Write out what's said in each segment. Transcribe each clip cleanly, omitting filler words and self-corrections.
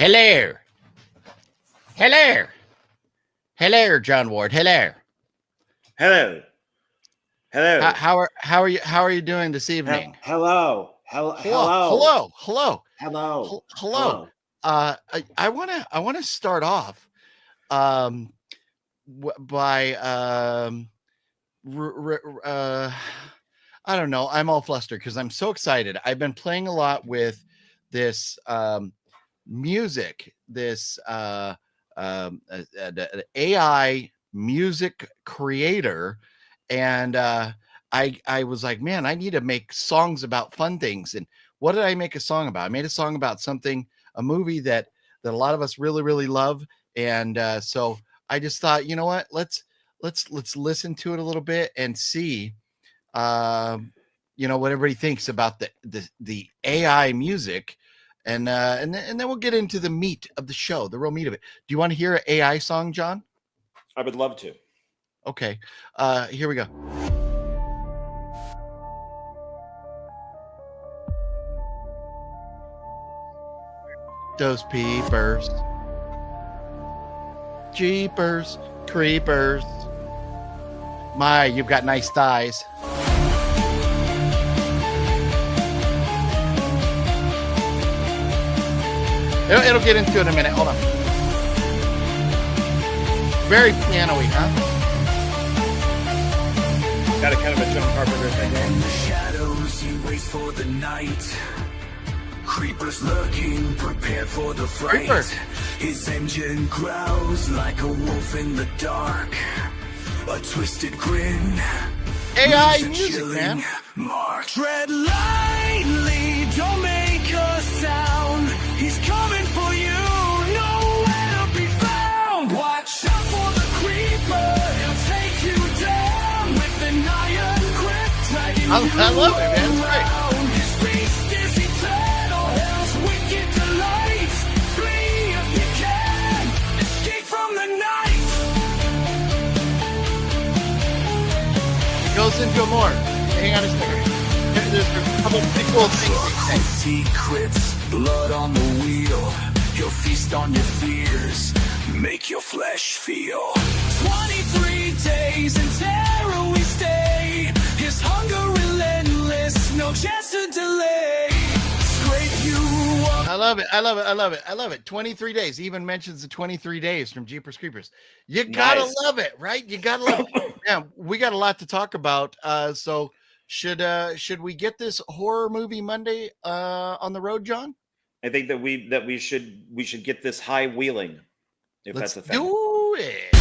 Hello. Hello. Hello, John Ward. Hello. Hello. Hello. How are you doing this evening? Hello. Hello. Hello. Hello. Hello. Hello. I want to start off by I don't know. I'm all flustered because I'm so excited. I've been playing a lot with this music, this AI music creator, and I was like, man, I need to make songs about fun things. And what did I make a song about? I made a song about a movie that a lot of us really love, and so I just thought, you know what, let's listen to it a little bit and see what everybody thinks about the AI music, and then we'll get into the meat of the show, the real meat of it. Do you want to hear an AI song, John? I would love to. Okay, here we go. Those peepers, jeepers, creepers. My, you've got nice thighs. It'll get into it in a minute. Hold on. Very piano-y, huh? Got a kind of a John Carpenter thing there. In the shadows, he waits for the night. Creepers lurking, prepared for the fight. Creeper. His engine growls like a wolf in the dark. A twisted grin. AI music, man. Mark. Tread lightly, don't make a sound. He's coming for you, nowhere to be found. Watch out for the creeper, he'll take you down with an iron grip, dragging I you love it, man. It's great. around. His beast is eternal, hell's wicked delight. Flee if you can, escape from the night. Goes into more. Hang on a second. There's a couple of pretty cool things. Secrets, blood on the wheel. He'll feast on your fears, make your flesh feel. 23 days in terror we stay. His hunger relentless, no chance to delay. Scrape you up. I love it. 23 days. He even mentions the 23 days from Jeepers Creepers. You gotta Nice. love it, right? You gotta love it. Yeah, we got a lot to talk about. So should we get this horror movie Monday on the road, John? I think that we should get this high wheeling, if Let's that's a thing. do it.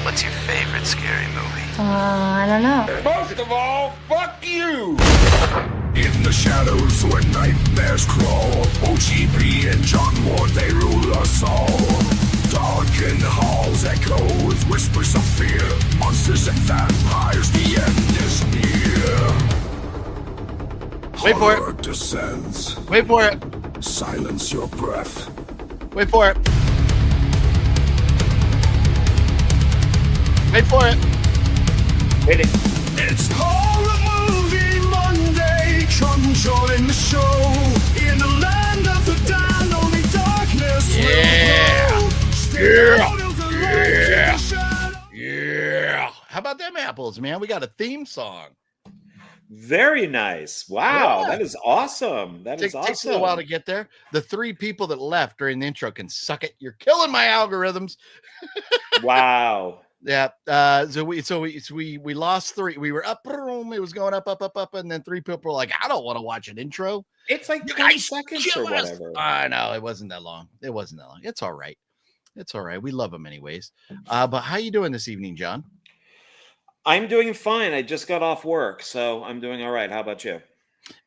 What's your favorite scary movie? I don't know. Most of all, fuck you! In the shadows when nightmares crawl, OGP and John Ward, they rule us all. Darkened halls echo with whispers of fear. Monsters and vampires, the end is near. Wait for it. Horror descends. Wait for it. Silence your breath. Wait for it. Wait for it. Waiting. It's Horror Movie Monday. Come join the show. In the land of the damned, only darkness Yeah. will grow. Yeah. How about them apples, man? We got a theme song. Very nice. Wow, Yeah. that is awesome. That is awesome. Takes a little while to get there. The three people that left during the intro can suck it. You're killing my algorithms. Wow. Yeah. So we lost 3. We were up. It was going up, and then 3 people were like, "I don't want to watch an intro." It's like You 20 guys seconds kill or us. whatever. I know it wasn't that long. It's all right. It's all right. We love them anyways. But how you doing this evening, John? I'm doing fine. I just got off work, so I'm doing all right. How about you?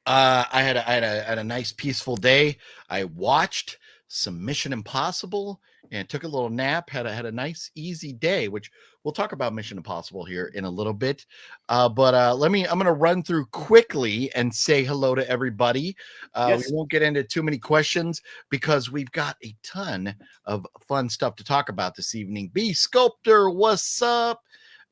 I had a nice peaceful day. I watched some Mission Impossible and took a little nap. Had a nice easy day, which we'll talk about Mission Impossible here in a little bit. But I'm gonna run through quickly and say hello to everybody. Yes. We won't get into too many questions because we've got a ton of fun stuff to talk about this evening. B Sculptor, what's up?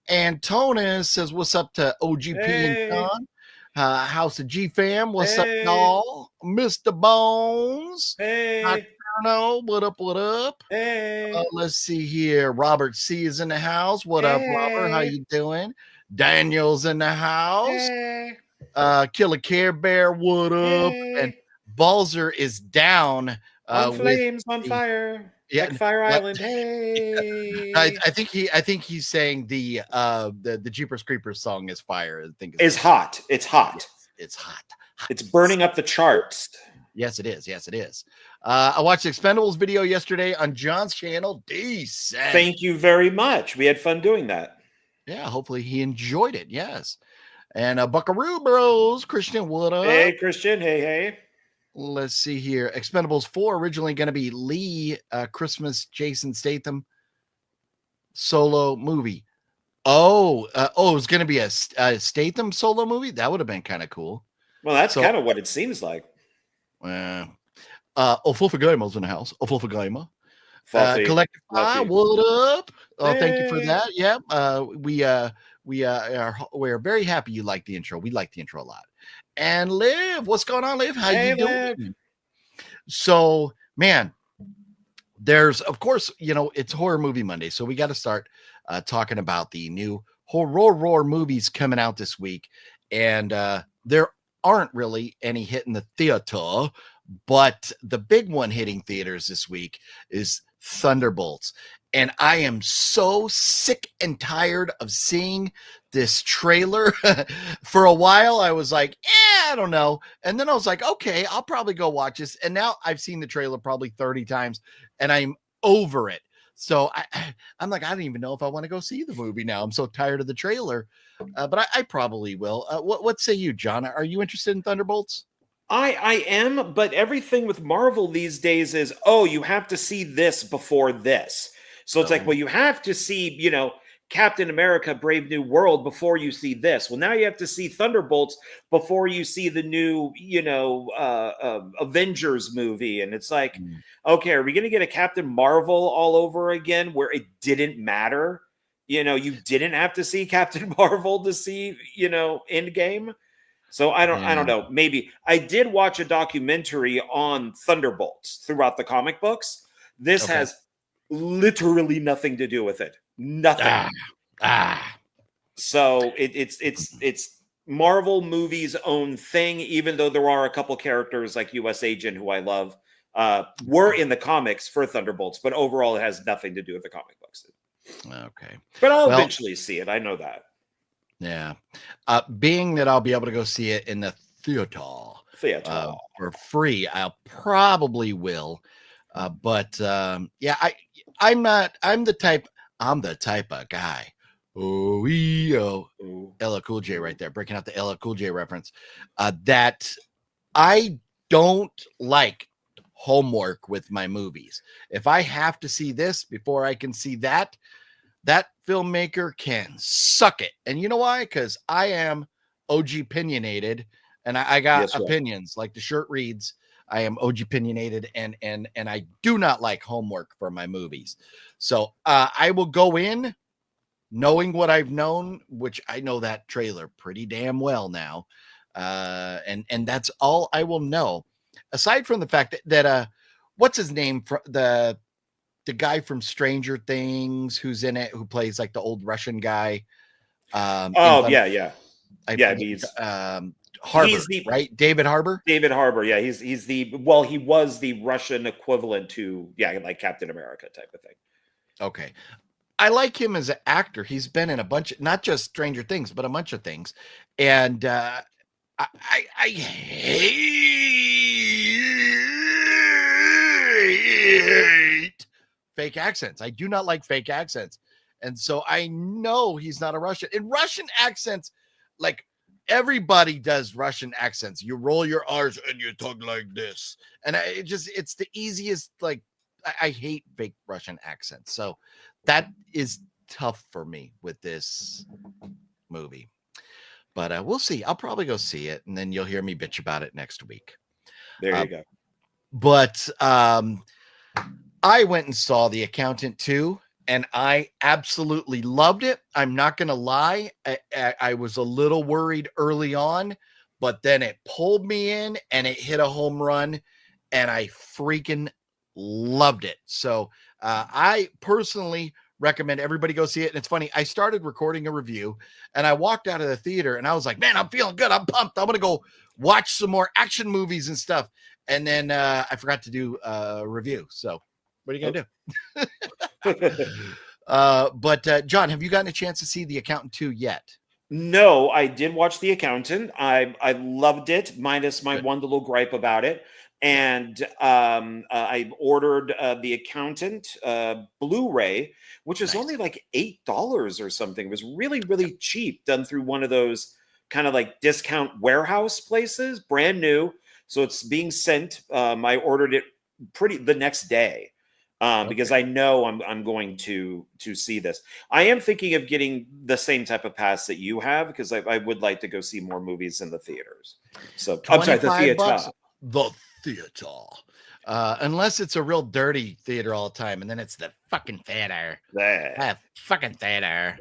Antonis says, what's up to OGP and Hey. John? House of G Fam, what's up, Hey. y'all? Mr. Bones, Hey. Nocturno, what up, what up? Hey. Let's see here. Robert C is in the house. What up, Robert? How Hey. you doing? Daniel's in the house. Hey. Killer Care Bear, what up? And Hey. Balzer is down On with flames, on the- fire. Yeah, Like Fire well, Island. Hey. I think he's saying the Jeepers Creepers song is fire. I think It's hot. It's hot. Yes, it's hot. It's burning up the charts. Yes, it is. Yes, it is. I watched the Expendables video yesterday on John's channel. Decent. Thank you very much. We had fun doing that. Yeah, hopefully he enjoyed it. Yes. And Buckaroo Bros, Christian, what up? Hey, Christian. Hey, hey. Let's see here. Expendables 4 originally going to be Lee Christmas Jason Statham solo movie. It was going to be a Statham solo movie. That would have been kind of cool. Well, that's kind of what it seems like. Ofulfagaimo's in the house. Ofulfagaima. Fluffy. Collective Eye, what up? Oh, thank you for Hey. that. Yeah. We're very happy you like the intro. We like the intro a lot. And Liv, what's going on, Liv? How Hey, you doing? Liv. So, man, there's, of course, it's Horror Movie Monday, so we got to start talking about the new horror movies coming out this week. And there aren't really any hitting the theater, but the big one hitting theaters this week is Thunderbolts. And I am so sick and tired of seeing this trailer. For a while, I was like, I don't know. And then I was like, okay, I'll probably go watch this. And now I've seen the trailer probably 30 times and I'm over it. So I'm like, I don't even know if I want to go see the movie now. I'm so tired of the trailer. But I probably will. What say you, John? Are you interested in Thunderbolts? I am, but everything with Marvel these days is, you have to see this before this. So it's like, well, you have to see, Captain America, Brave New World before you see this. Well, now you have to see Thunderbolts before you see the new, Avengers movie. And it's like, okay, are we going to get a Captain Marvel all over again where it didn't matter? You didn't have to see Captain Marvel to see, Endgame. So I don't know. Maybe I did watch a documentary on Thunderbolts throughout the comic books. This has literally nothing to do with it. Nothing. So it's Marvel movies' own thing, even though there are a couple characters like US Agent, who I love, were in the comics for Thunderbolts, but overall it has nothing to do with the comic books. Okay. But I'll eventually see it. I know that. Yeah. Being that I'll be able to go see it in the theater for free, I'll probably will. I'm the type of guy. LL Cool J right there, breaking out the LL Cool J reference. That I don't like homework with my movies. If I have to see this before I can see that filmmaker can suck it. And you know why? Because I am OG opinionated and I got opinions. Like the shirt reads, I am OG opinionated and I do not like homework for my movies. So I will go in knowing what I've known, which I know that trailer pretty damn well now. And that's all I will know. Aside from the fact that what's his name? The guy from Stranger Things who's in it, who plays like the old Russian guy. He's Harbour, right? David Harbour. David Harbour. Yeah, he was the Russian equivalent to like Captain America type of thing. Okay. I like him as an actor. He's been in a bunch of, not just Stranger Things, but a bunch of things. And I hate fake accents. I do not like fake accents. And so I know he's not a Russian. In Russian accents, like everybody does Russian accents. You roll your R's and you talk like this. And it's the easiest, like, I hate fake Russian accents. So that is tough for me with this movie. But we'll see. I'll probably go see it, and then you'll hear me bitch about it next week. There you go. But I went and saw The Accountant 2, and I absolutely loved it. I'm not going to lie. I was a little worried early on, but then it pulled me in, and it hit a home run, and I freaking loved it. So I personally recommend everybody go see it. And it's funny, I started recording a review and I walked out of the theater and I was like, man, I'm feeling good. I'm pumped. I'm going to go watch some more action movies and stuff. And then I forgot to do a review. So what are you going to do? But John, have you gotten a chance to see The Accountant 2 yet? No, I did watch The Accountant. I loved it, minus my one little gripe about it. And I ordered The Accountant Blu-ray, which is only like $8 or something. It was really, really cheap, done through one of those kind of like discount warehouse places, brand new. So it's being sent. I ordered it the next day because I know I'm going to see this. I am thinking of getting the same type of pass that you have because I would like to go see more movies in the theaters. So I'm sorry, the theater. The theater. Unless it's a real dirty theater all the time, and then it's the fucking theater. Fucking theater.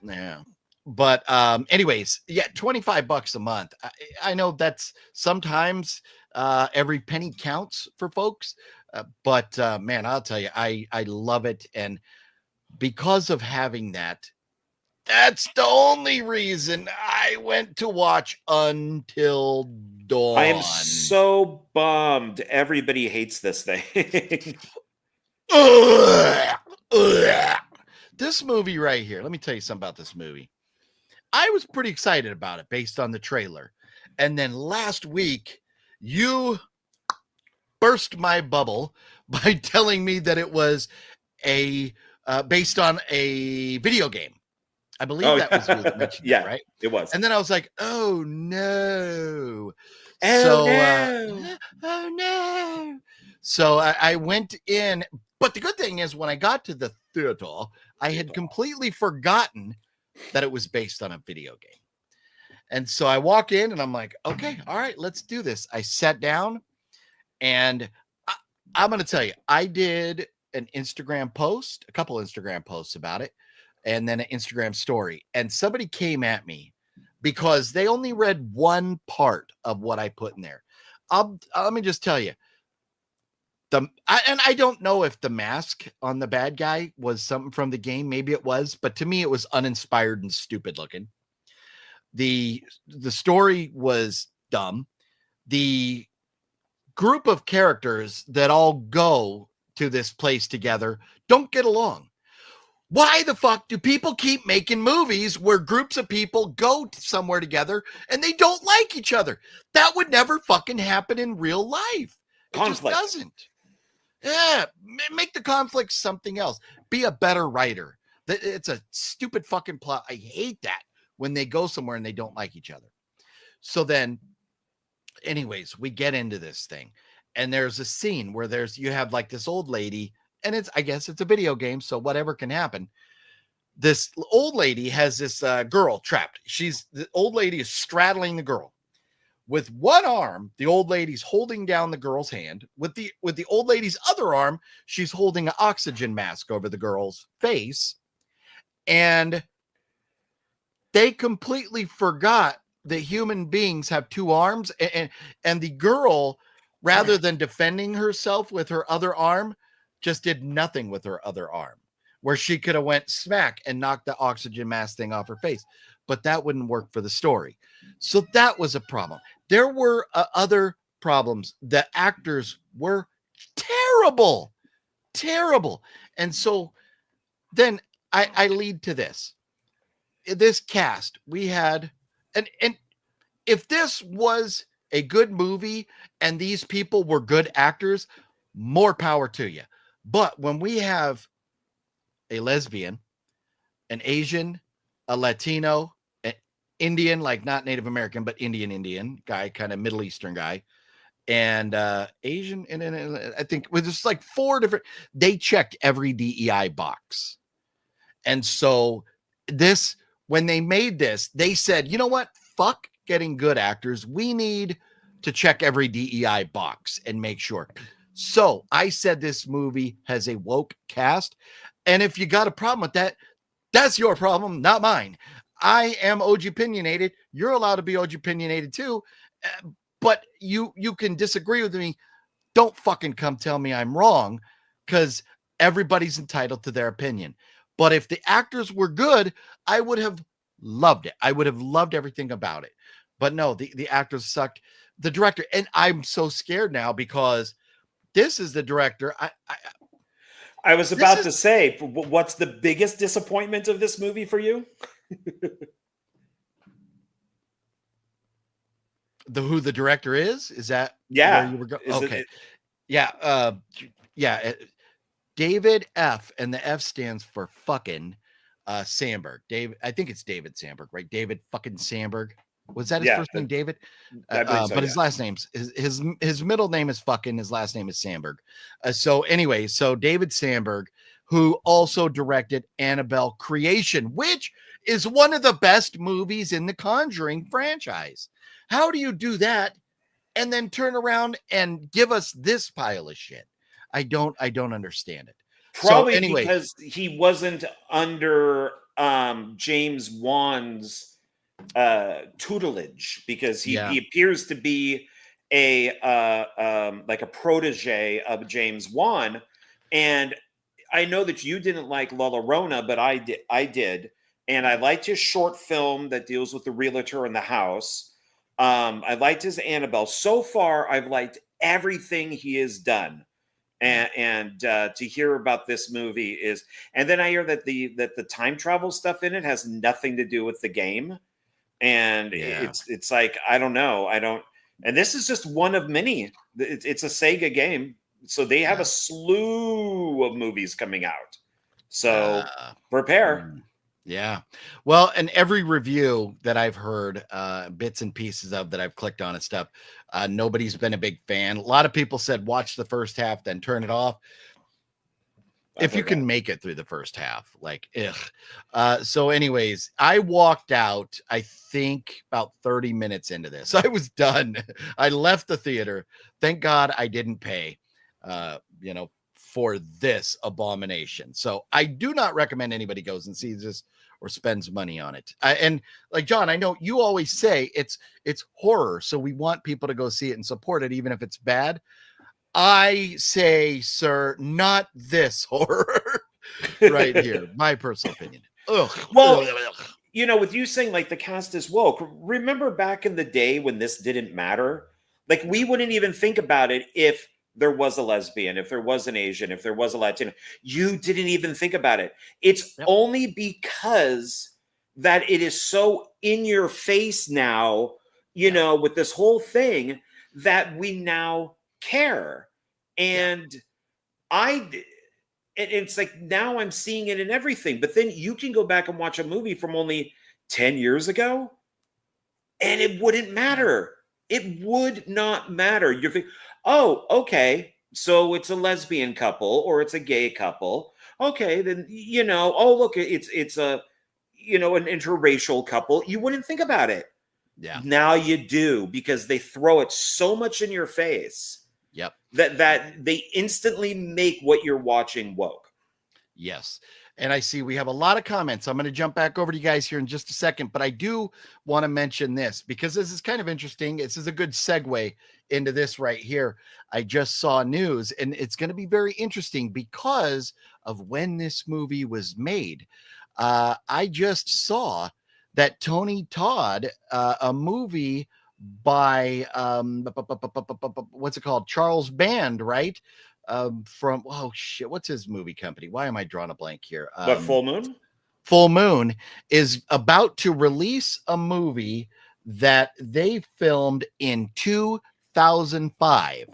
Yeah. But anyways, yeah, $25 a month. I know that's sometimes every penny counts for folks. But man, I'll tell you, I love it. And because of having that, that's the only reason I went to watch Until Dawn. I am so bummed. Everybody hates this thing. This movie right here. Let me tell you something about this movie. I was pretty excited about it based on the trailer. And then last week, you burst my bubble by telling me that it was based on a video game. I believe that was what mentioned, right? It was. And then I was like, oh no. Oh no. So I went in, but the good thing is when I got to the theater, I had completely forgotten that it was based on a video game. And so I walk in and I'm like, okay, all right, let's do this. I sat down and I'm going to tell you, I did an Instagram post, a couple Instagram posts about it, and then an Instagram story. And somebody came at me because they only read one part of what I put in there. Let me just tell you, I don't know if the mask on the bad guy was something from the game. Maybe it was, but to me, it was uninspired and stupid looking. The story was dumb. The group of characters that all go to this place together don't get along. Why the fuck do people keep making movies where groups of people go somewhere together and they don't like each other? That would never fucking happen in real life. It just doesn't. Yeah, make the conflict something else. Be a better writer. It's a stupid fucking plot. I hate that when they go somewhere and they don't like each other. So then, anyways, we get into this thing. And there's a scene where you have like this old lady, and I guess it's a video game, so whatever can happen. This old lady has this girl trapped. The old lady is straddling the girl. With one arm, the old lady's holding down the girl's hand. With the old lady's other arm, she's holding an oxygen mask over the girl's face. And they completely forgot that human beings have two arms. And the girl, rather than defending herself with her other arm, just did nothing with her other arm, where she could have went smack and knocked the oxygen mask thing off her face. But that wouldn't work for the story. So that was a problem. There were other problems. The actors were terrible. And so then I lead to this. This cast, we had, and if this was a good movie and these people were good actors, more power to you. But when we have a lesbian, an Asian, a Latino, an Indian, like not Native American, but Indian guy, kind of Middle Eastern guy, and Asian, and I think with just like 4 different, they checked every DEI box. And so this, when they made this, they said, you know what? Fuck getting good actors. We need to check every DEI box and make sure. So I said this movie has a woke cast. And if you got a problem with that, that's your problem, not mine. I am OG opinionated. You're allowed to be OG opinionated too. But you can disagree with me. Don't fucking come tell me I'm wrong, because everybody's entitled to their opinion. But if the actors were good, I would have loved it. I would have loved everything about it. But no, the actors sucked. The director, and I'm so scared now because this is the director. I was about to say, what's the biggest disappointment of this movie for you? Who the director is? Is that where you were going? Okay. David F, and the F stands for fucking Sandberg. David, I think it's David Sandberg, right? David fucking Sandberg. Was that his first name, David? But his last name's his middle name is fucking. His last name is Sandberg. So anyway, so David Sandberg, who also directed Annabelle Creation, which is one of the best movies in the Conjuring franchise. How do you do that and then turn around and give us this pile of shit? I don't understand it. Probably so anyway, because he wasn't under James Wan's tutelage, because he appears to be a like a protege of James Wan. And I know that you didn't like La Llorona, but I did. And I liked his short film that deals with the realtor in the house. I liked his Annabelle. So far, I've liked everything he has done. And to hear about this movie is, and then I hear that the time travel stuff in it has nothing to do with the game. And it's like, I don't know. And this is just one of many. It's a Sega game. So they have a slew of movies coming out. So prepare. Yeah. Well, and every review that I've heard, bits and pieces of that I've clicked on and stuff, nobody's been a big fan. A lot of people said, watch the first half, then turn it off. If you can make it through the first half, like, ugh. So anyways, I walked out, I think about 30 minutes into this. I was done. I left the theater. Thank God I didn't pay, for this abomination. So I do not recommend anybody goes and sees this or spends money on it. And like, John, I know you always say it's horror, so we want people to go see it and support it, even if it's bad. I say, sir, not this horror right here. My personal opinion. Ugh. Well, with you saying like the cast is woke, remember back in the day when this didn't matter? Like, we wouldn't even think about it if there was a lesbian, if there was an Asian, if there was a Latino. You didn't even think about it. It's only because that it is so in your face now, with this whole thing, that we now care. And it's like, now I'm seeing it in everything. But then you can go back and watch a movie from only 10 years ago, and it wouldn't matter. It would not matter. You're thinking, oh, okay, so it's a lesbian couple or it's a gay couple. Okay, then, oh, look, it's a, an interracial couple. You wouldn't think about it. Yeah. Now you do, because they throw it so much in your face. Yep. That they instantly make what you're watching woke. Yes. And I see we have a lot of comments. I'm going to jump back over to you guys here in just a second, but I do want to mention this because this is kind of interesting. This is a good segue into this right here. I just saw news, and it's going to be very interesting because of when this movie was made. I just saw that Tony Todd, a movie by what's it called? Charles Band, right? from oh shit, what's his movie company? Why am I drawing a blank here? But Full Moon? Full Moon is about to release a movie that they filmed in 2005.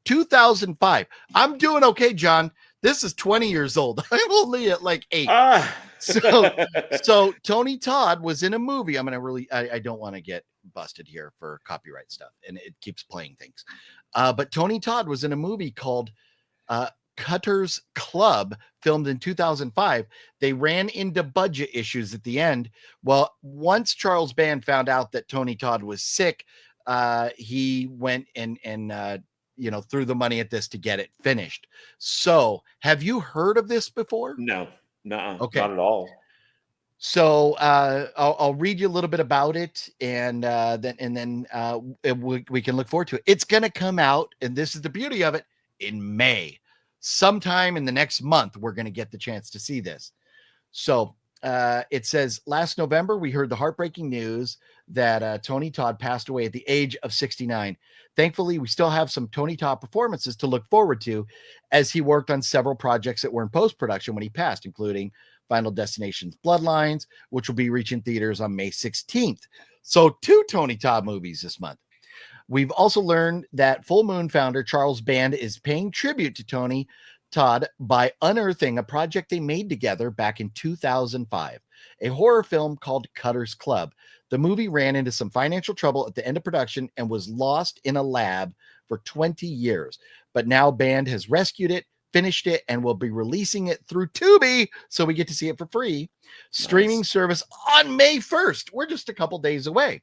2005. I'm doing okay, John. This is 20 years old. I'm only at like 8. So Tony Todd was in a movie. I'm gonna I don't want to get busted here for copyright stuff, and it keeps playing things. But Tony Todd was in a movie called Cutter's Club, filmed in 2005. They ran into budget issues at the end. Well, once Charles Band found out that Tony Todd was sick, he went and threw the money at this to get it finished. So, have you heard of this before? No, okay, not at all. So I'll read you a little bit about it, and then we can look forward to it. It's going to come out, and this is the beauty of it, in May. Sometime in the next month, we're going to get the chance to see this. So it says, last November, we heard the heartbreaking news that Tony Todd passed away at the age of 69. Thankfully, we still have some Tony Todd performances to look forward to, as he worked on several projects that were in post-production when he passed, including Final Destination's Bloodlines, which will be reaching theaters on May 16th. So 2 Tony Todd movies this month. We've also learned that Full Moon founder Charles Band is paying tribute to Tony Todd by unearthing a project they made together back in 2005, a horror film called Cutter's Club. The movie ran into some financial trouble at the end of production and was lost in a lab for 20 years. But now Band has rescued it, finished it, and will be releasing it through Tubi, so we get to see it for free. Streaming service on May 1st. We're just a couple days away.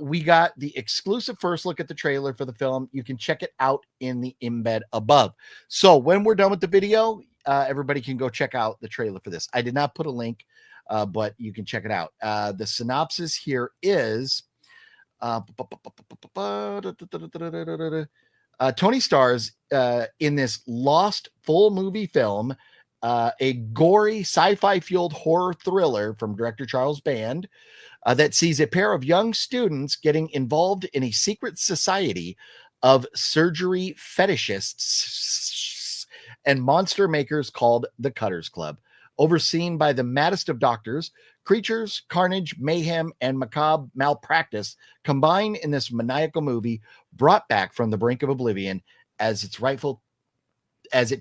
We got the exclusive first look at the trailer for the film. You can check it out in the embed above. So when we're done with the video, everybody can go check out the trailer for this. I did not put a link, but you can check it out. The synopsis here is Tony stars in this lost full movie film, a gory sci-fi fueled horror thriller from director Charles Band that sees a pair of young students getting involved in a secret society of surgery fetishists and monster makers called the Cutter's Club. Overseen by the maddest of doctors, creatures, carnage, mayhem, and macabre malpractice combine in this maniacal movie brought back from the brink of oblivion as it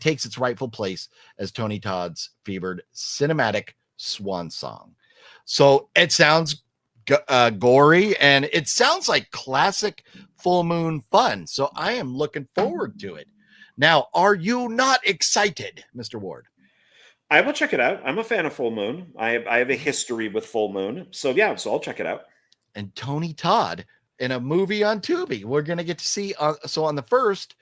takes its rightful place as Tony Todd's fevered cinematic swan song. So it sounds gory, and it sounds like classic Full Moon fun. So I am looking forward to it. Now, are you not excited, Mr. Ward? I will check it out. I'm a fan of Full Moon. I have a history with Full Moon. So yeah, so I'll check it out. And Tony Todd in a movie on Tubi. We're going to get to see so on the 1st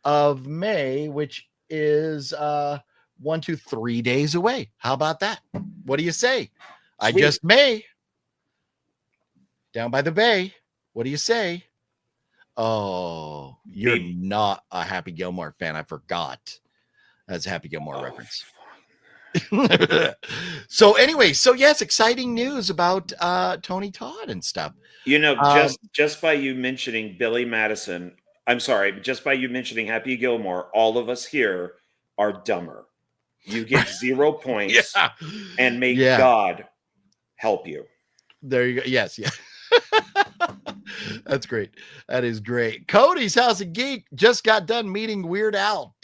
of May, which is 3 days away. How about that? What do you say? Sweet. I just may. Down by the bay. What do you say? Oh, you're not a Happy Gilmore fan. I forgot. That's a Happy Gilmore reference. So anyway, so yes, exciting news about Tony Todd and stuff. You know, just by you mentioning Billy Madison, I'm sorry, just by you mentioning Happy Gilmore, all of us here are dumber. You get 0 points, and may God help you. There you go. Yes, yeah. That's great. That is great. Cody's House of Geek just got done meeting Weird Al.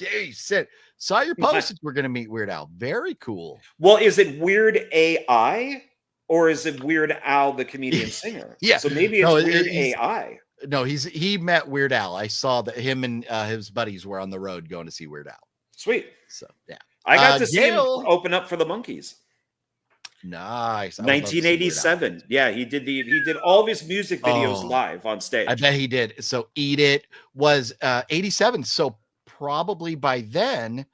Saw your post that we're going to meet Weird Al. Very cool. Well, is it Weird AI or is it Weird Al, the comedian singer? Yeah. So maybe it's Weird AI. No, he met Weird Al. I saw that him and his buddies were on the road going to see Weird Al. Sweet. So yeah, I got to see him open up for the Monkees. Nice. 1987. Yeah, he did all of his music videos live on stage. I bet he did. So Eat It was 87. So probably by then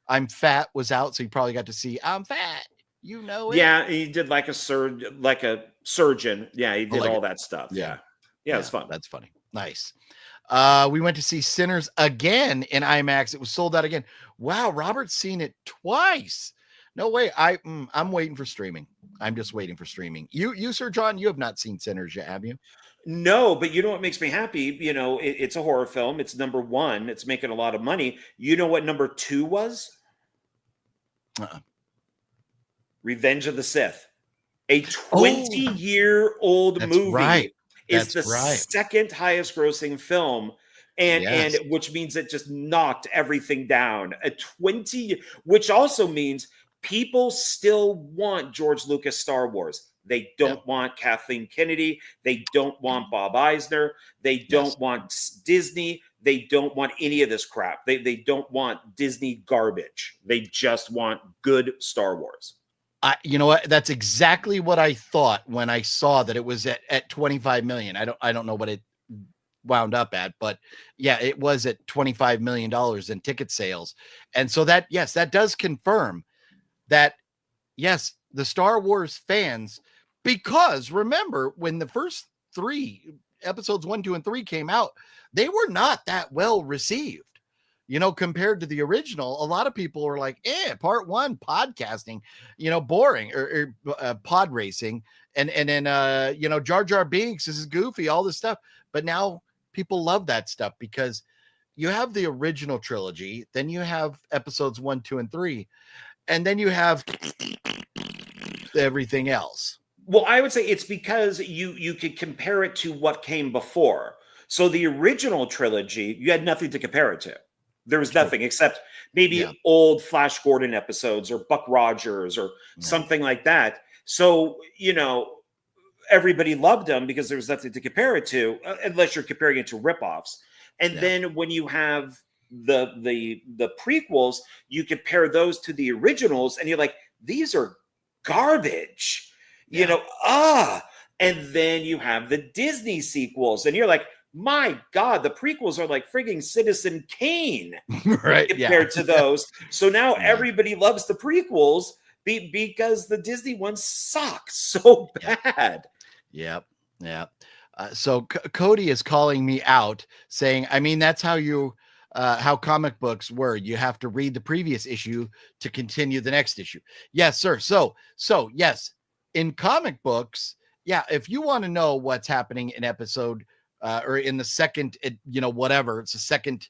I'm Phat was out. So you probably got to see I'm Phat. You know it. Yeah, he did like a surgeon. Yeah, he did all that stuff. Yeah. Yeah, it's fun. That's funny. Nice. We went to see Sinners again in IMAX. It was sold out again. Wow, Robert's seen it twice. No way. I'm waiting for streaming. I'm just waiting for streaming. You, Sir John, you have not seen Sinners yet, have you? No, but you know what makes me happy? You know, it's a horror film. It's number 1. It's making a lot of money. You know what number 2 was? Uh-uh. Revenge of the Sith. A 20-year-old That's movie right. is That's the right. second highest grossing film. And Yes. which means it just knocked everything down. Which also means people still want George Lucas Star Wars. They don't want Kathleen Kennedy. They don't want Bob Eisner. They don't want Disney. They don't want any of this crap. They don't want Disney garbage. They just want good Star Wars. You know what? That's exactly what I thought when I saw that it was at 25 million. I don't know what it wound up at, but yeah, it was at $25 million in ticket sales. And so that, yes, that does confirm that, yes, the Star Wars fans, because remember when the first 3 episodes 1, 2, and 3 came out, they were not that well received. You know, compared to the original, a lot of people were like, part 1 podcasting, you know, boring, or pod racing. And then, you know, Jar Jar Binks, this is goofy, all this stuff. But now people love that stuff because you have the original trilogy, then you have episodes 1, 2, and 3, and then you have everything else. Well, I would say it's because you could compare it to what came before. So the original trilogy, you had nothing to compare it to. There was nothing except maybe old Flash Gordon episodes or Buck Rogers or something like that. So, you know, everybody loved them because there was nothing to compare it to, unless you're comparing it to ripoffs. And then when you have the prequels, you compare those to the originals, and you're like, these are garbage, you know. And then you have the Disney sequels, and you're like, my God, the prequels are like frigging Citizen Kane, right? Compared to those. So now everybody loves the prequels because the Disney ones suck so bad. Yep. So Cody is calling me out, saying, I mean, that's how comic books were. You have to read the previous issue to continue the next issue. Yes, sir. So yes, in comic books, if you want to know what's happening in episode or in the second, you know, whatever, it's a second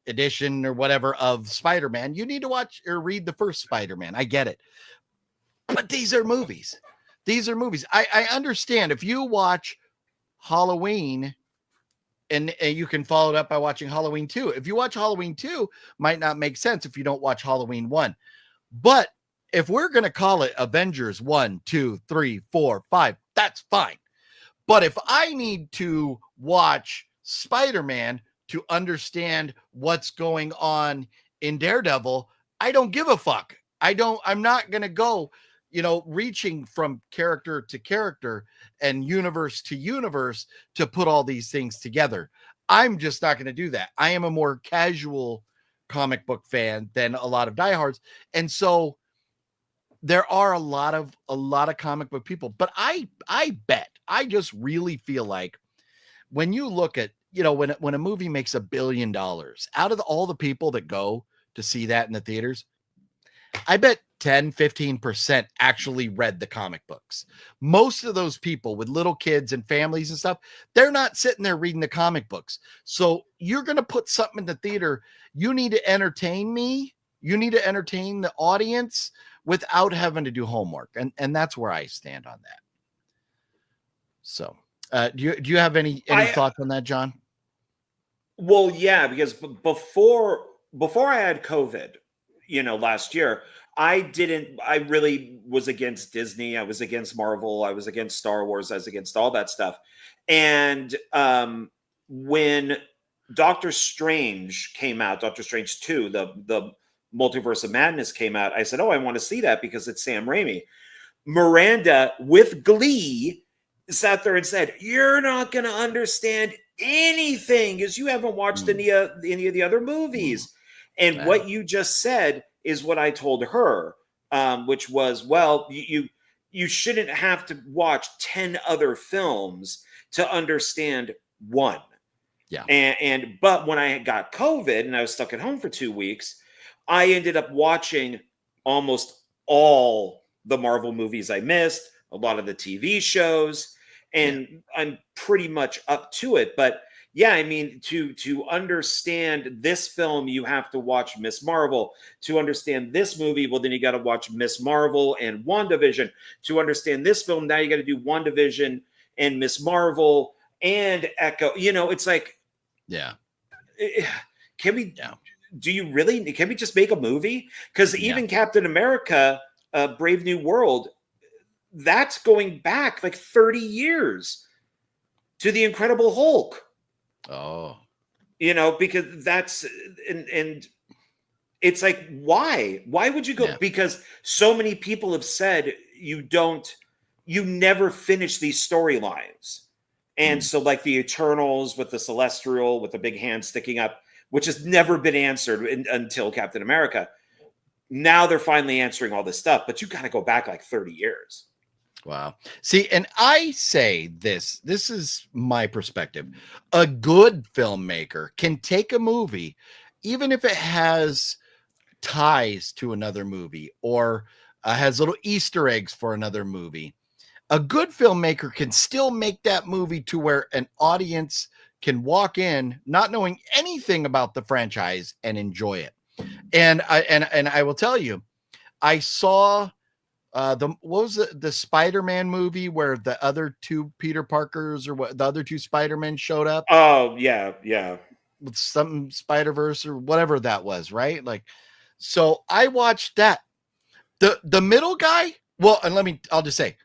edition or whatever of Spider-Man, you need to watch or read the first Spider-Man. I get it. But these are movies. I understand if you watch Halloween and you can follow it up by watching Halloween 2. If you watch Halloween 2, might not make sense if you don't watch Halloween 1. But if we're going to call it Avengers 1, 2, 3, 4, 5, that's fine. But if I need to watch Spider-Man to understand what's going on in Daredevil, I don't give a fuck. I'm not going to go, you know, reaching from character to character and universe to universe to put all these things together. I'm just not going to do that. I am a more casual comic book fan than a lot of diehards. And so there are a lot of comic book people, but I I just really feel like when you look at, you know, when a movie makes $1 billion, out of all the people that go to see that in the theaters, I bet 10-15% actually read the comic books. Most of those people with little kids and families and stuff, they're not sitting there reading the comic books. So you're going to put something in the theater. You need to entertain me. You need to entertain the audience without having to do homework. And that's where I stand on that. So do you have any thoughts on that, John? Well, yeah, because before I had COVID, you know, last year, I really was against Disney. I was against Marvel. I was against Star Wars. I was against all that stuff. And when Doctor Strange came out, Doctor Strange 2, the Multiverse of Madness came out, I said, oh, I want to see that because it's Sam Raimi. Miranda, with glee, sat there and said, you're not going to understand anything because you haven't watched any of the other movies. And what you just said is what I told her, which was, well, you shouldn't have to watch 10 other films to understand one. Yeah. But when I got COVID and I was stuck at home for 2 weeks, I ended up watching almost all the Marvel movies I missed, a lot of the TV shows. and I'm pretty much up to it. But yeah, I mean, to understand this film, you have to watch Miss Marvel. To understand this movie, well, then you got to watch Miss Marvel and WandaVision. To understand this film, now you got to do WandaVision and Miss Marvel and Echo. You know, it's like, can we? Do you really? Can we just make a movie? Because even Captain America, Brave New World, that's going back like 30 years to the Incredible Hulk. Oh, you know, because that's and it's like, why would you go? Because so many people have said you never finish these storylines. And so like the Eternals with the Celestial with the big hand sticking up, which has never been answered until Captain America. Now they're finally answering all this stuff, but you got to go back like 30 years. Wow. See, and I say this is my perspective. A good filmmaker can take a movie, even if it has ties to another movie or has little Easter eggs for another movie. A good filmmaker can still make that movie to where an audience can walk in not knowing anything about the franchise and enjoy it. And I will tell you, I saw what was the Spider-Man movie where the other two Peter Parkers or what the other two Spider-Men showed up? Oh, yeah. With some Spider-Verse or whatever that was, right? Like, so I watched that. The middle guy, well, and I'll just say,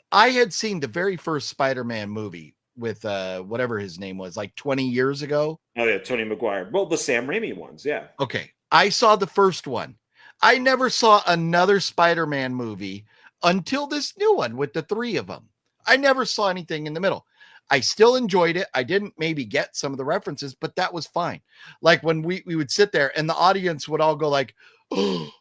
I had seen the very first Spider-Man movie with whatever his name was, like 20 years ago. Oh yeah, Tony Maguire. Well, the Sam Raimi ones, yeah. Okay. I saw the first one. I never saw another Spider-Man movie until this new one with the three of them. I never saw anything in the middle. I still enjoyed it. I didn't maybe get some of the references, but that was fine. Like when we would sit there and the audience would all go like, oh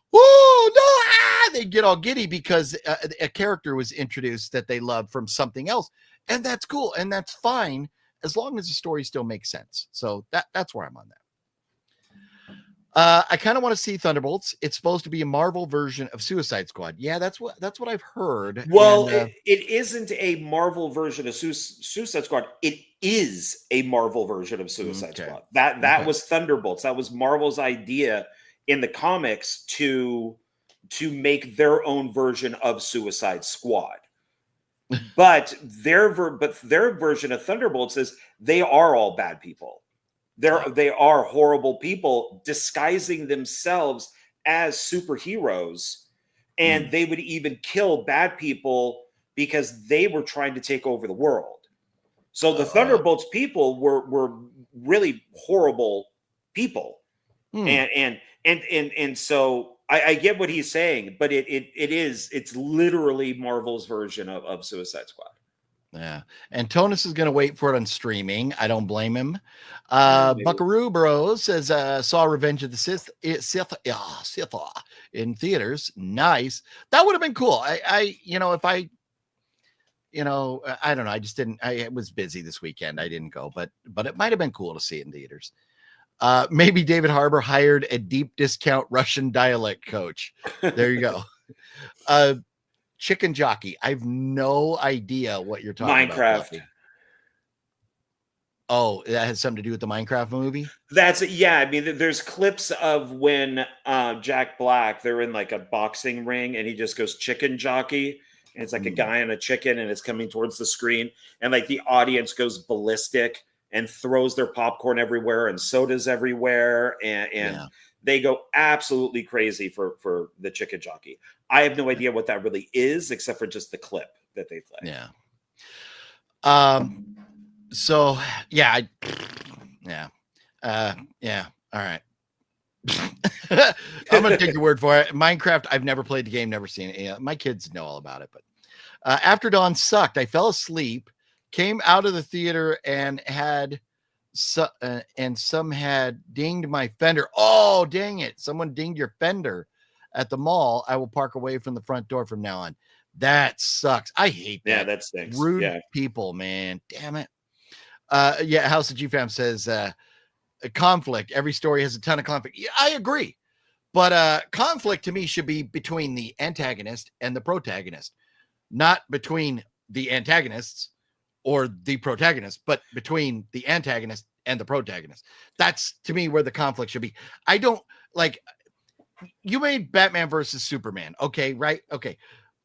no, they'd get all giddy because a character was introduced that they loved from something else. And that's cool. And that's fine as long as the story still makes sense. So that's where I'm on that. I kind of want to see Thunderbolts. It's supposed to be a Marvel version of Suicide Squad. Yeah, that's what I've heard. Well, it isn't a Marvel version of Suicide Squad. It is a Marvel version of Suicide Squad. That was Thunderbolts. That was Marvel's idea in the comics to make their own version of Suicide Squad. But their version of Thunderbolts is they are all bad people. They are horrible people disguising themselves as superheroes, and they would even kill bad people because they were trying to take over the world. So the Thunderbolts people were really horrible people, and so I get what he's saying, but it's literally Marvel's version of Suicide Squad. Yeah. Antonis is going to wait for it on streaming. I don't blame him. Buckaroo Bros says, saw Revenge of the Sith in theaters. Nice. That would have been cool. I don't know. I just didn't, I was busy this weekend. I didn't go, but it might've been cool to see it in theaters. Maybe David Harbour hired a deep discount Russian dialect coach. There you go. Chicken Jockey. I have no idea what you're talking about. Minecraft. Oh, that has something to do with the Minecraft movie? That's it. Yeah. I mean, there's clips of when Jack Black, they're in like a boxing ring and he just goes chicken jockey. And it's like a guy on a chicken and it's coming towards the screen. And like the audience goes ballistic and throws their popcorn everywhere and sodas everywhere. And they go absolutely crazy for the chicken jockey. I have no idea what that really is, except for just the clip that they play. Yeah. So yeah. All right. I'm going to take your word for it. Minecraft. I've never played the game, never seen it. My kids know all about it, but After Dawn sucked. I fell asleep, came out of the theater and some had dinged my fender. Oh, dang it. Someone dinged your fender at the mall. I will park away from the front door from now on. That sucks. I hate that. Yeah, that stinks. Rude people, man. Damn it. House of G-Fam says, a conflict. Every story has a ton of conflict. Yeah, I agree. But conflict to me should be between the antagonist and the protagonist, not between the antagonists or the protagonist, but between the antagonist and the protagonist. That's to me where the conflict should be. I don't like, you made Batman versus Superman. Okay. Right. Okay.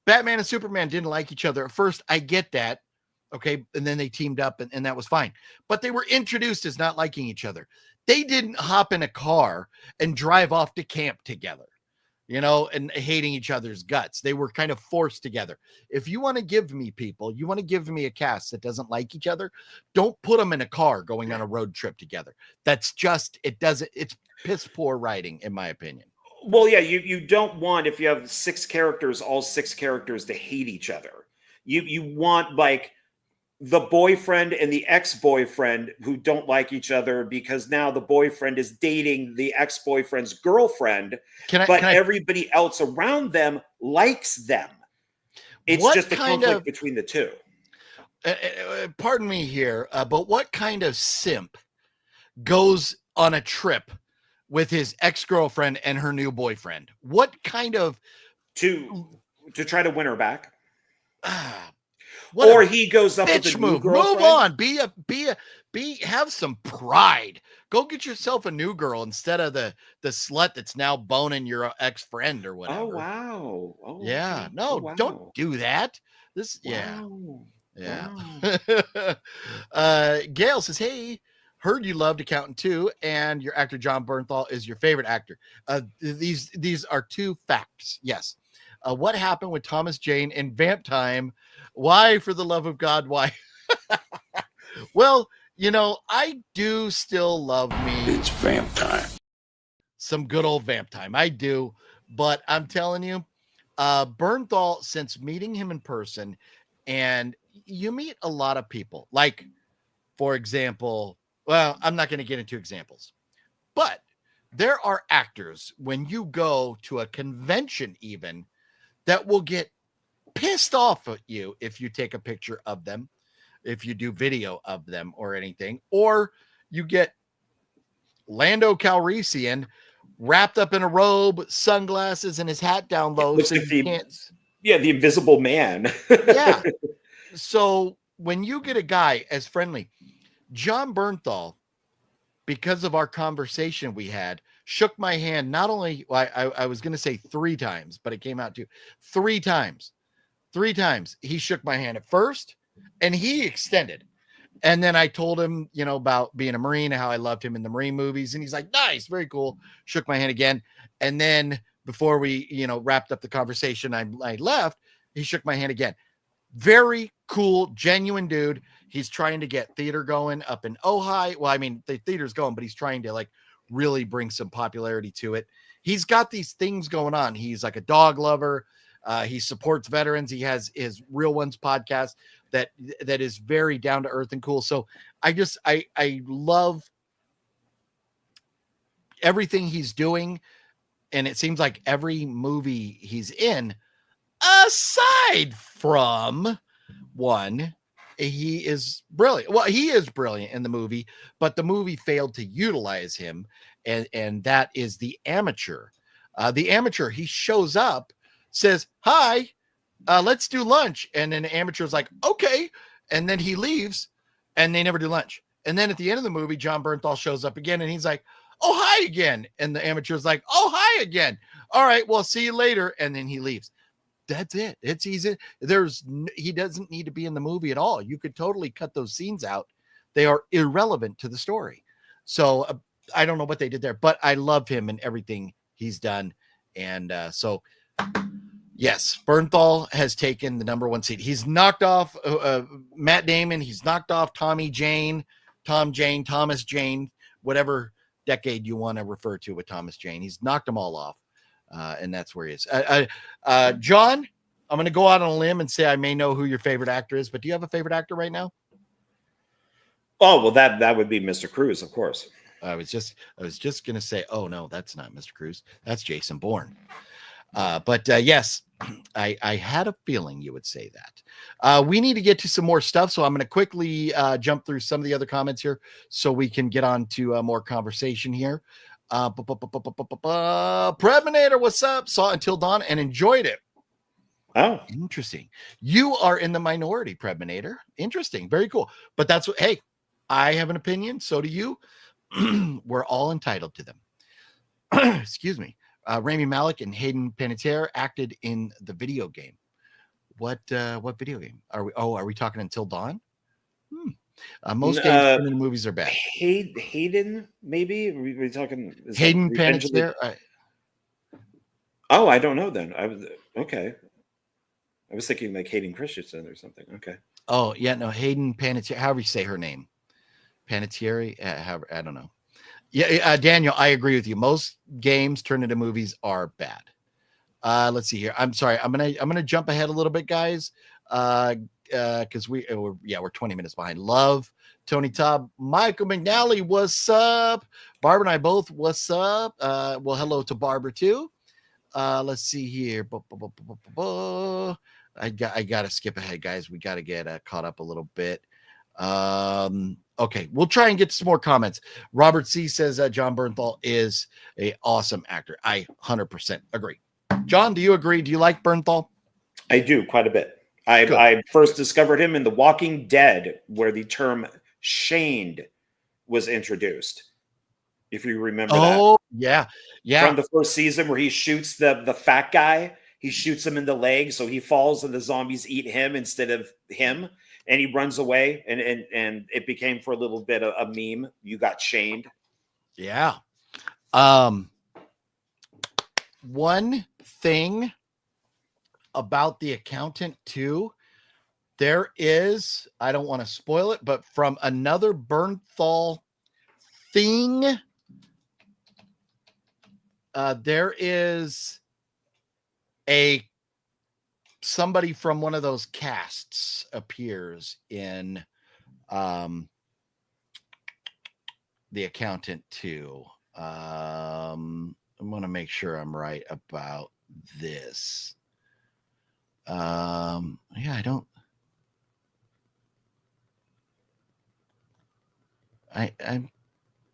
Batman and Superman didn't like each other at first. I get that. Okay. And then they teamed up and that was fine, but they were introduced as not liking each other. They didn't hop in a car and drive off to camp together, and hating each other's guts. They were kind of forced together. If you want to give me people, you want to give me a cast that doesn't like each other, don't put them in a car going on a road trip together. That's just, it's piss poor writing, in my opinion. Well, yeah, you don't want, if you have 6 characters, all 6 characters to hate each other. You want like the boyfriend and the ex-boyfriend who don't like each other because now the boyfriend is dating the ex-boyfriend's girlfriend, but everybody else around them likes them. It's just a conflict between the two. Pardon me here, but what kind of simp goes on a trip with his ex-girlfriend and her new boyfriend? What kind of to try to win her back? Or he goes up with a new girlfriend. Move on. Have some pride. Go get yourself a new girl instead of the slut that's now boning your ex-friend or whatever. Oh wow. Oh yeah. Okay. No, wow. Don't do that. Wow. Gale says, hey, heard you loved Accountant 2 and your actor Jon Bernthal is your favorite actor. These are 2 facts. Yes. What happened with Thomas Jane in Vamp Time? Why, for the love of God, why? Well, I do still love me. It's Vamp Time. Some good old Vamp Time. I do. But I'm telling you, Bernthal, since meeting him in person, and you meet a lot of people, like, for example, well, I'm not going to get into examples, but there are actors when you go to a convention even that will get pissed off at you if you take a picture of them, if you do video of them or anything, or you get Lando Calrissian wrapped up in a robe, sunglasses, and his hat down low. So the Invisible Man. Yeah. So when you get a guy as friendly, Jon Bernthal, because of our conversation we had, shook my hand. Not only, I was going to say 3 times, but it came out to 3 times. 3 times he shook my hand at first, and he extended. And then I told him, about being a Marine and how I loved him in the Marine movies. And he's like, nice, very cool. Shook my hand again. And then before we, wrapped up the conversation, I left, he shook my hand again. Very cool, genuine dude. He's trying to get theater going up in Ojai. Well, I mean, the theater's going, but he's trying to really bring some popularity to it. He's got these things going on. He's like a dog lover. He supports veterans. He has his Real Ones podcast that is very down to earth and cool. So I love everything he's doing. And it seems like every movie he's in, aside from one, he is brilliant. Well, he is brilliant in the movie, but the movie failed to utilize him. And that is The Amateur. The Amateur, he shows up, says, hi, let's do lunch. And then the Amateur's like, okay. And then he leaves and they never do lunch. And then at the end of the movie, Jon Bernthal shows up again and he's like, oh, hi again. And the Amateur's like, oh, hi again. All right, well, see you later. And then he leaves. That's it. It's easy. He doesn't need to be in the movie at all. You could totally cut those scenes out. They are irrelevant to the story. So I don't know what they did there, but I love him and everything he's done. And so, yes, Bernthal has taken the #1 seat. He's knocked off Matt Damon. He's knocked off Tom Jane, Thomas Jane, whatever decade you want to refer to with Thomas Jane. He's knocked them all off. And that's where he is. John, I'm going to go out on a limb and say I may know who your favorite actor is, but do you have a favorite actor right now? Oh, well, that would be Mr. Cruz, of course. I was just going to say, oh no, that's not Mr. Cruz. That's Jason Bourne. But yes, I had a feeling you would say that. We need to get to some more stuff. So I'm going to quickly jump through some of the other comments here so we can get on to more conversation here. Preminator, what's up? Saw Until Dawn and enjoyed it. Oh, Interesting. You are in the minority, Prebminator. Interesting. Very cool. But that's what, hey, I have an opinion. So do you. We're all entitled to them. Excuse me. Rami Malek and Hayden Panettiere acted in the video game. What video game are we? Oh, are we talking Until Dawn? Most games turned into movies are bad. Hayden, maybe we're talking Hayden Panettiere. Oh, I don't know. Then I was okay. I was thinking like Hayden Christensen or something. Okay. Oh yeah, no, Hayden Panettiere. However you say her name, Panettiere. I don't know. Yeah, Daniel, I agree with you. Most games turned into movies are bad. Let's see here. I'm sorry. I'm gonna jump ahead a little bit, guys. Because we're 20 minutes behind. Love Tony Todd, Michael McNally, what's up? Barbara and I both, what's up? Well, hello to Barbara too. Let's see here. I gotta skip ahead, guys. We gotta get caught up a little bit. Okay, we'll try and get to some more comments. Robert C says that John Bernthal is an awesome actor. I 100% agree. John, do you agree? Do you like Bernthal? I do quite a bit. I first discovered him in The Walking Dead, where the term "shamed" was introduced. If you remember that. Oh, yeah. From the first season where he shoots the fat guy. He shoots him in the leg, so he falls and the zombies eat him instead of him. And he runs away, and it became for a little bit a meme. You got shamed. Yeah. One thing about The Accountant too, there is, I don't want to spoil it, but from another Bernthal thing, there is somebody from one of those casts appears in The Accountant too. I'm going to make sure I'm right about this. I'm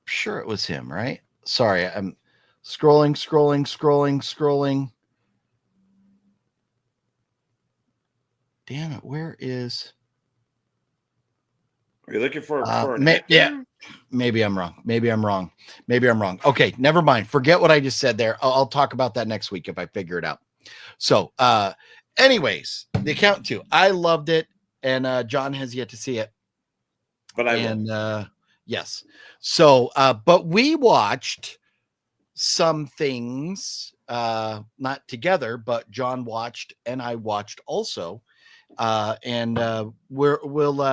sure it was him, right? Sorry, I'm scrolling. Damn it, where is? Are you looking for yeah, maybe I'm wrong. Okay, never mind. Forget what I just said there. I'll talk about that next week if I figure it out. So, anyways, The Accountant 2. I loved it, and John has yet to see it. But I will. Yes. So, but we watched some things, not together, but John watched and I watched also. We'll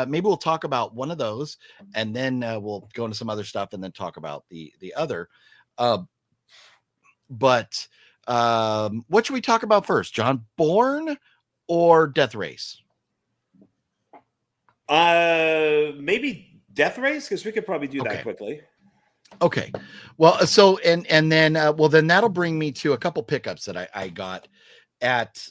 maybe we'll talk about one of those, and then we'll go into some other stuff, and then talk about the other. But what should we talk about first, John? Bourne or Death Race? Maybe Death Race, because we could probably do that quickly. Okay. Well, so and then then that'll bring me to a couple pickups that I got at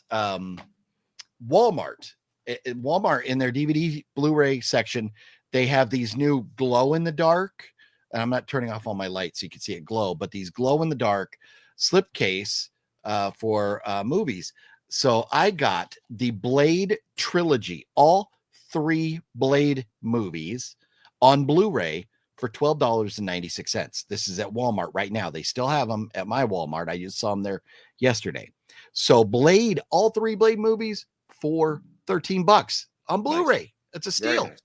Walmart. At Walmart, in their DVD Blu-ray section, they have these new glow in the dark, and I'm not turning off all my lights so you can see it glow, but these glow in the dark slipcase for movies. So I got the Blade trilogy, all 3 Blade movies on Blu-ray for $12.96. This is at Walmart right now. They still have them at my Walmart. I just saw them there yesterday. So Blade, all 3 Blade movies for $13 on Blu-ray. Nice. It's a steal. Nice.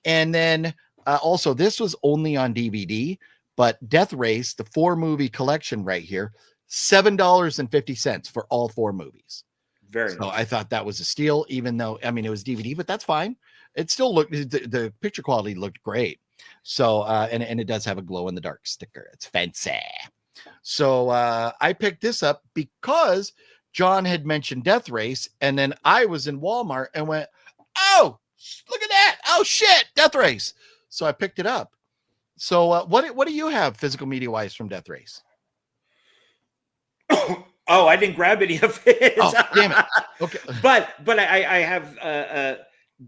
And then also, this was only on DVD, but Death Race, the 4 movie collection right here, $7.50 for all 4 movies. Very so nice. I thought that was a steal, even though, I mean, it was DVD, but that's fine. It still looked, the picture quality looked great. So, and it does have a glow in the dark sticker. It's fancy. So I picked this up because John had mentioned Death Race, and then I was in Walmart and went, oh, look at that. Oh, shit, Death Race. So I picked it up. So what do you have physical media wise from Death Race? Oh, I didn't grab any of it. Oh, damn it. Okay. But I have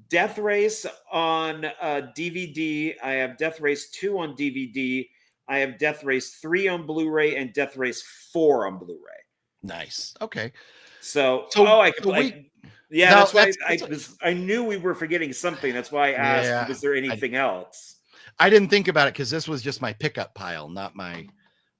Death Race on DVD. I have Death Race 2 on DVD. I have Death Race 3 on Blu-ray and Death Race 4 on Blu-ray. Nice. Okay. So Yeah, No, that's why that's I knew we were forgetting something. That's why I asked, yeah. was there anything else? I didn't think about it because this was just my pickup pile, not my,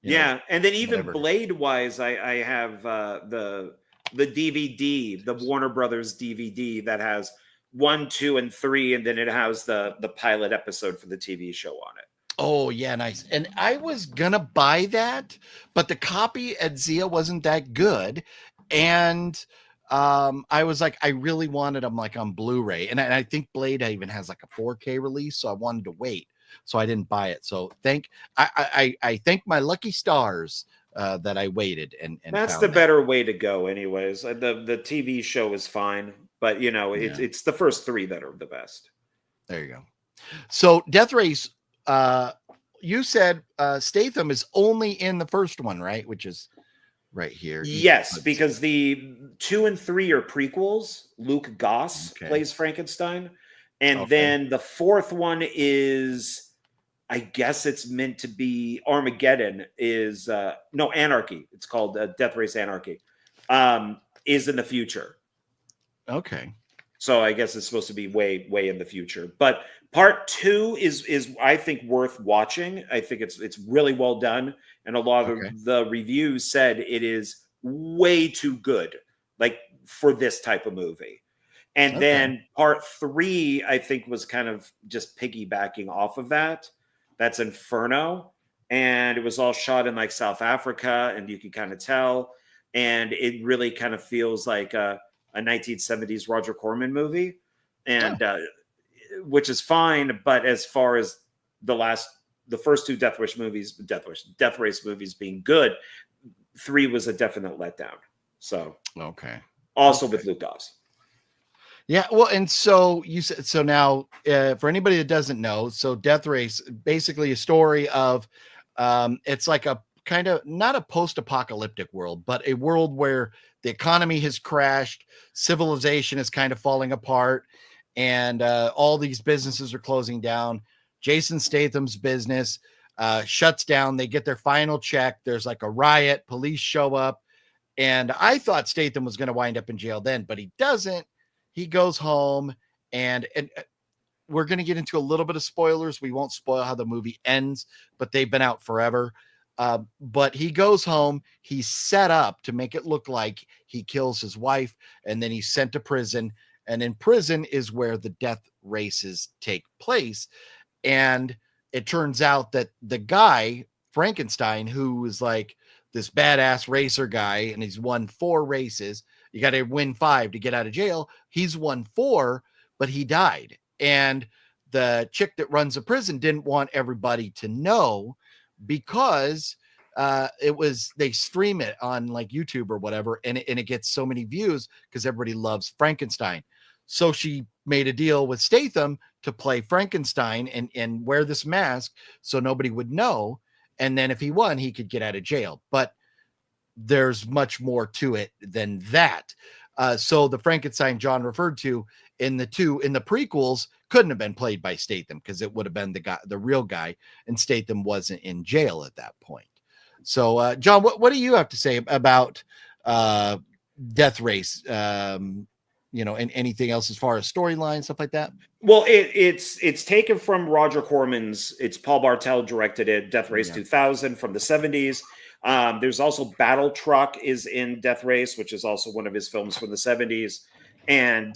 Yeah, and then even whatever. Blade wise, I have the DVD, the Warner Brothers DVD that has 1, 2, and 3, and then it has the pilot episode for the TV show on it. Oh yeah, nice. And I was gonna buy that, but the copy at Zia wasn't that good, and I was like, I really wanted them like on Blu-ray, and I think Blade even has like a 4K release, so I wanted to wait, so I didn't buy it. So I thank my lucky stars that I waited and That's found the that. better way to go, anyways. The TV show is fine, but it's the first 3 that are the best. There you go. So Death Race, you said Statham is only in the first one, right? Which is right here. Yes, because the 2 and 3 are prequels. Luke Goss plays Frankenstein. And then the 4th one is, I guess it's meant to be Armageddon, is no, Anarchy. It's called Death Race Anarchy. Is in the future. Okay. So I guess it's supposed to be way, way in the future. But part 2 is I think worth watching. I think it's really well done, and a lot of the reviews said it is way too good, like for this type of movie. And then part 3, I think, was kind of just piggybacking off of that. That's Inferno, and it was all shot in like South Africa, and you can kind of tell, and it really kind of feels like a 1970s Roger Corman movie, and which is fine. But as far as the first 2 Death Race movies being good, 3 was a definite letdown. So also with Luke Goss. Yeah, well, and so you said, so now for anybody that doesn't know, so Death Race, basically a story of it's like a kind of not a post-apocalyptic world, but a world where the economy has crashed, civilization is kind of falling apart, and all these businesses are closing down. Jason Statham's business shuts down. They get their final check. There's like a riot. Police show up. And I thought Statham was going to wind up in jail then, but he doesn't. He goes home, and we're going to get into a little bit of spoilers. We won't spoil how the movie ends, but they've been out forever. But he goes home. He's set up to make it look like he kills his wife, and then he's sent to prison. And in prison is where the death races take place. And it turns out that the guy, Frankenstein, who is like this badass racer guy, and he's won 4 races. You got to win 5 to get out of jail. He's won 4, but he died. And the chick that runs the prison didn't want everybody to know, because they stream it on like YouTube or whatever, and it gets so many views because everybody loves Frankenstein. So she made a deal with Statham to play Frankenstein and wear this mask so nobody would know. And then if he won, he could get out of jail. But there's much more to it than that. So the Frankenstein John referred to in the prequels couldn't have been played by Statham, because it would have been the real guy, and Statham wasn't in jail at that point. So, John, what do you have to say about Death Race? And anything else as far as storyline, stuff like that? Well, it's taken from Roger Corman's. It's Paul Bartel directed it. Death Race 2000 from the 70s. There's also Battle Truck is in Death Race, which is also one of his films from the 70s. And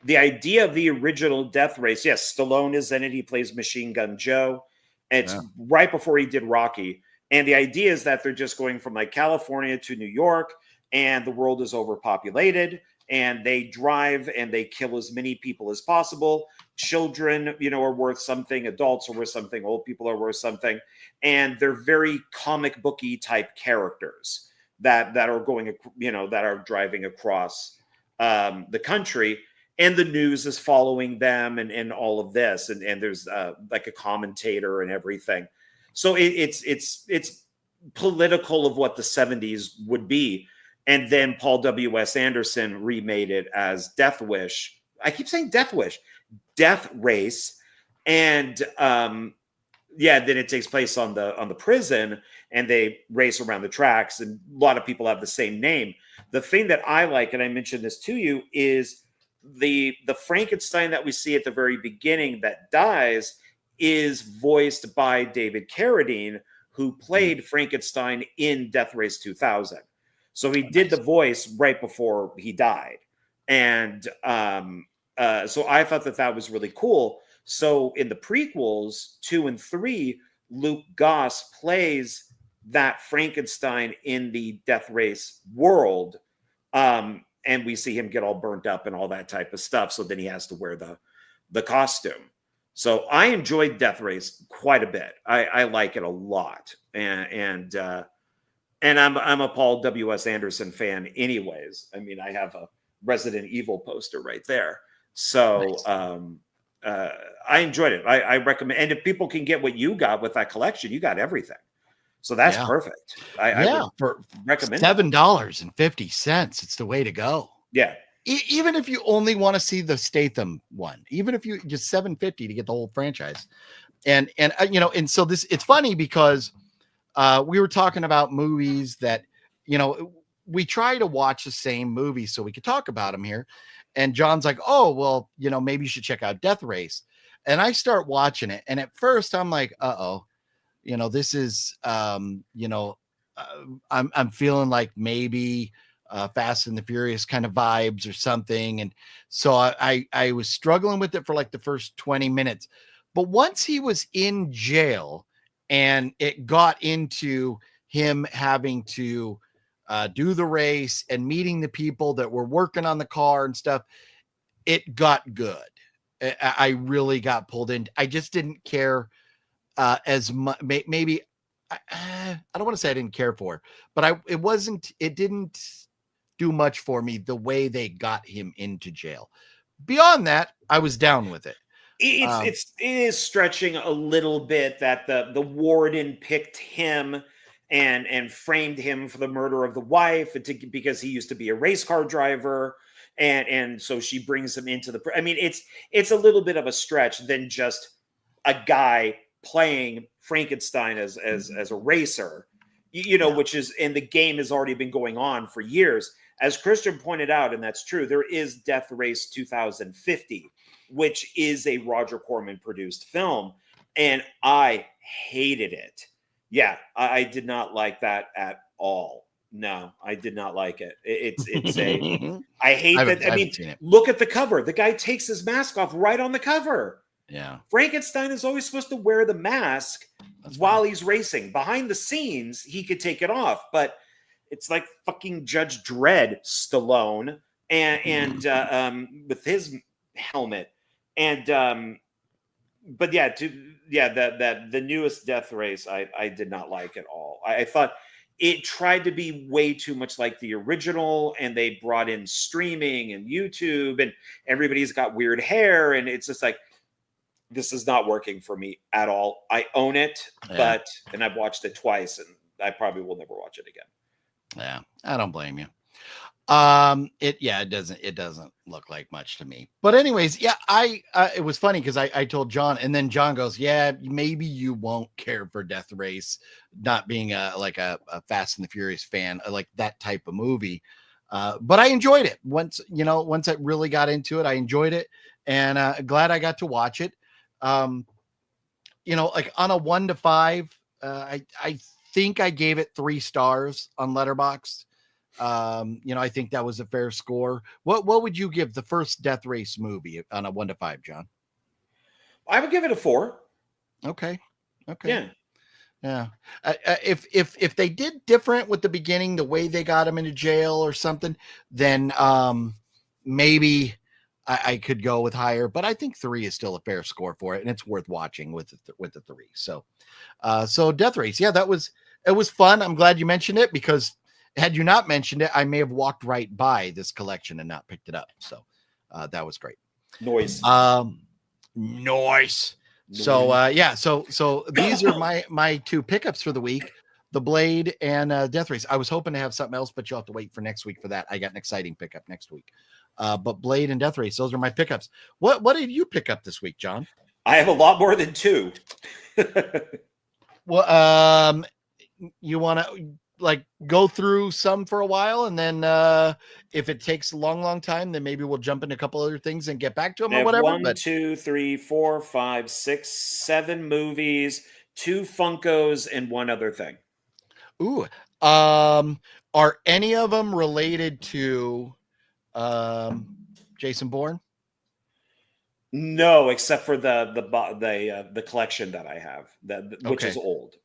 the idea of the original Death Race, yes, Stallone is in it. He plays Machine Gun Joe. And it's right before he did Rocky. And the idea is that they're just going from like California to New York, and the world is overpopulated, and they drive and they kill as many people as possible. Children, are worth something. Adults are worth something. Old people are worth something. And they're very comic booky type characters that are going, that are driving across the country. And the news is following them and all of this. And there's like a commentator and everything. So it's political of what the 70s would be. And then Paul W.S. Anderson remade it as Death Wish. I keep saying Death Wish. Death Race. And yeah, then it takes place on the prison, and they race around the tracks, and a lot of people have the same name. The thing that I like, and I mentioned this to you, is the Frankenstein that we see at the very beginning that dies is voiced by David Carradine, who played Frankenstein in Death Race 2000. So he did the voice right before he died. And so I thought that was really cool. So in the prequels 2 and 3, Luke Goss plays that Frankenstein in the Death Race world. And we see him get all burnt up and all that type of stuff. So then he has to wear the costume. So I enjoyed Death Race quite a bit. I like it a lot. And I'm a Paul W.S. Anderson fan anyways. I mean, I have a Resident Evil poster right there. So I enjoyed it. I recommend, and if people can get what you got with that collection, you got everything. So that's perfect. I would for recommend $7.50. It's the way to go. Yeah. Even if you only want to see the Statham one, even if you just $7.50 to get the whole franchise. And so it's funny because we were talking about movies that, we try to watch the same movies so we could talk about them here. And John's like, oh, well, maybe you should check out Death Race. And I start watching it. And at first I'm like, this is, I'm feeling like maybe Fast and the Furious kind of vibes or something. And so I was struggling with it for like the first 20 minutes. But once he was in jail and it got into him having to do the race and meeting the people that were working on the car and stuff, it got good. I really got pulled in. I just didn't care as much. Maybe I don't want to say I didn't care for, but it didn't do much for me the way they got him into jail. Beyond that, I was down with it. It is stretching a little bit that the warden picked him and framed him for the murder of the wife because he used to be a race car driver. And so she brings him into I mean, it's a little bit of a stretch than just a guy playing Frankenstein as a racer, which is, and the game has already been going on for years. As Christian pointed out, and that's true, there is Death Race 2050, which is a Roger Corman produced film. And I hated it. Yeah, I did not like that at all. No, I did not like it. I hate that. I mean, look at the cover. The guy takes his mask off right on the cover. Yeah. Frankenstein is always supposed to wear the mask while he's racing. Behind the scenes, he could take it off, but it's like fucking Judge Dredd Stallone and with his helmet. And but yeah, the newest Death Race, I did not like at all. I thought it tried to be way too much like the original, and they brought in streaming and YouTube, and everybody's got weird hair, and it's just like, this is not working for me at all. I own it, and I've watched it twice, and I probably will never watch it again. Yeah, I don't blame you. It doesn't look like much to me. But anyways, yeah, it was funny because I told John, and then John goes, yeah, maybe you won't care for Death Race, not being a Fast and the Furious fan, like that type of movie. But I enjoyed it once I really got into it. I enjoyed it, and glad I got to watch it. Like on a 1 to 5, I think I gave it 3 stars on Letterboxd. I think that was a fair score. What would you give the first Death Race movie on a 1 to 5, John? I would give it a 4. Okay. Yeah. If they did different with the beginning, the way they got him into jail or something, then maybe I could go with higher. But I think 3 is still a fair score for it, and it's worth watching with the 3. So Death Race, yeah, it was fun. I'm glad you mentioned it, because had you not mentioned it, I may have walked right by this collection and not picked it up. So that was great. Noise. Noise. So these are my 2 pickups for the week, the Blade and Death Race. I was hoping to have something else, but you'll have to wait for next week for that. I got an exciting pickup next week. But Blade and Death Race, those are my pickups. What did you pick up this week, John? I have a lot more than 2. Well, you want to like go through some for a while, and then if it takes a long time, then maybe we'll jump into a couple other things and get back to them I or have whatever. 1, But 2, 3, 4, 5, 6, 7 movies, 2 Funkos, and 1 other thing. ooh, are any of them related to Jason Bourne? No, except for the collection that I have, which Okay. is old.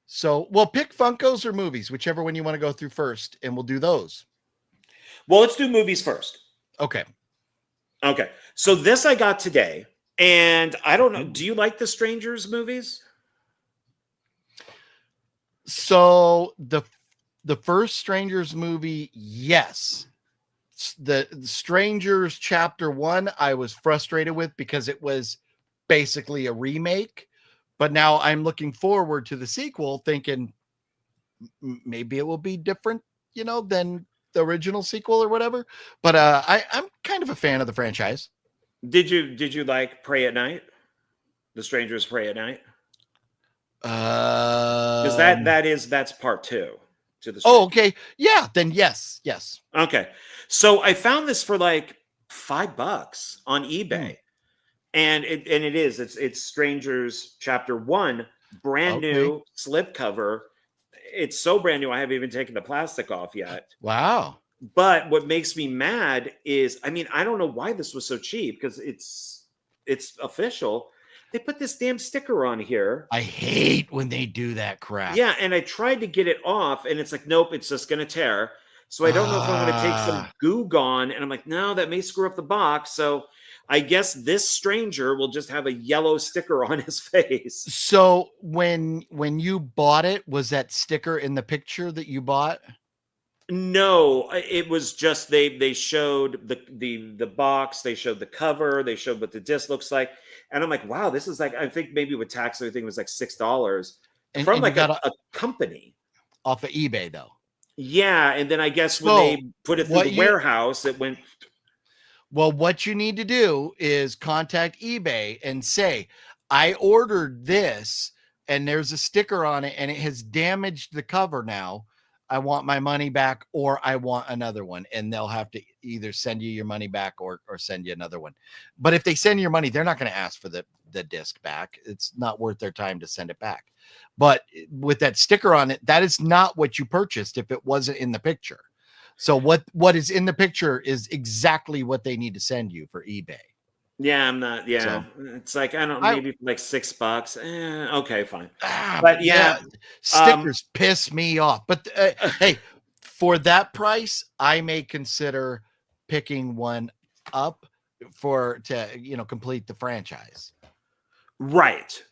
So, well, pick Funkos or movies, whichever one you want to go through first, and we'll do those. Well, let's do movies first. Okay. Okay. So this I got today, and I don't know. Do you like the Strangers movies? So the first Strangers movie, yes. The Strangers Chapter 1, I was frustrated with because it was basically a remake. But now I'm looking forward to the sequel, thinking maybe it will be different, than the original sequel or whatever. But I'm kind of a fan of the franchise. Did you like Pray at Night? The Strangers Pray at Night? Because that's part 2 to the. Oh, okay. Yeah. Then yes. Okay. So I found this for like $5 on eBay. And it's Strangers Chapter 1, brand new slipcover. It's so brand new, I haven't even taken the plastic off yet. Wow. But what makes me mad is, I mean, I don't know why this was so cheap, because it's official. They put this damn sticker on here. I hate when they do that crap. Yeah, and I tried to get it off, and it's like, nope, it's just going to tear. So I don't know if I'm going to take some Goo Gone, and I'm like, no, that may screw up the box. So I guess this stranger will just have a yellow sticker on his face. So when you bought it, was that sticker in the picture that you bought? No, it was just they showed the box, they showed the cover, they showed what the disc looks like, and I'm like, wow, this is like, I think maybe with tax and everything it was like $6 from like a company off of eBay though. Yeah, and then I guess when they put it through the warehouse, it went. Well, what you need to do is contact eBay and say, I ordered this and there's a sticker on it and it has damaged the cover now. I want my money back, or I want another one. And they'll have to either send you your money back or send you another one. But if they send you your money, they're not going to ask for the disc back. It's not worth their time to send it back. But with that sticker on it, that is not what you purchased if it wasn't in the picture. So what is in the picture is exactly what they need to send you for eBay. Yeah, I'm not. Yeah, so, it's like, I don't know, maybe like $6. Okay, fine. But yeah, stickers piss me off. But hey, for that price, I may consider picking one up to complete the franchise. Right.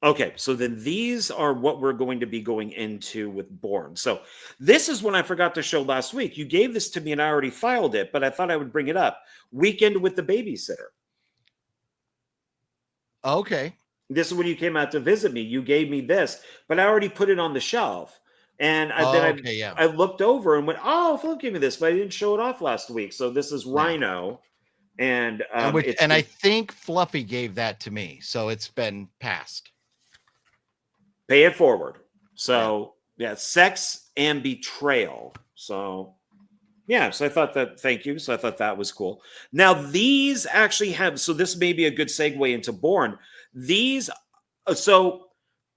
Okay, so then these are what we're going to be going into with Bourne. So this is one I forgot to show last week. You gave this to me and I already filed it, but I thought I would bring it up. Weekend with the Babysitter. Okay. This is when you came out to visit me. You gave me this, but I already put it on the shelf. And I looked over and went, oh, Philip gave me this, but I didn't show it off last week. So this is Rhino. And I think Fluffy gave that to me. So it's been passed. Pay it forward. So yeah, sex and betrayal. So yeah, so I thought that, thank you. So I thought that was cool. Now these actually have, so this may be a good segue into Bourne. These, so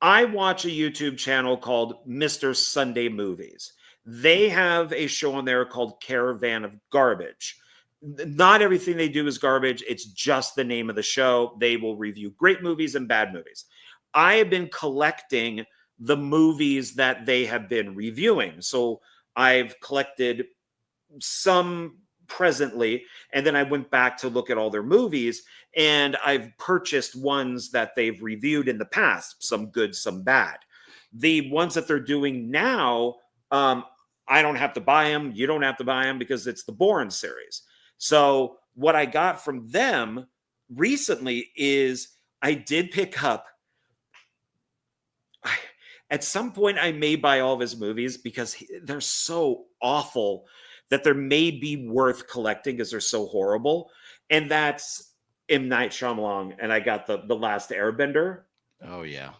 I watch a YouTube channel called Mr. Sunday Movies. They have a show on there called Caravan of Garbage. Not everything they do is garbage. It's just the name of the show. They will review great movies and bad movies. I have been collecting the movies that they have been reviewing. So I've collected some presently, and then I went back to look at all their movies, and I've purchased ones that they've reviewed in the past, some good, some bad. The ones that they're doing now, I don't have to buy them. You don't have to buy them because it's the Bourne series. So what I got from them recently is I did pick up, at some point I may buy all of his movies because they're so awful that they may be worth collecting because they're so horrible. And that's M. Night Shyamalan, and I got the Last Airbender. Oh yeah.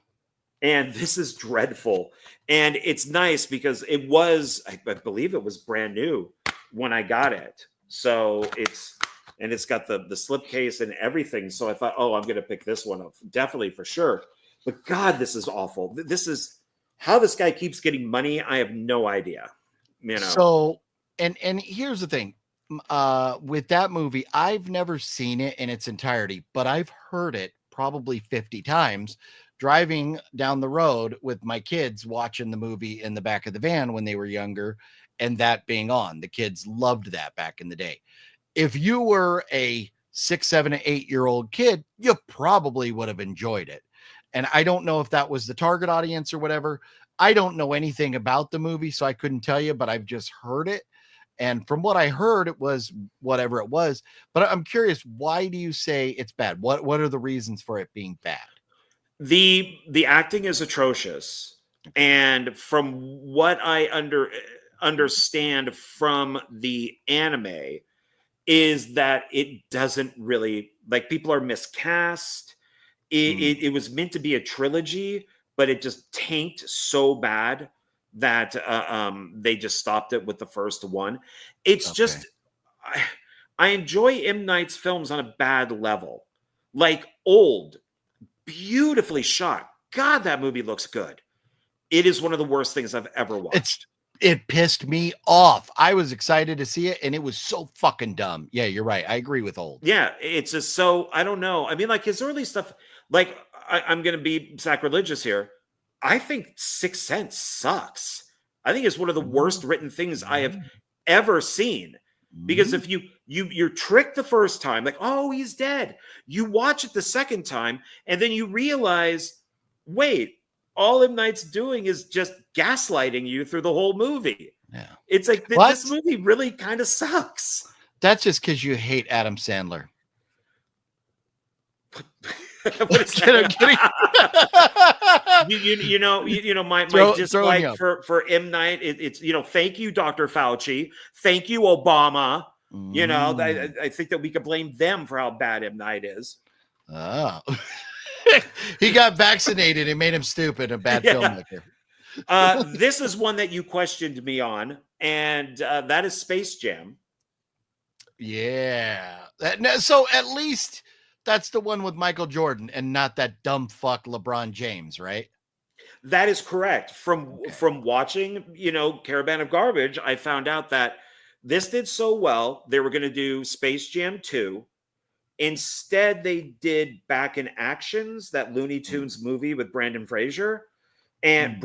And this is dreadful. And it's nice because it was, I believe it was brand new when I got it. So it's got the slipcase and everything. So I thought, oh, I'm going to pick this one up. Definitely for sure. But God, this is awful. This is how this guy keeps getting money. I have no idea. You know. So, and here's the thing. With that movie, I've never seen it in its entirety, but I've heard it probably 50 times driving down the road with my kids watching the movie in the back of the van when they were younger, and that being on. The kids loved that back in the day. If you were a 6, 7, 8-year-old kid, you probably would have enjoyed it. And I don't know if that was the target audience or whatever. I don't know anything about the movie, so I couldn't tell you, but I've just heard it. And from what I heard, it was whatever it was. But I'm curious, why do you say it's bad? What are the reasons for it being bad? The acting is atrocious, and from what I understand from the anime is that it doesn't really, like, people are miscast. It was meant to be a trilogy, but it just tanked so bad that they just stopped it with the first one. It's just I enjoy M. Night's films on a bad level, like Old. Beautifully shot. God, that movie looks good. It is one of the worst things I've ever watched. It pissed me off. I was excited to see it, and it was so fucking dumb. Yeah, you're right. I agree with Old. Yeah, it's just so, I don't know. I mean, like, his early stuff, like, I'm going to be sacrilegious here. I think Sixth Sense sucks. I think it's one of the worst written things I have ever seen. Because if you're tricked the first time, like, oh, he's dead. You watch it the second time, and then you realize, wait, all M. Night's doing is just gaslighting you through the whole movie. Yeah, it's like this movie really kind of sucks. That's just because you hate Adam Sandler. What is that? you know, my dislike for M. Night. It's thank you, Dr. Fauci. Thank you, Obama. You know, I think that we could blame them for how bad M. Night is. Oh, he got vaccinated. It made him stupid. A bad filmmaker. This is one that you questioned me on, and that is Space Jam. Yeah. So at least that's the one with Michael Jordan and not that dumb fuck LeBron James, right? That is correct. From watching, Caravan of Garbage, I found out that this did so well, they were going to do Space Jam 2. Instead, they did Back in Actions, that Looney Tunes movie with Brendan Fraser, and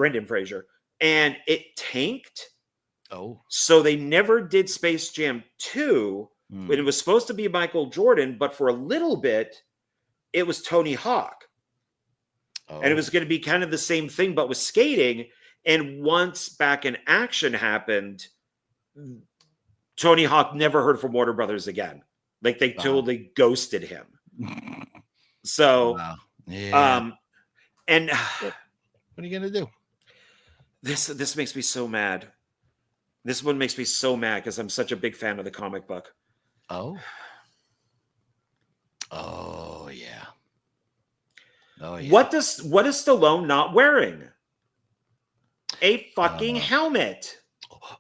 it tanked. Oh. So they never did Space Jam 2. And it was supposed to be Michael Jordan, but for a little bit, it was Tony Hawk. Oh. And it was going to be kind of the same thing, but with skating. And once Back in Action happened, Tony Hawk never heard from Warner Brothers again. Like, they totally ghosted him. So, yeah. And what are you going to do? This makes me so mad. This one makes me so mad because I'm such a big fan of the comic book. Oh yeah. Oh yeah. What is Stallone not wearing? A fucking helmet.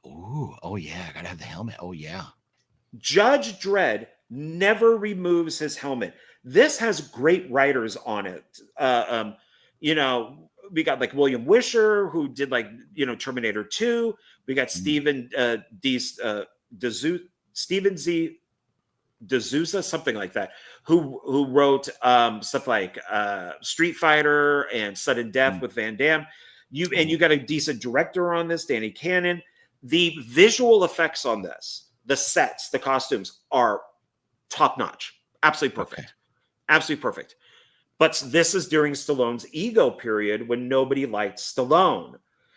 Oh yeah, I gotta have the helmet. Oh yeah. Judge Dredd never removes his helmet. This has great writers on it. We got like William Wisher, who did Terminator 2. We got Steven D'Souza, something like that, who wrote stuff like Street Fighter and Sudden Death with Van Damme. You got a decent director on this, Danny Cannon. The visual effects on this, the sets, the costumes are top notch. Absolutely perfect. Okay. Absolutely perfect. But this is during Stallone's ego period when nobody liked Stallone.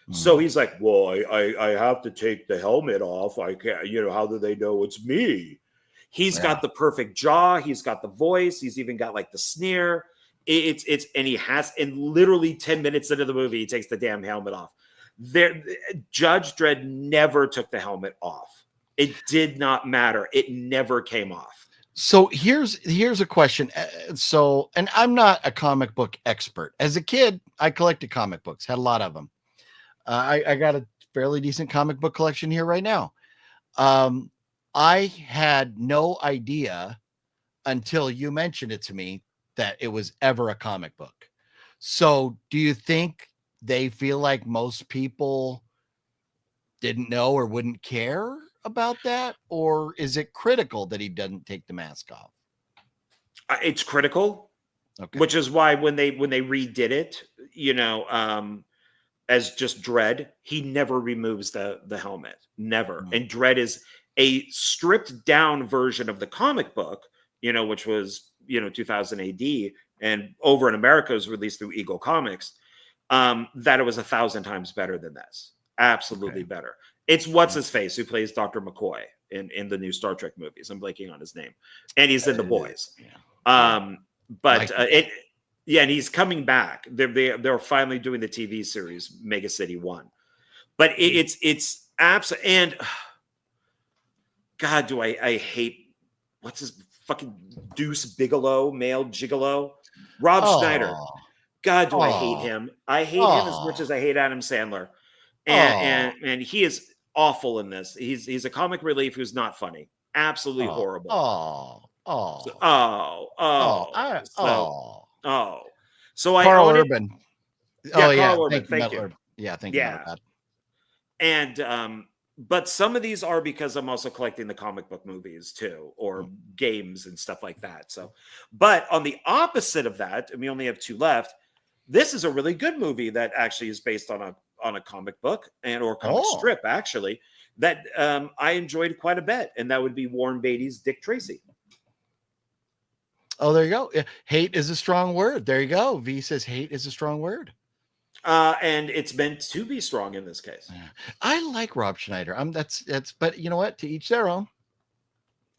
So he's like, well, I have to take the helmet off. I can't, how do they know it's me? He's got the perfect jaw. He's got the voice. He's even got like the sneer. And he has, in literally 10 minutes into the movie, he takes the damn helmet off. Judge Dredd never took the helmet off. It did not matter. It never came off. So here's a question. So, and I'm not a comic book expert. As a kid, I collected comic books, had a lot of them. I got a fairly decent comic book collection here right now. I had no idea until you mentioned it to me that it was ever a comic book. So do you think they feel like most people didn't know or wouldn't care about that? Or is it critical that he doesn't take the mask off? It's critical, Okay. which is why when they redid it, as just Dredd, he never removes the helmet, never. Mm. And Dredd is a stripped down version of the comic book, which was 2000 AD, and over in America was released through Eagle Comics. That it was 1,000 times better than this. Absolutely better. It's what's his face who plays Dr. McCoy in the new Star Trek movies. I'm blanking on his name, and he's in The Boys. But and he's coming back. They're finally doing the TV series Mega City 1. But it's absolutely, and God, do I hate what's his fucking Deuce Bigelow, male gigolo, Rob Schneider. God, do I hate him? I hate him as much as I hate Adam Sandler, and he is awful in this. He's a comic relief who's not funny. Absolutely horrible. So Carl I own Urban. It. Oh yeah, yeah, Carl Urban. Thank you. Thank you about that. And but some of these are because I'm also collecting the comic book movies too, or games and stuff like that. So, but on the opposite of that, and we only have 2 left. This is a really good movie that actually is based on a comic book or comic strip, actually, that I enjoyed quite a bit, and that would be Warren Beatty's Dick Tracy. Oh, there you go. Hate is a strong word. There you go. V says hate is a strong word. And it's meant to be strong in this case. I like Rob Schneider. That's but you know what? To each their own.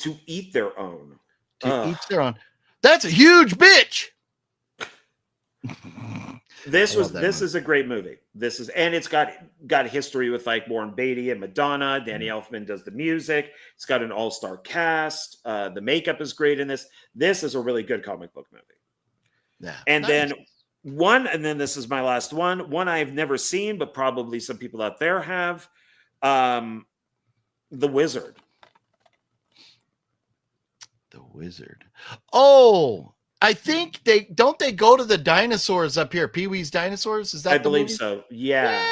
To eat their own. To each their own. That's a huge bitch. This is a great movie. And it's got history with like Warren Beatty and Madonna. Danny Elfman does the music. It's got an all-star cast. The makeup is great in this. This is a really good comic book movie. Yeah. And then this is my last one. One I've never seen, but probably some people out there have. The Wizard. The Wizard. Oh, I think they go to the dinosaurs up here. Pee-wee's Dinosaurs. Is that I believe so. Yeah.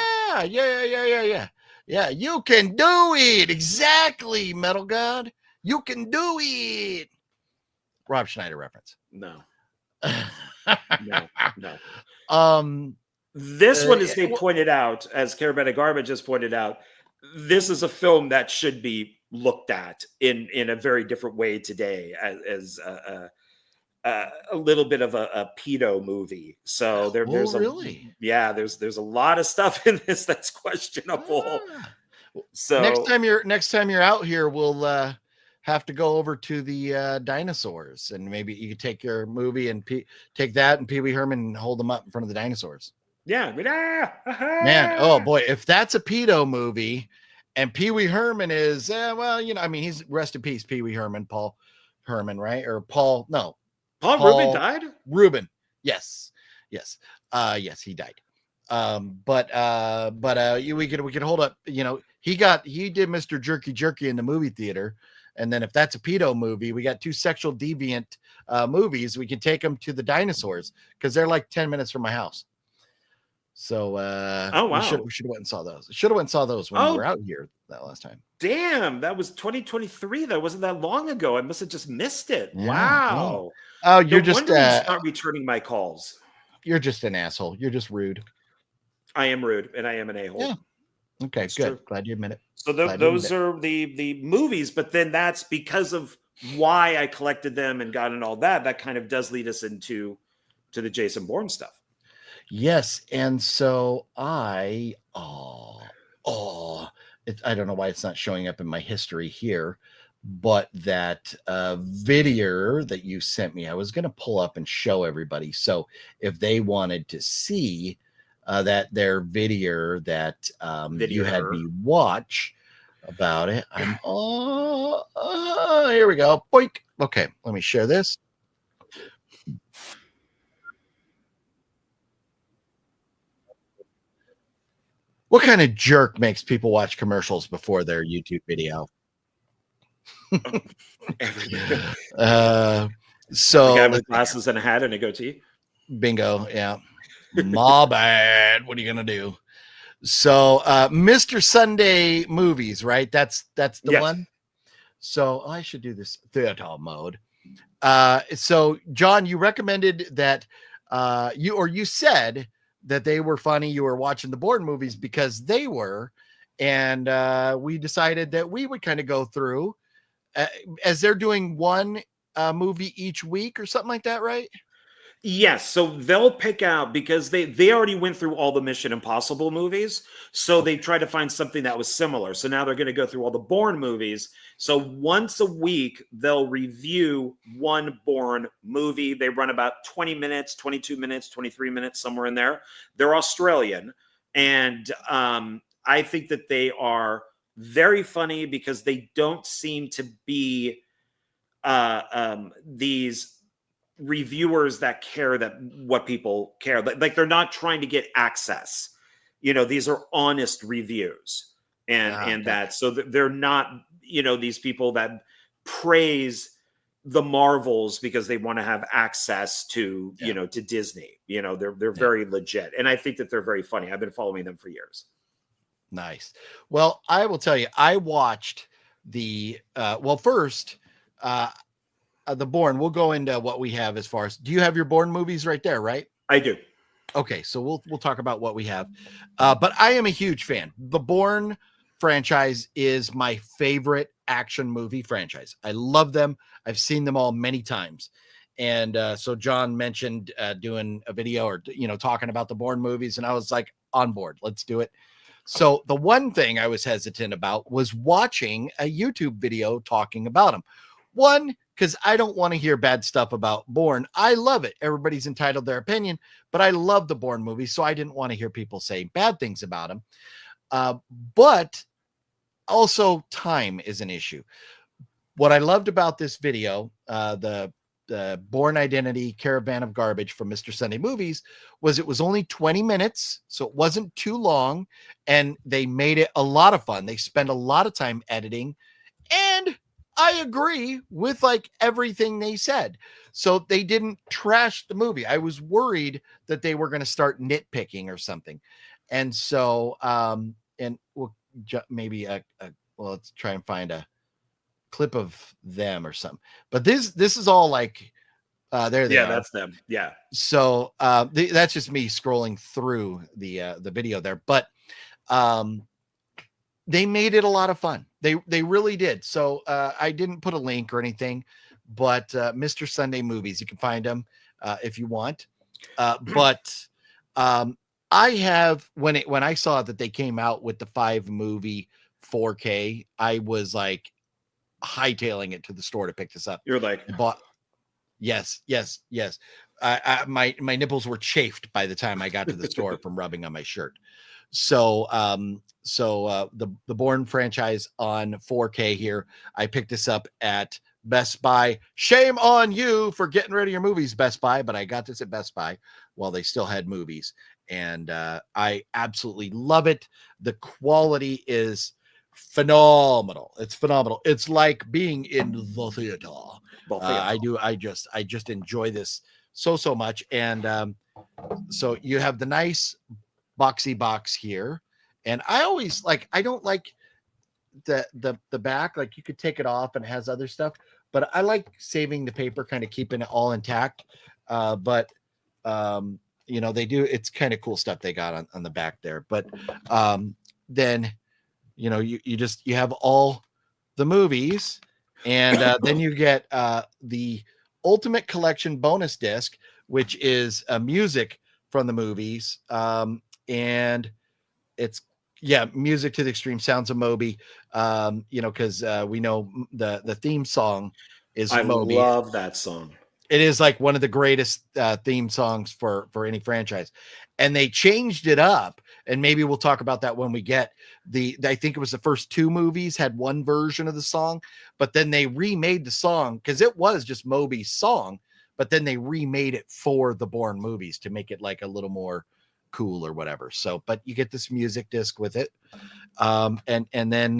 Yeah. You can do it. Exactly, Metal God. You can do it. Rob Schneider reference. No. No. This one, as they pointed out, as Carabetta Garbage has pointed out, this is a film that should be looked at in a very different way today as a little bit of a pedo movie. So there's a lot of stuff in this that's questionable. So next time you're out here, we'll have to go over to the dinosaurs, and maybe you could take your movie and take that and Pee Wee Herman and hold them up in front of the dinosaurs. Yeah, man. Oh boy, if that's a pedo movie, and Pee Wee Herman is he's rest in peace, Pee Wee Herman, Paul Herman, right? Or Paul? No, Paul Rubin died. Rubin, yes, yes, he died. But we could hold up. He did Mr. Jerky in the movie theater. And then if that's a pedo movie, we got 2 sexual deviant movies. We can take them to the dinosaurs because they're like 10 minutes from my house. So we should have went and saw those. Should have went and saw those when we were out here that last time. Damn, that was 2023. That wasn't that long ago. I must have just missed it. Yeah. Wow. Oh, you're just not returning my calls. You're just an asshole. You're just rude. I am rude, and I am an a-hole. Yeah. Okay, that's good. True. Glad you admit it. So those are the movies, but then that's because of why I collected them and got in all that. That kind of does lead us into the Jason Bourne stuff. Yes, and so I don't know why it's not showing up in my history here, but that video that you sent me, I was going to pull up and show everybody. So if they wanted to see that their video that you had me watch, about it. I'm here we go. Boink. Okay, let me share this. What kind of jerk makes people watch commercials before their YouTube video? So the guy let's with glasses and a hat and a goatee. Bingo. Yeah. My bad. What are you gonna do? So Mr. Sunday movies, right? That's the Yes. one. So I should do this theater mode. So John, you recommended that you said that they were funny. You were watching the Bourne movies because they were, and we decided that we would kind of go through as they're doing one movie each week or something like that, right? Yes, so they'll pick out because they already went through all the Mission Impossible movies, so they tried to find something that was similar. So now they're going to go through all the Bourne movies. So once a week they'll review one Bourne movie. They run about 20 minutes, 22 minutes, 23 minutes, somewhere in there. They're Australian, and I think that they are very funny because they don't seem to be these reviewers that care that what people care. Like they're not trying to get access. These are honest reviews, and that so they're not these people that praise the Marvels because they want to have access to to Disney. They're very legit, and I think that they're very funny. I've been following them for years. Nice. Well, I will tell you, I watched the first the Bourne. We'll go into what we have as far as. Do you have your Bourne movies right there? Right. I do. Okay, so we'll talk about what we have. But I am a huge fan. The Bourne franchise is my favorite action movie franchise. I love them. I've seen them all many times. And so John mentioned doing a video or talking about the Bourne movies, and I was like on board. Let's do it. So the one thing I was hesitant about was watching a YouTube video talking about them. One, because I don't want to hear bad stuff about Bourne. I love it. Everybody's entitled their opinion, but I love the Bourne movie, so I didn't want to hear people say bad things about them. But also time is an issue. What I loved about this video, the Bourne Identity Caravan of Garbage from Mr. Sunday Movies, was it was only 20 minutes, so it wasn't too long, and they made it a lot of fun. They spent a lot of time editing, and I agree with like everything they said. So they didn't trash the movie. I was worried that they were going to start nitpicking or something. And so, and we'll maybe let's try and find a clip of them or something. But this is all like, there they are. That's them. Yeah. So that's just me scrolling through the video there. But they made it a lot of fun. They really did. So I didn't put a link or anything, but Mr. Sunday Movies, you can find them if you want. But I have when I saw that they came out with the 5-movie 4K, I was like hightailing it to the store to pick this up. You're like, yes. My nipples were chafed by the time I got to the store from rubbing on my shirt. So the Bourne franchise on 4K here. I picked this up at Best Buy. Shame on you for getting rid of your movies, Best Buy, but I got this at Best Buy while they still had movies, and I absolutely love it. The quality is phenomenal. It's phenomenal. It's like being in the theater. I just enjoy this so much. And so you have the nice boxy box here, and I always I don't like the back, like you could take it off and it has other stuff, but I like saving the paper, kind of keeping it all intact. But they do, it's kind of cool stuff they got on the back there. But then you have all the movies, and then you get the Ultimate Collection bonus disc, which is music from the movies. And it's music to the extreme, sounds of Moby. Because we know the theme song is I Moby. love that song. It is like one of the greatest theme songs for any franchise. And they changed it up. And maybe we'll talk about that when we get I think it was the first 2 movies had one version of the song, but then they remade the song because it was just Moby's song, but then they remade it for the Bourne movies to make it like a little more cool or whatever. So, but you get this music disc with it. And then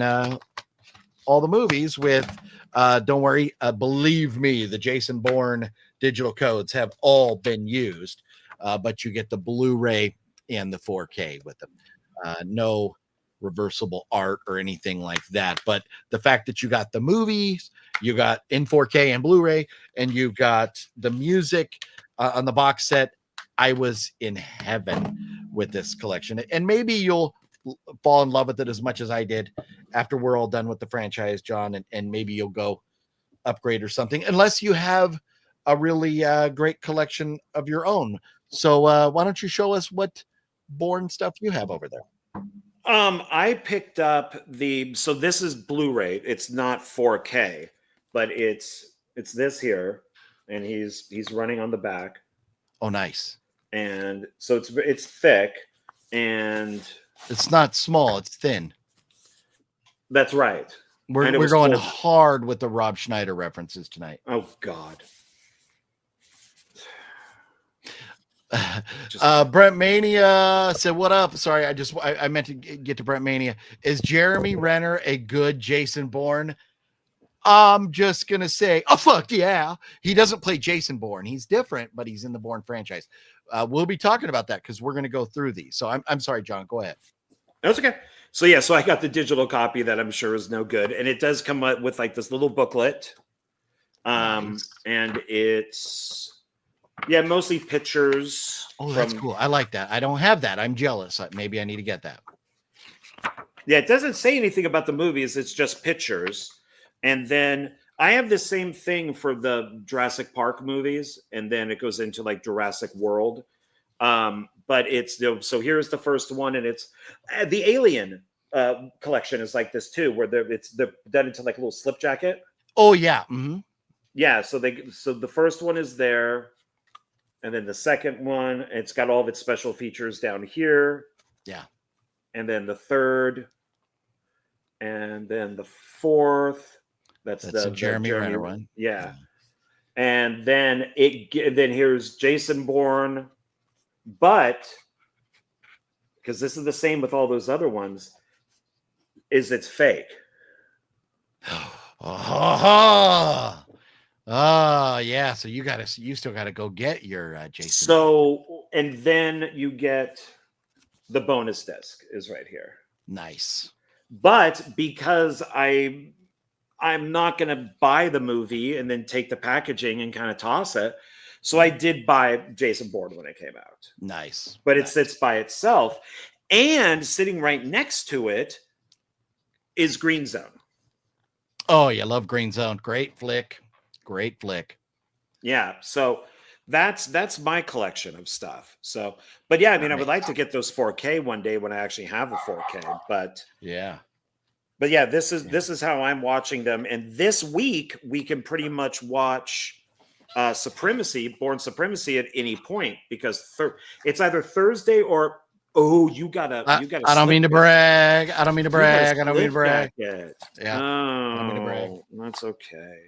all the movies with don't worry, believe me, the Jason Bourne digital codes have all been used, but you get the Blu-ray and the 4K with them. No reversible art or anything like that, but the fact that you got the movies, you got in 4K and Blu-ray, and you got the music on the box set, I was in heaven with this collection. And maybe you'll fall in love with it as much as I did after we're all done with the franchise, John, and maybe you'll go upgrade or something, unless you have a really great collection of your own. So why don't you show us what Bourne stuff you have over there? I picked up so this is Blu-ray. It's not 4K, but it's this here, and he's running on the back. Oh, nice. And so it's thick, and it's not small, it's thin. That's right. We're going hard with the Rob Schneider references tonight. Oh God. Brent Mania said, "What up?" Sorry, I meant to get to Brent Mania. Is Jeremy Renner a good Jason Bourne? I'm just gonna say, oh fuck yeah. He doesn't play Jason Bourne. He's different, but he's in the Bourne franchise. We'll be talking about that because we're gonna go through these. So I'm sorry, John. Go ahead. That's okay. So yeah, so I got the digital copy that I'm sure is no good, and it does come up with like this little booklet, nice. And it's mostly pictures. Oh, that's cool. I like that. I don't have that. I'm jealous. Maybe I need to get that. Yeah, it doesn't say anything about the movies. It's just pictures, and then I have the same thing for the Jurassic Park movies, and then it goes into like Jurassic World. But it's so here's the first one, and it's the Alien collection is like this too, where they're done into like a little slip jacket. Oh yeah, mm-hmm. Yeah. So the first one is there, and then the second one, it's got all of its special features down here. Yeah, and then the third, and then the fourth. That's the Jeremy Renner one. Yeah, and then here's Jason Bourne. But because this is the same with all those other ones, it's fake. Oh yeah. So you still gotta go get your Jason. So and then you get the bonus disc is right here. Nice. But because I'm not gonna buy the movie and then take the packaging and kind of toss it. So I did buy Jason Bourne when it came out. Nice. But it sits by itself. And sitting right next to it is Green Zone. Oh, yeah. Love Green Zone. Great flick. Great flick. Yeah. So that's my collection of stuff. So, but yeah, I mean, I would like to get those 4K one day when I actually have a 4K. But yeah. But yeah, this is how I'm watching them. And this week we can pretty much watch Bourne Supremacy at any point because it's either Thursday or you gotta. I don't mean to brag. I don't mean to brag. Yeah. I don't mean to brag. That's okay.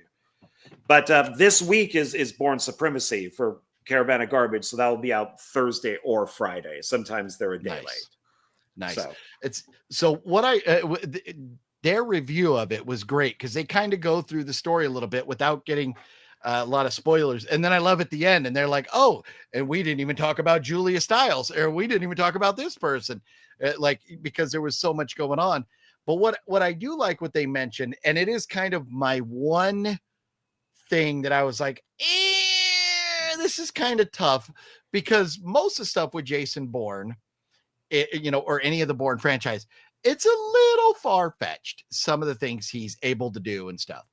But this week is Bourne Supremacy for Caravan of Garbage, so that will be out Thursday or Friday. Sometimes they're a day late. Nice. So what their review of it was great because they kind of go through the story a little bit without getting a lot of spoilers. And then I love at the end, and they're like, oh, and we didn't even talk about Julia Stiles, or we didn't even talk about this person, because there was so much going on. But what I do like what they mentioned, and it is kind of my one thing that I was like, this is kind of tough, because most of the stuff with Jason Bourne, or any of the Bourne franchise, it's a little far-fetched, some of the things he's able to do and stuff,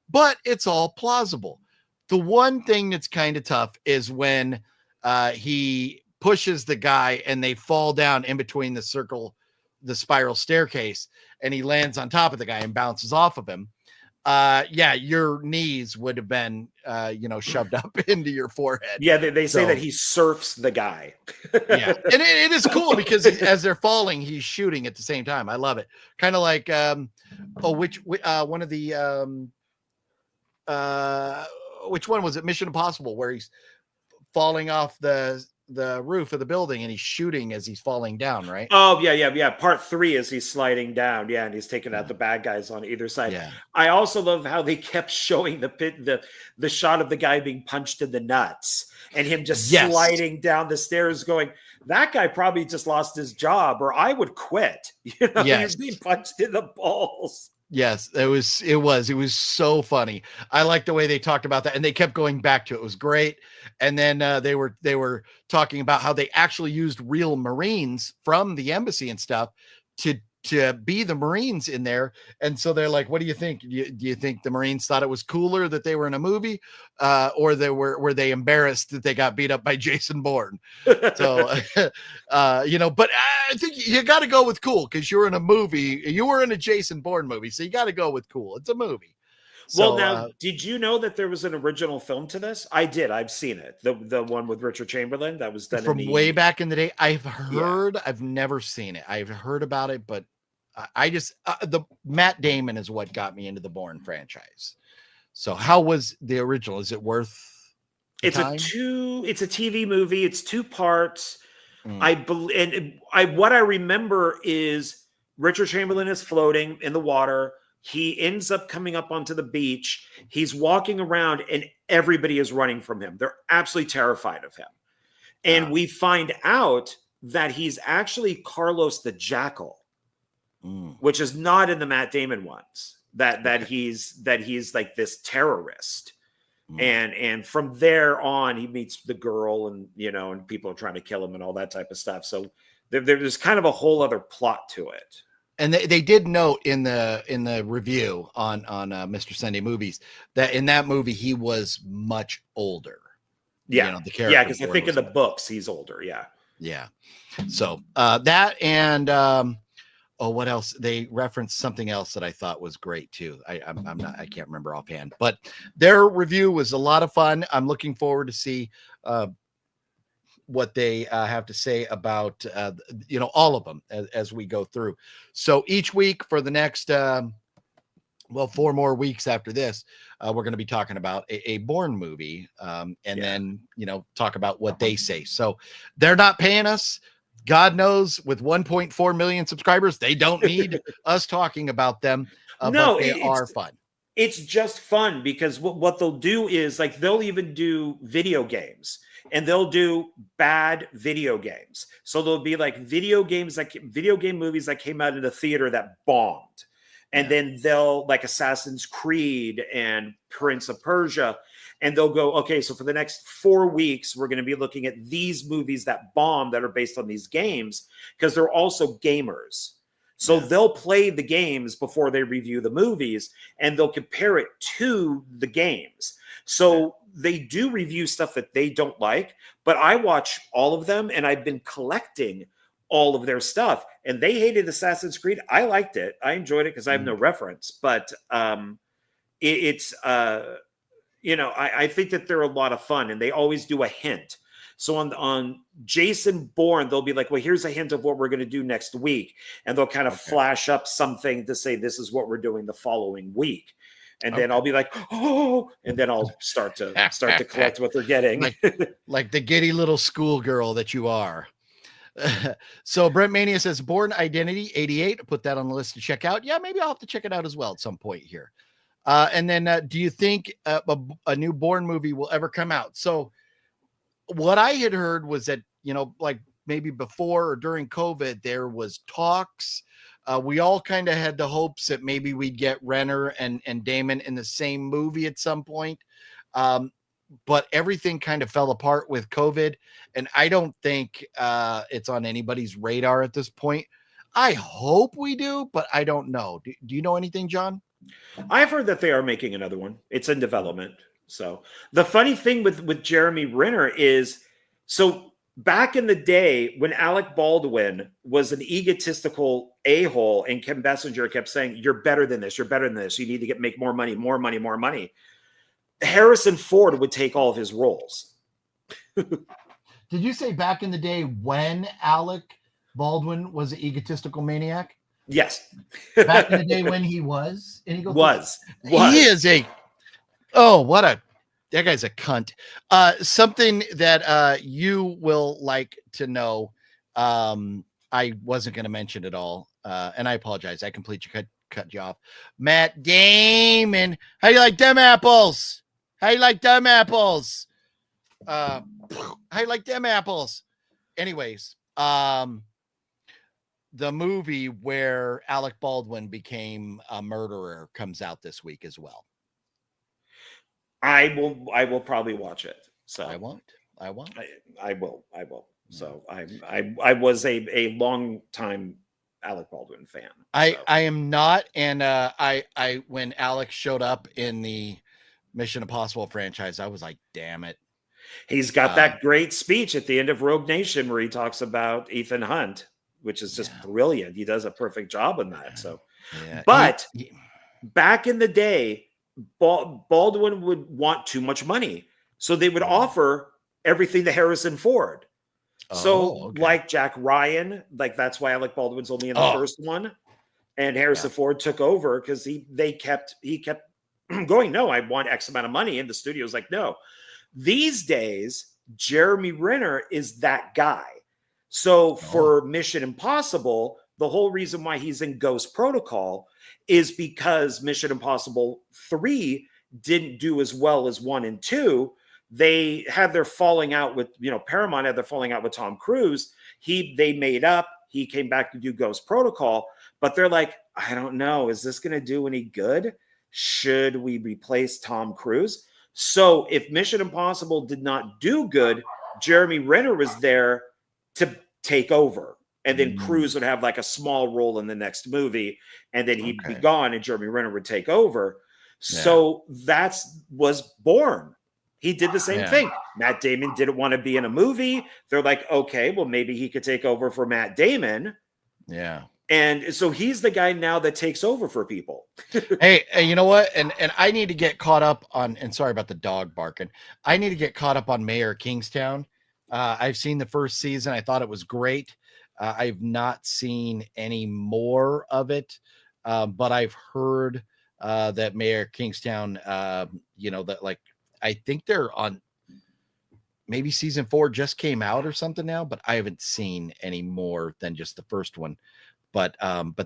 but it's all plausible. The one thing that's kind of tough is when he pushes the guy and they fall down in between the spiral staircase, and he lands on top of the guy and bounces off of him. yeah, your knees would have been, shoved up into your forehead. Yeah, they say that he surfs the guy. Yeah, and it is cool because as they're falling, he's shooting at the same time. I love it. Kind of like, one of the, which one was it? Mission Impossible, where he's falling off the roof of the building and he's shooting as he's falling down, right? Oh yeah. Part 3 is he's sliding down, and he's taking out the bad guys on either side. Yeah. I also love how they kept showing the shot of the guy being punched in the nuts and him just sliding down the stairs, going, that guy probably just lost his job, or I would quit. He's being punched in the balls. Yes, it was so funny. I like the way they talked about that, and they kept going back to it. It was great. And then they were talking about how they actually used real Marines from the embassy and stuff to be the Marines in there. And so they're like, what do you think? Do you think the Marines thought it was cooler that they were in a movie, or were they embarrassed that they got beat up by Jason Bourne? So, but I think you got to go with cool, because you're in a movie. You were in a Jason Bourne movie, so you got to go with cool. It's a movie. So, well, now, did you know that there was an original film to this? I did. I've seen it. The one with Richard Chamberlain that was done from way back in the day. I've heard. I've never seen it. I've heard about it, but I just the Matt Damon is what got me into the Bourne franchise. So, how was the original? Is it worth? It's a TV movie. It's 2 parts. I believe, and what I remember is Richard Chamberlain is floating in the water. He ends up coming up onto the beach. He's walking around and everybody is running from him. They're absolutely terrified of him. And we find out that he's actually Carlos the Jackal, which is not in the Matt Damon ones, that he's like this terrorist. And from there on, he meets the girl, and and people are trying to kill him and all that type of stuff. So there's kind of a whole other plot to it. And they did note in the review on Mr. Sunday Movies that in that movie he was much older. Yeah, the character. Yeah, because I think in the books he's older. Yeah. Yeah. So that and what else? They referenced something else that I thought was great too. I can't remember offhand, but their review was a lot of fun. I'm looking forward to see what they have to say about all of them as we go through. So each week for the next 4 more weeks after this, we're going to be talking about a Bourne movie, then talk about what they say. So they're not paying us. God knows, with 1.4 million subscribers, they don't need us talking about them. No, but they are fun. It's just fun because what they'll do is, like, they'll even do video games, and they'll do bad video games. So there'll be like video game movies that came out in the theater that bombed. And then they'll, like, Assassin's Creed and Prince of Persia, and they'll go, okay, so for the next 4 weeks, we're going to be looking at these movies that bomb that are based on these games, because they're also gamers. So they'll play the games before they review the movies, and they'll compare it to the games. So they do review stuff that they don't like, but I watch all of them, and I've been collecting all of their stuff. And they hated Assassin's Creed. I liked it. I enjoyed it because I have no reference. But I think that they're a lot of fun, and they always do a hint. So on Jason Bourne, they'll be like, well, here's a hint of what we're going to do next week. And they'll kind of flash up something to say, this is what we're doing the following week. And then I'll be like, oh, and then I'll start to collect what they're getting. like the giddy little schoolgirl that you are. So Brent Mania says Bourne Identity 88. Put that on the list to check out. Yeah, maybe I'll have to check it out as well at some point here. And then do you think a new Bourne movie will ever come out? So what I had heard was that, like maybe before or during COVID, there was talks. We all kind of had the hopes that maybe we'd get Renner and Damon in the same movie at some point. But everything kind of fell apart with COVID. And I don't think it's on anybody's radar at this point. I hope we do, but I don't know. Do you know anything, John? I've heard that they are making another one. It's in development. So the funny thing with Jeremy Renner is, so back in the day when Alec Baldwin was an egotistical a-hole and Kim Basinger kept saying, you're better than this, you're better than this, you need to make more money, more money, more money, Harrison Ford would take all of his roles. Did you say back in the day when Alec Baldwin was an egotistical maniac? Yes. Back in the day when he was? And he goes, was. He is a, that guy's a cunt. Something that you will like to know. I wasn't going to mention it all. And I apologize. I completely cut you off. Matt Damon. How you like them apples? How you like them apples? How you like them apples? Anyways, the movie where Alec Baldwin became a murderer comes out this week as well. I will probably watch it. So I won't. I will. So I was a long time Alec Baldwin fan. I am not. And I when Alex showed up in the Mission Impossible franchise, I was like, damn it. He's got that great speech at the end of Rogue Nation where he talks about Ethan Hunt, which is just brilliant. He does a perfect job in that. So, but back in the day, Baldwin would want too much money. So they would offer everything to Harrison Ford. Like Jack Ryan, like that's why Alec Baldwin's only in the first one. And Harrison Ford took over because he kept going, no, I want X amount of money. And the studio's like, no. These days, Jeremy Renner is that guy. So for Mission Impossible, the whole reason why he's in Ghost Protocol is because Mission Impossible 3 didn't do as well as 1 and 2. They had their falling out with, Paramount had their falling out with Tom Cruise. They made up. He came back to do Ghost Protocol, but they're like, I don't know. Is this going to do any good? Should we replace Tom Cruise? So if Mission Impossible did not do good, Jeremy Renner was there to take over. And then Cruise would have like a small role in the next movie. And then he'd be gone and Jeremy Renner would take over. Yeah. So was Bourne. He did the same thing. Matt Damon didn't want to be in a movie. They're like, okay, well, maybe he could take over for Matt Damon. Yeah. And so he's the guy now that takes over for people. Hey, you know what? And I need to get caught up on, and sorry about the dog barking. I need to get caught up on Mayor Kingstown. I've seen the first season. I thought it was great. I've not seen any more of it. But I've heard that Mayor Kingstown, that like, I think they're on maybe season 4 just came out or something now, but I haven't seen any more than just the first one. But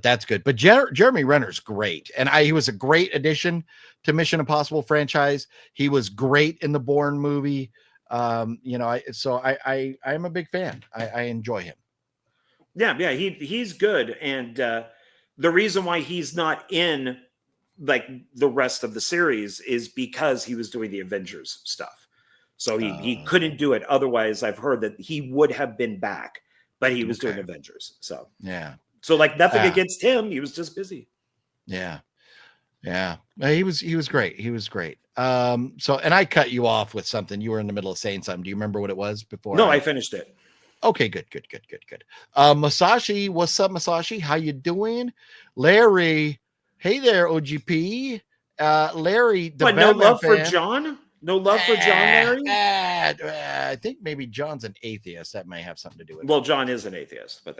that's good. But Jeremy Renner's great. And he was a great addition to Mission Impossible franchise. He was great in the Bourne movie. I'm a big fan. I enjoy him. Yeah. He's good. And the reason why he's not in like the rest of the series is because he was doing the Avengers stuff. So he couldn't do it. Otherwise, I've heard that he would have been back, but he was doing Avengers. So, yeah. So like nothing against him. He was just busy. Yeah. Yeah. He was great. He was great. And I cut you off with something. You were in the middle of saying something. Do you remember what it was before? No, I finished it. Okay, good. Masashi, what's up, Masashi? How you doing? Larry, hey there, OGP. Larry, the no love fan. For John? No love for John, Larry? I think maybe John's an atheist. That may have something to do with it. Well, John is an atheist. But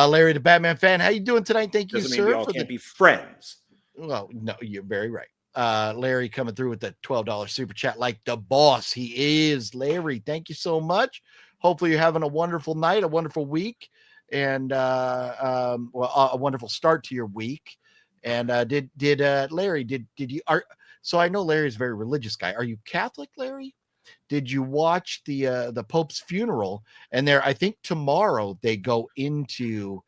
Larry, the Batman fan, how you doing tonight? Thank you, doesn't sir. Mean we all can't be friends. Well, no, you're very right. Larry coming through with the $12 super chat like the boss he is. Larry, thank you so much. Hopefully you're having a wonderful night, a wonderful week, and a wonderful start to your week. And Larry, did you so I know Larry's a very religious guy. Are you Catholic, Larry? Did you watch the Pope's funeral? And I think tomorrow they go into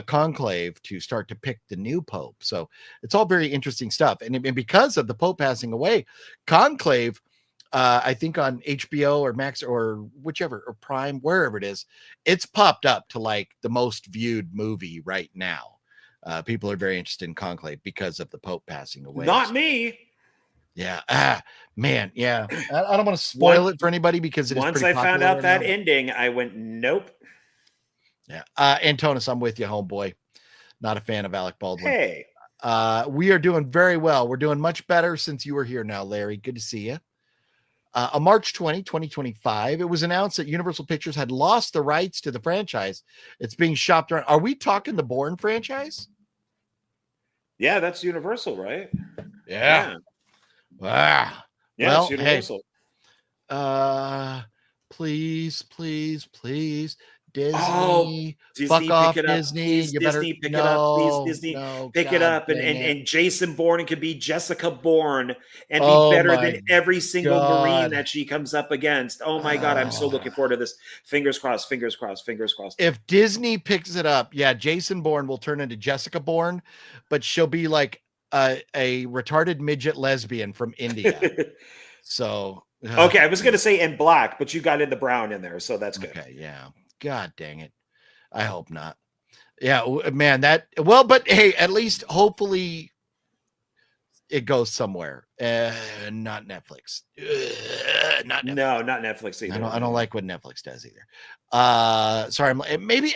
conclave to start to pick the new Pope. So it's all very interesting stuff. And because of the Pope passing away, conclave, I think on HBO or Max or whichever, or Prime, wherever it is, it's popped up to like the most viewed movie right now. People are very interested in conclave because of the Pope passing away. Not me. Yeah. Man. Yeah. I don't want to spoil it for anybody because it is once pretty I found popular out that now. ending, I went, nope. Yeah. Antonis, I'm with you, homeboy. Not a fan of Alec Baldwin. Hey. We are doing very well. We're doing much better since you were here now, Larry. Good to see you. On March 20, 2025, it was announced that Universal Pictures had lost the rights to the franchise. It's being shopped around. Are we talking the Bourne franchise? Yeah, that's Universal, right? Yeah. Wow. Yeah, Well, it's Universal. Hey, please, Disney, fuck off, pick it up. Disney. Please, You Disney, better pick it up. Please, Disney, pick it up. And Jason Bourne could be Jessica Bourne and be better than every single Marine that she comes up against. Oh my God, I'm so looking forward to this. Fingers crossed, fingers crossed, fingers crossed. If Disney picks it up, yeah, Jason Bourne will turn into Jessica Bourne, but she'll be like a retarded midget lesbian from India. So okay, I was going to say in black, but you got in the brown in there, so that's good. Okay, yeah. God dang it. I hope not. Yeah, man, but hey, at least hopefully it goes somewhere. Not Netflix. Not Netflix. No, not Netflix either. I don't like what Netflix does either. Sorry, maybe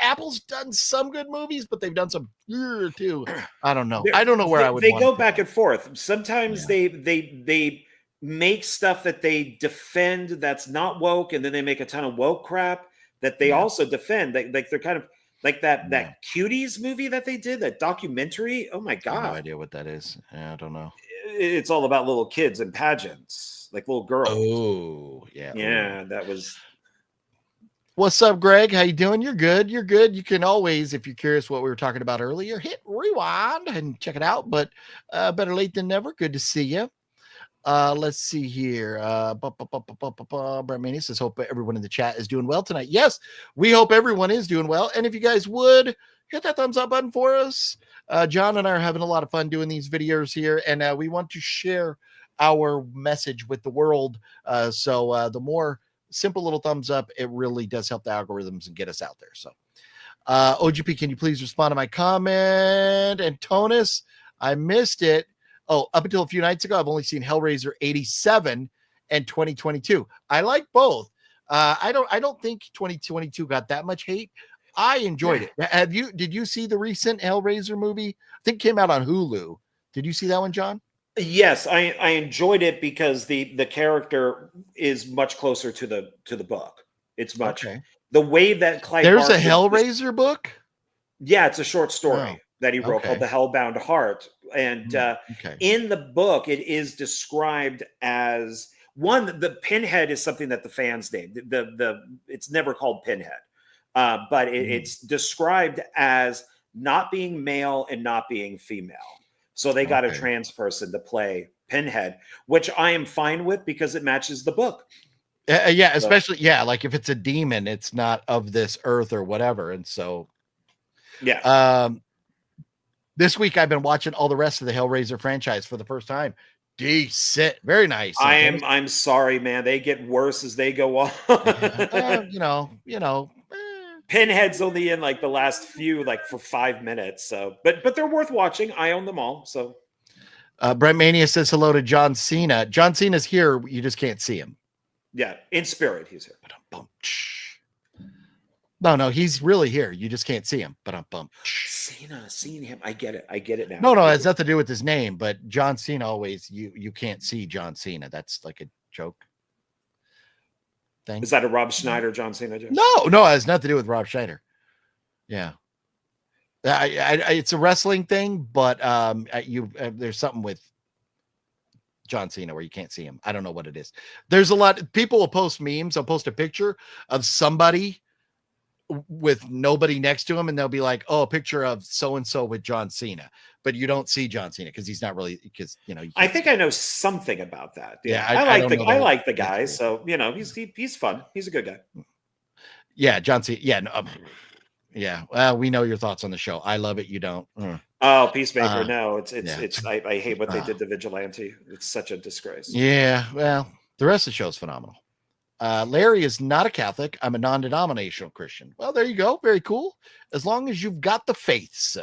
Apple's done some good movies, but they've done some too. I don't know. I don't know where I would. They go back and forth. Sometimes they make stuff that they defend that's not woke, and then they make a ton of woke crap that they also defend. Like they're kind of like that Cuties movie that they did, that documentary. Oh my God, I have no idea what that is. I don't know. It's all about little kids and pageants, like little girls. Oh yeah, that was. What's up, Greg? How you doing? You're good. You're good. You can always, if you're curious what we were talking about earlier, hit rewind and check it out. But better late than never. Good to see you. Let's see here. Brett Manny says, hope everyone in the chat is doing well tonight. Yes, we hope everyone is doing well. And if you guys would hit that thumbs up button for us. John and I are having a lot of fun doing these videos here, and we want to share our message with the world. So the more simple little thumbs up, it really does help the algorithms and get us out there. So OGP, can you please respond to my comment? Antonis, I missed it. Oh, up until a few nights ago, I've only seen Hellraiser 87 and 2022. I like both. I don't think 2022 got that much hate. I enjoyed it. Did you see the recent Hellraiser movie? I think it came out on Hulu. Did you see that one, John? Yes, I enjoyed it because the character is much closer to the book. It's much the way that Clive. There's a Hellraiser book. Yeah, it's a short story that he wrote called The Hellbound Heart. And in the book, it is described as the Pinhead is something that the fans named. It's never called Pinhead, but it's described as not being male and not being female. So they got a trans person to play Pinhead, which I am fine with because it matches the book. Especially like if it's a demon, it's not of this earth or whatever. And so this week I've been watching all the rest of the Hellraiser franchise for the first time. Decent, very nice. I'm sorry, man. They get worse as they go on. Pinhead's only in like the last few, like for 5 minutes. So, but they're worth watching. I own them all. So, Brent Mania says hello to John Cena. John Cena's here. You just can't see him. Yeah, in spirit, he's here. No, he's really here. You just can't see him. Cena, seeing him. I get it now. No, it has nothing to do with his name, but John Cena always, you can't see John Cena. That's like a joke thing. Is that a Rob Schneider, John Cena joke? No, it has nothing to do with Rob Schneider. Yeah. It's a wrestling thing, but there's something with John Cena where you can't see him. I don't know what it is. There's a lot. People will post memes. I'll post a picture of somebody with nobody next to him, and they'll be like, "Oh, a picture of so and so with John Cena," but you don't see John Cena because he's not really I think I know something about that. Yeah, I like the guy, so he's fun. He's a good guy. Yeah, John Cena. Yeah, yeah. Well, we know your thoughts on the show. I love it. You don't. Oh, Peacemaker. No, it's. I hate what they did to Vigilante. It's such a disgrace. Yeah. Well, the rest of the show is phenomenal. Larry is not a Catholic. I'm a non-denominational Christian. Well, there you go. Very cool. As long as you've got the faiths.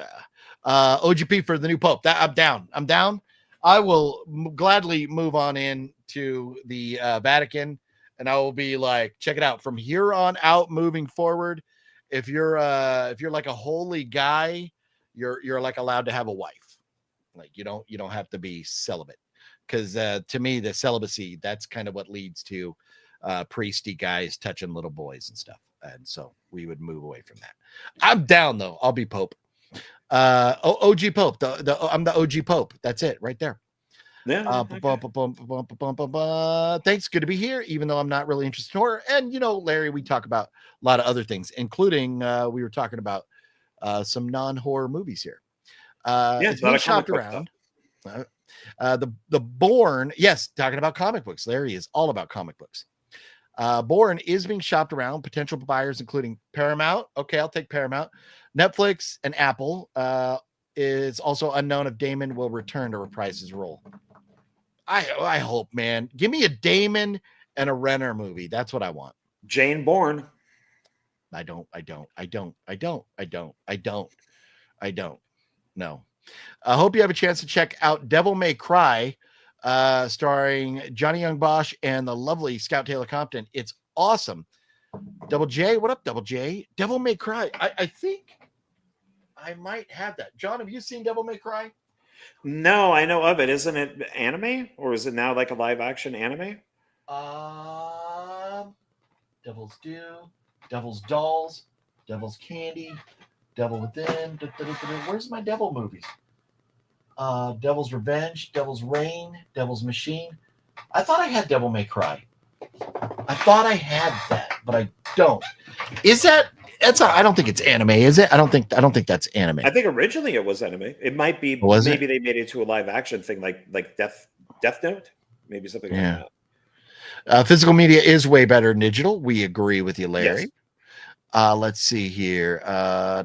OGP for the new Pope. I'm down. I will gladly move on in to the Vatican, and I will be like, check it out. From here on out, moving forward, if you're like a holy guy, you're like allowed to have a wife. Like you don't have to be celibate, because to me, the celibacy, that's kind of what leads to priesty guys touching little boys and stuff. And so we would move away from that. I'm down though. I'll be Pope. OG Pope. I'm the OG Pope. That's it right there. Yeah. Thanks. Good to be here, even though I'm not really interested in horror. And Larry, we talk about a lot of other things, including we were talking about some non-horror movies here. It's been shopped around. The Bourne, yes, talking about comic books. Larry is all about comic books. Bourne is being shopped around. Potential buyers including Paramount. Okay, I'll take Paramount. Netflix and Apple. Is also unknown if Damon will return to reprise his role. I hope, man. Give me a Damon and a Renner movie. That's what I want. Jane Bourne. I don't. No. I hope you have a chance to check out Devil May Cry, starring Johnny Young Bosch and the lovely Scout Taylor Compton. It's awesome. Double J, what up, Double J? Devil May Cry. I think I might have that. John, have you seen Devil May Cry? No, I know of it. Isn't it anime, or is it now like a live action anime? Devil's Due, Devil's Dolls, Devil's Candy, Devil Within. Where's my Devil movies? Devil's Revenge, Devil's Reign, Devil's Machine. I thought I had Devil May Cry. I thought I had that, but I don't. Is that? I don't think it's anime, is it? I don't think that's anime. I think originally it was anime. It might be. Maybe they made it to a live action thing, like Death Note, maybe something like that. Physical media is way better than digital. We agree with you, Larry. Yes. Let's see here. I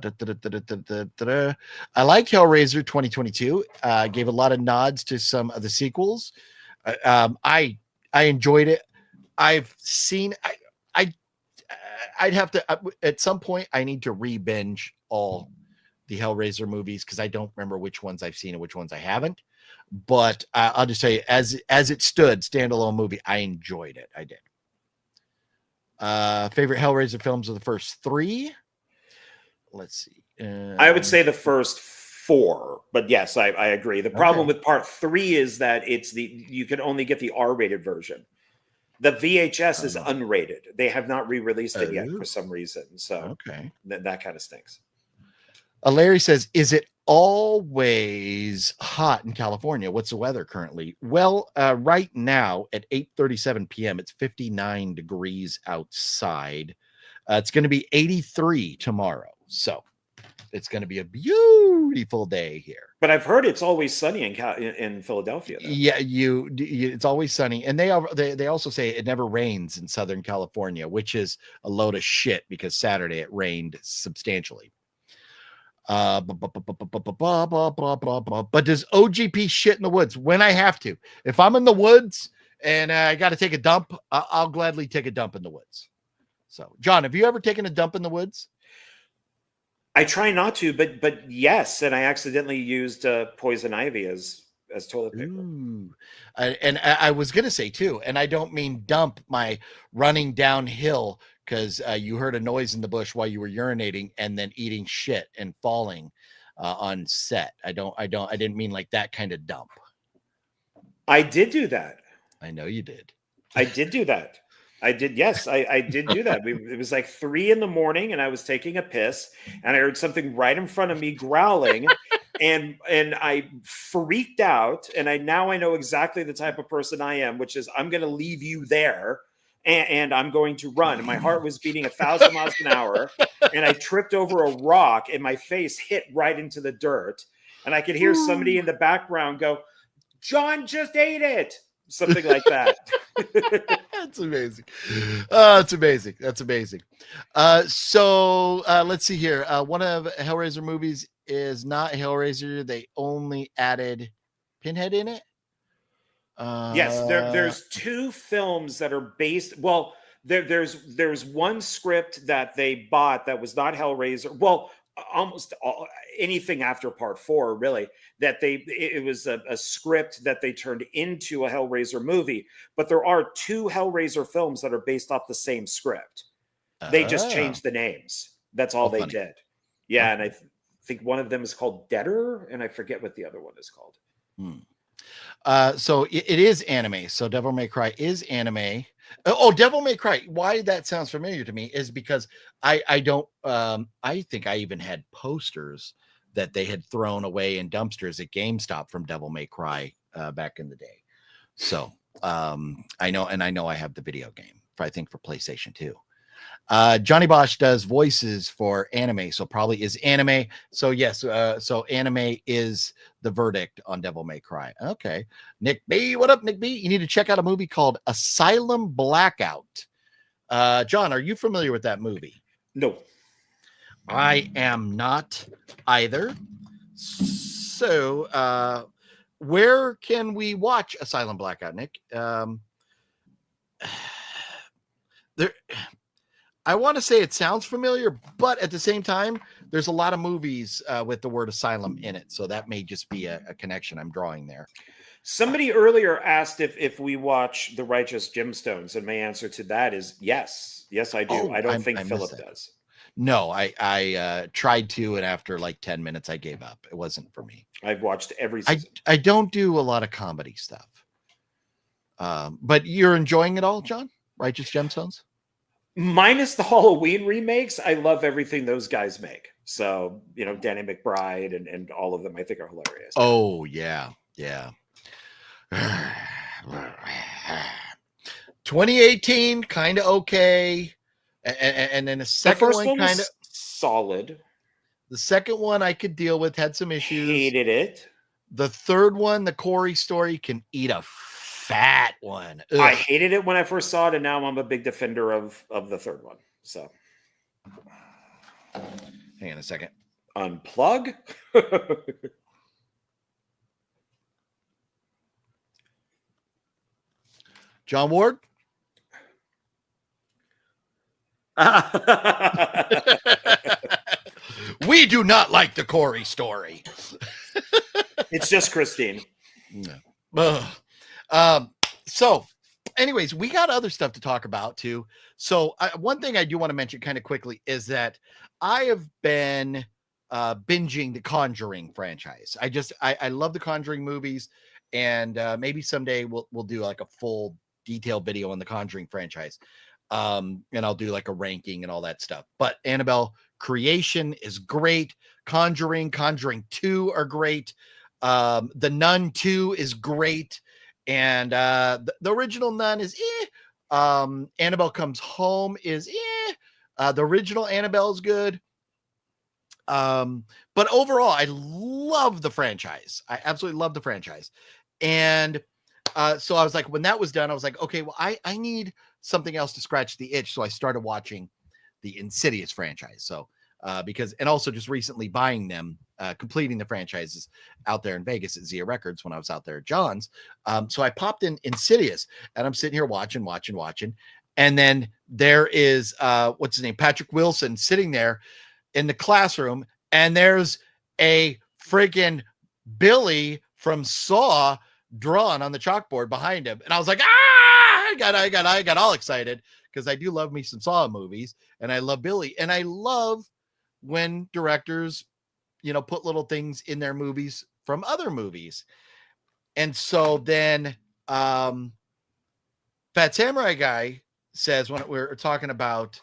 like Hellraiser 2022. Gave a lot of nods to some of the sequels. I enjoyed it. I've seen. I'd have to at some point. I need to re-binge all the Hellraiser movies because I don't remember which ones I've seen and which ones I haven't. But I'll just tell you, as it stood, standalone movie, I enjoyed it. I did. Favorite Hellraiser films are the first three. Let's see. I would say the first four, but yes, I agree. The problem with part 3 is that you can only get the R-rated version. The VHS is unrated. They have not re-released it yet for some reason. So that kind of stinks. Larry says, is it always hot in California? What's the weather currently? Well, right now at 8:37 p.m., it's 59 degrees outside. It's going to be 83 tomorrow. So it's going to be a beautiful day here. But I've heard it's always sunny in Philadelphia, though. Yeah, it's always sunny. And they also say it never rains in Southern California, which is a load of shit because Saturday it rained substantially. But does OGP shit in the woods when I have to? If I'm in the woods and I got to take a dump, I'll gladly take a dump in the woods. So, John, have you ever taken a dump in the woods? I try not to, but yes, and I accidentally used poison ivy as toilet paper. Ooh. And I was gonna say too, and I don't mean dump my running downhill because you heard a noise in the bush while you were urinating and then eating shit and falling on set. I didn't mean like that kind of dump. I did do that. I know you did. I did do that. I did. Yes, I did do that. It was like 3 a.m. and I was taking a piss and I heard something right in front of me growling and I freaked out. And I know exactly the type of person I am, which is I'm going to leave you there and I'm going to run. And my heart was beating 1,000 miles an hour and I tripped over a rock and my face hit right into the dirt. And I could hear somebody in the background go, "John just ate it." Something like that. That's amazing. That's amazing. That's amazing. So let's see here. One of Hellraiser movies is not Hellraiser. They only added Pinhead in it. Yes, there's 2 films that are based. Well, there's one script that they bought that was not Hellraiser. Well, almost anything after part 4, really, that it was a script that they turned into a Hellraiser movie. But there are 2 Hellraiser films that are based off the same script. They just changed the names. That's all they did. Yeah, and I think one of them is called Deader, and I forget what the other one is called. So it is anime. So Devil May Cry is anime. Oh, Devil May Cry. Why that sounds familiar to me is because I don't I think I even had posters that they had thrown away in dumpsters at GameStop from Devil May Cry back in the day. So I know I have the video game I think for PlayStation 2. Johnny Bosch does voices for anime, so probably is anime. So yes, so anime is the verdict on Devil May Cry. Okay. Nick B, what up, Nick B? You need to check out a movie called Asylum Blackout. John, are you familiar with that movie? No. I am not either. So where can we watch Asylum Blackout, Nick? I want to say it sounds familiar, but at the same time, there's a lot of movies with the word asylum in it. So that may just be a connection I'm drawing there. Somebody earlier asked if we watch The Righteous Gemstones, and my answer to that is yes. Yes, I do. Oh, I don't think Philip does. No, I tried to, and after like 10 minutes, I gave up. It wasn't for me. I've watched every season. I don't do a lot of comedy stuff. But you're enjoying it all, John? Righteous Gemstones? Minus the Halloween remakes, I love everything those guys make. So, Danny McBride and all of them I think are hilarious. Oh, yeah. Yeah. 2018, kind of okay. And then the second one kind of solid. The second one I could deal with, had some issues. Hated it. The third one, the Corey story, can eat a fat one. Ugh. I hated it when I first saw it, and now I'm a big defender of the third one. So, hang on a second. Unplug. John Ward. We do not like the Corey story. It's just Christine. No. So anyways, we got other stuff to talk about too. So one thing I do want to mention kind of quickly is that I have been binging the Conjuring franchise. I love the Conjuring movies, and maybe someday we'll do like a full detailed video on the Conjuring franchise. And I'll do like a ranking and all that stuff. But Annabelle Creation is great. Conjuring 2 are great. The Nun 2 is great. And the original Nun is Annabelle Comes Home is the original Annabelle is good. But overall, I love the franchise. I absolutely love the franchise. And so I was like, when that was done, I was like, okay, well, I need something else to scratch the itch. So I started watching the Insidious franchise. So and also just recently buying them, completing the franchises out there in Vegas at Zia Records when I was out there at John's. So I popped in Insidious, and I'm sitting here watching. And then there is, what's his name? Patrick Wilson sitting there in the classroom, and there's a freaking Billy from Saw drawn on the chalkboard behind him. And I was like, I got all excited because I do love me some Saw movies, and I love Billy, and I love when directors, put little things in their movies from other movies. And so then Fat Samurai Guy says, when we're talking about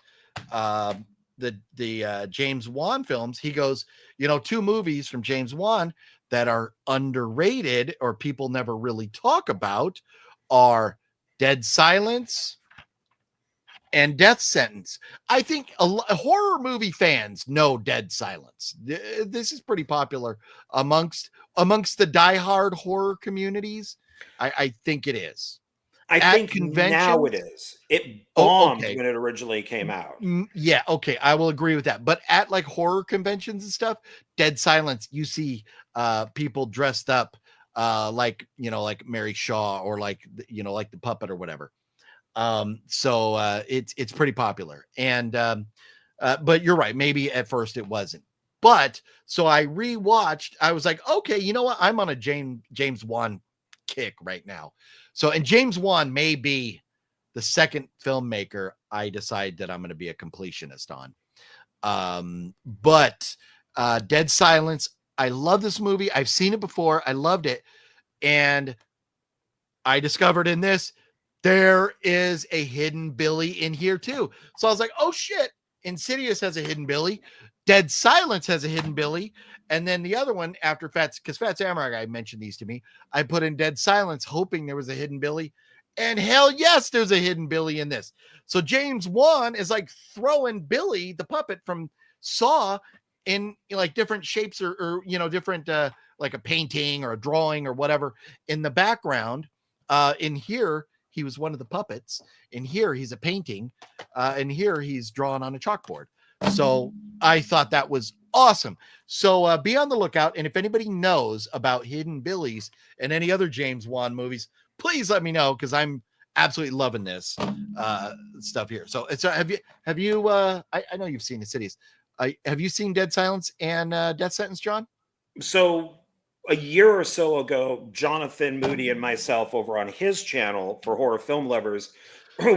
the James Wan films, he goes, 2 movies from James Wan that are underrated or people never really talk about are Dead Silence and Death Sentence. I think horror movie fans know Dead Silence. This is pretty popular amongst the diehard horror communities. I think it is. I think now it is. It bombed when it originally came out. Yeah, okay, I will agree with that. But at like horror conventions and stuff, Dead Silence, you see people dressed up like Mary Shaw or like the puppet or whatever. So it's pretty popular. And but you're right, maybe at first it wasn't. But so I rewatched. I was like, okay, you know what? I'm on a James Wan kick right now. So, and James Wan may be the second filmmaker I decide that I'm going to be a completionist on. But Dead Silence, I love this movie. I've seen it before. I loved it. And I discovered in this, there is a hidden Billy in here too. So I was like, oh shit, Insidious has a hidden Billy. Dead Silence has a hidden Billy. And then the other one after Phat's, because Phat Samurai Guy mentioned these to me, I put in Dead Silence hoping there was a hidden Billy. And hell yes, there's a hidden Billy in this. So James Wan is like throwing Billy, the puppet from Saw, in like different shapes or different like a painting or a drawing or whatever in the background. In here, he was one of the puppets. In here, he's a painting. And here, he's drawn on a chalkboard. So I thought that was awesome. So be on the lookout. And if anybody knows about hidden Billies and any other James Wan movies, please let me know, because I'm absolutely loving this stuff here. So it's have you I know you've seen Insidious. Have you seen Dead Silence and Death Sentence, John? So a year or so ago, Jonathan Moody and myself over on his channel for Horror Film Lovers,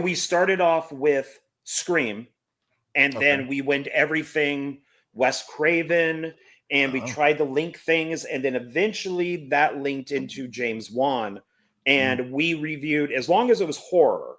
we started off with Scream, and then we went everything Wes Craven, and we tried to link things, and then eventually that linked into James Wan, and we reviewed, as long as it was horror.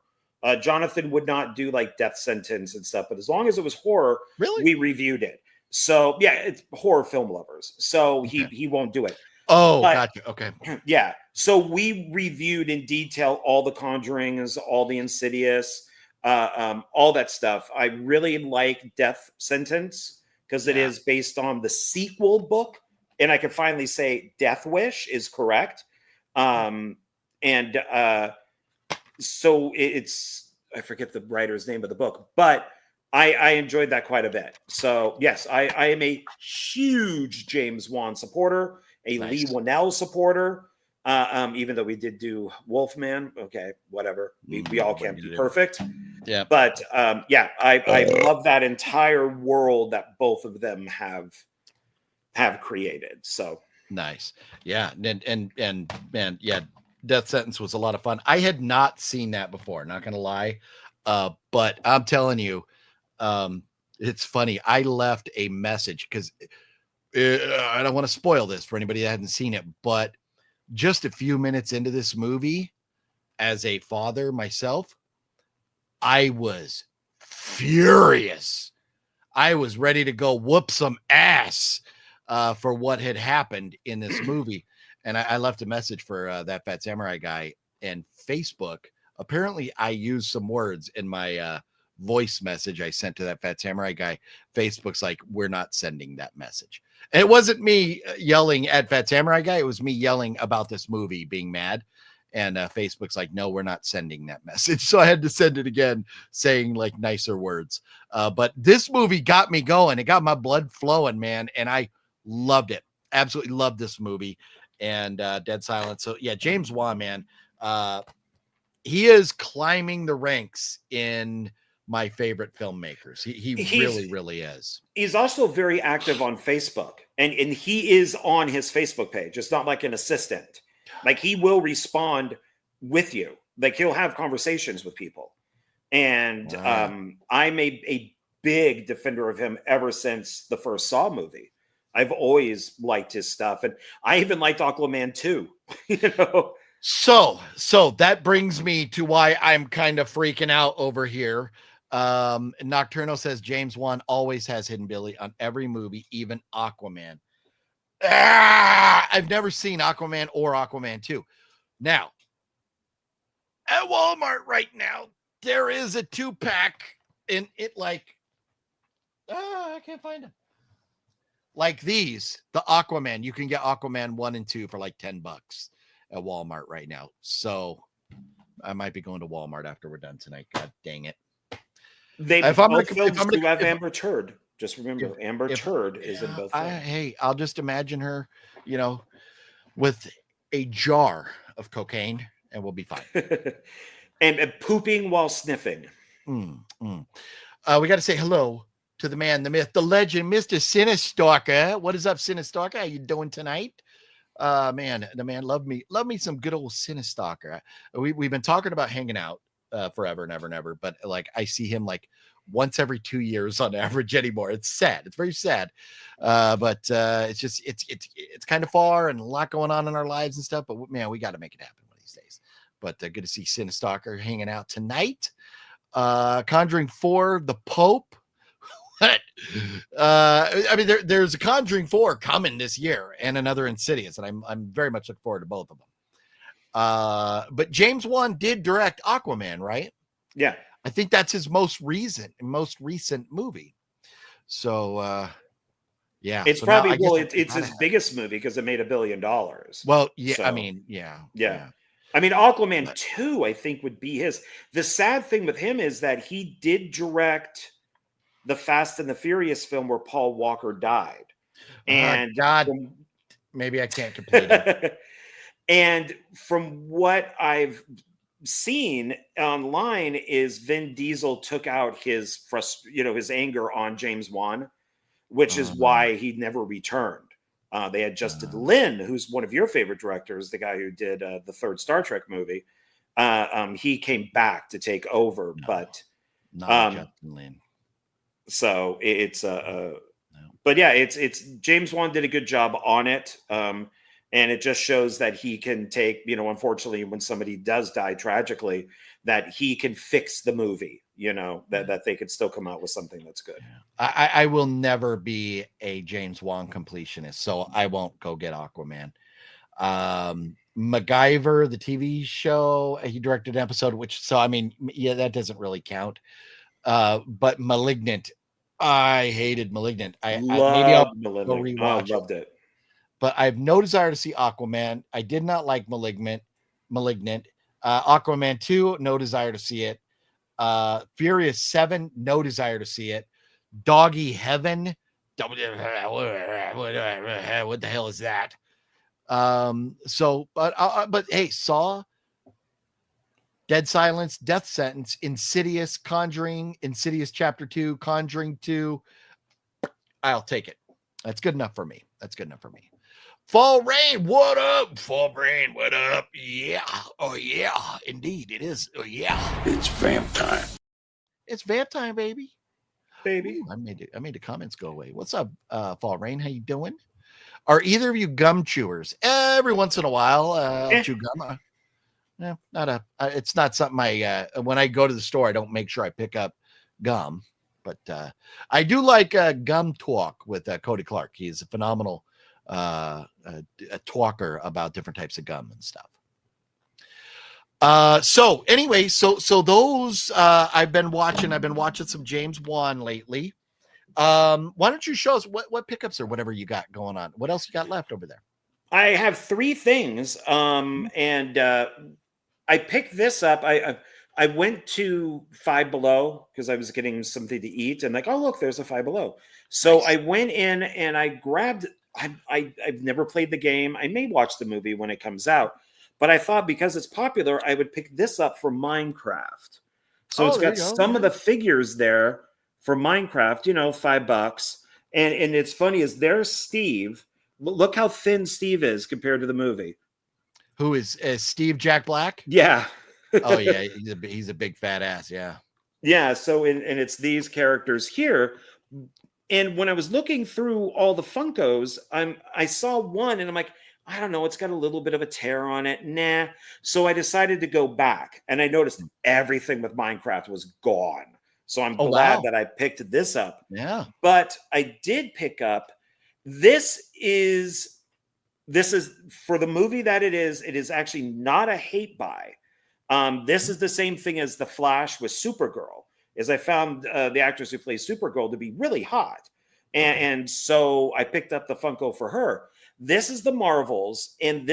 Jonathan would not do like Death Sentence and stuff, but as long as it was horror, we reviewed it. So yeah, it's Horror Film Lovers. So he won't do it. Oh, gotcha. Okay. Yeah. So we reviewed in detail all the Conjurings, all the Insidious, all that stuff. I really like Death Sentence because it is based on the sequel book, and I can finally say Death Wish is correct. So it's, I forget the writer's name of the book, but I enjoyed that quite a bit. So yes, I am a huge James Wan supporter, a Lee Whannell supporter. Even though we did do Wolfman, okay, whatever. We all can't be perfect. Yeah, but I love that entire world that both of them have created. So nice. Yeah, and man, yeah. Death Sentence was a lot of fun. I had not seen that before, not gonna lie. But I'm telling you, it's funny. I left a message because I don't want to spoil this for anybody that hasn't seen it, but just a few minutes into this movie, as a father myself, I was furious. I was ready to go whoop some ass for what had happened in this movie. And I left a message for that Phat Samurai Guy, and Facebook. Apparently, I used some words in my voice message I sent to that Phat Samurai Guy. Facebook's like, we're not sending that message. And it wasn't me yelling at Phat Samurai Guy. It was me yelling about this movie, being mad. And Facebook's like, no, we're not sending that message. So I had to send it again, saying like nicer words. But this movie got me going. It got my blood flowing, man. And I loved it. Absolutely loved this movie. And Dead Silence. So yeah, James Wan, man, he is climbing the ranks in my favorite filmmakers. He really is. He's also very active on Facebook, and he is on his Facebook page. It's not like an assistant. Like, he will respond with you. Like, he'll have conversations with people. And I'm a big defender of him ever since the first Saw movie. I've always liked his stuff, and I even liked Aquaman 2. You know. So that brings me to why I'm kind of freaking out over here. Nocturno says James Wan always has hidden Billy on every movie, even Aquaman. I've never seen Aquaman or Aquaman 2. Now, at Walmart right now, there is a 2-pack in it, like, I can't find them. Like these, the Aquaman, you can get Aquaman 1 and 2 for like $10 at Walmart right now. So I might be going to Walmart after we're done tonight. God dang it. Both films do have Amber Turd. Just remember, Amber Turd is in both films. Hey, I'll just imagine her, with a jar of cocaine, and we'll be fine. and pooping while sniffing. We got to say hello to the man, the myth, the legend, Mr. Cinestalker. What is up, Cinestalker? How you doing tonight? Man, the man, love me some good old Cinestalker. We've been talking about hanging out forever and ever and ever, but like I see him like once every 2 years on average anymore. It's sad. It's very sad. But it's just it's kind of far and a lot going on in our lives and stuff. But man, we got to make it happen one of these days. But good to see Cinestalker hanging out tonight. Conjuring 4, the Pope. I mean, there's a Conjuring 4 coming this year and another Insidious, and I'm very much looking forward to both of them. But James Wan did direct Aquaman, right? Yeah, I think that's his most recent movie. So yeah, it's so probably it's his biggest movie because it made $1 billion. Well, yeah, so, I mean, yeah. I mean, Aquaman 2, I think, would be his. The sad thing with him is that he did direct the Fast and the Furious film where Paul Walker died. And God, maybe I can't complete it. And from what I've seen online is Vin Diesel took out his his anger on James Wan, which is why he never returned. They had Justin Lin, who's one of your favorite directors, the guy who did the third Star Trek movie. He came back to take over, but not Justin Lin. So it's but yeah, it's James Wan did a good job on it. And it just shows that he can take, unfortunately, when somebody does die tragically, that he can fix the movie, that they could still come out with something that's good. I will never be a James Wan completionist, so I won't go get Aquaman. MacGyver, the TV show, he directed an episode, that doesn't really count. But Malignant, I hated Malignant. Maybe I'll go rewatch it. Loved it. But I have no desire to see Aquaman. I did not like Malignant. Aquaman 2, no desire to see it. Furious 7, no desire to see it. Doggy Heaven, what the hell is that? But hey, Saw, Dead Silence, Death Sentence, Insidious, Conjuring, Insidious Chapter 2, Conjuring 2. I'll take it. That's good enough for me. Fall Rain, what up? Fall Rain, what up? Yeah. Oh, yeah. Indeed, it is. Oh, yeah. It's vamp time. It's vamp time, baby. Baby. Ooh, I made the comments go away. What's up, Fall Rain? How you doing? Are either of you gum chewers? Every once in a while, I'll chew gum. It's not something when I go to the store, I don't make sure I pick up gum. But I do like Gum Talk with Cody Clark. He is a phenomenal a talker about different types of gum and stuff. So anyway, so those I've been watching some James Wan lately. Why don't you show us what pickups or whatever you got going on? What else you got left over there? I have 3 things. And I picked this up. I went to Five Below because I was getting something to eat and like, oh look, there's a Five Below. So nice. I went in and I grabbed. I've never played the game. I may watch the movie when it comes out, but I thought because it's popular, I would pick this up for Minecraft. So it's got some of the figures there for Minecraft, $5. And it's funny is there's Steve. Look how thin Steve is compared to the movie. Who is Steve Jack Black? Yeah. Oh yeah, he's a big fat ass. Yeah. Yeah. So and it's these characters here. And when I was looking through all the Funkos, I saw one and I'm like, I don't know, it's got a little bit of a tear on it. Nah. So I decided to go back and I noticed everything with Minecraft was gone. So I'm glad that I picked this up. Yeah. But I did pick up, this is for the movie that it is actually not a hate buy. This is the same thing as The Flash with Supergirl. Is I found the actress who plays Supergirl to be really hot. And so I picked up the Funko for her. This is the Marvels, and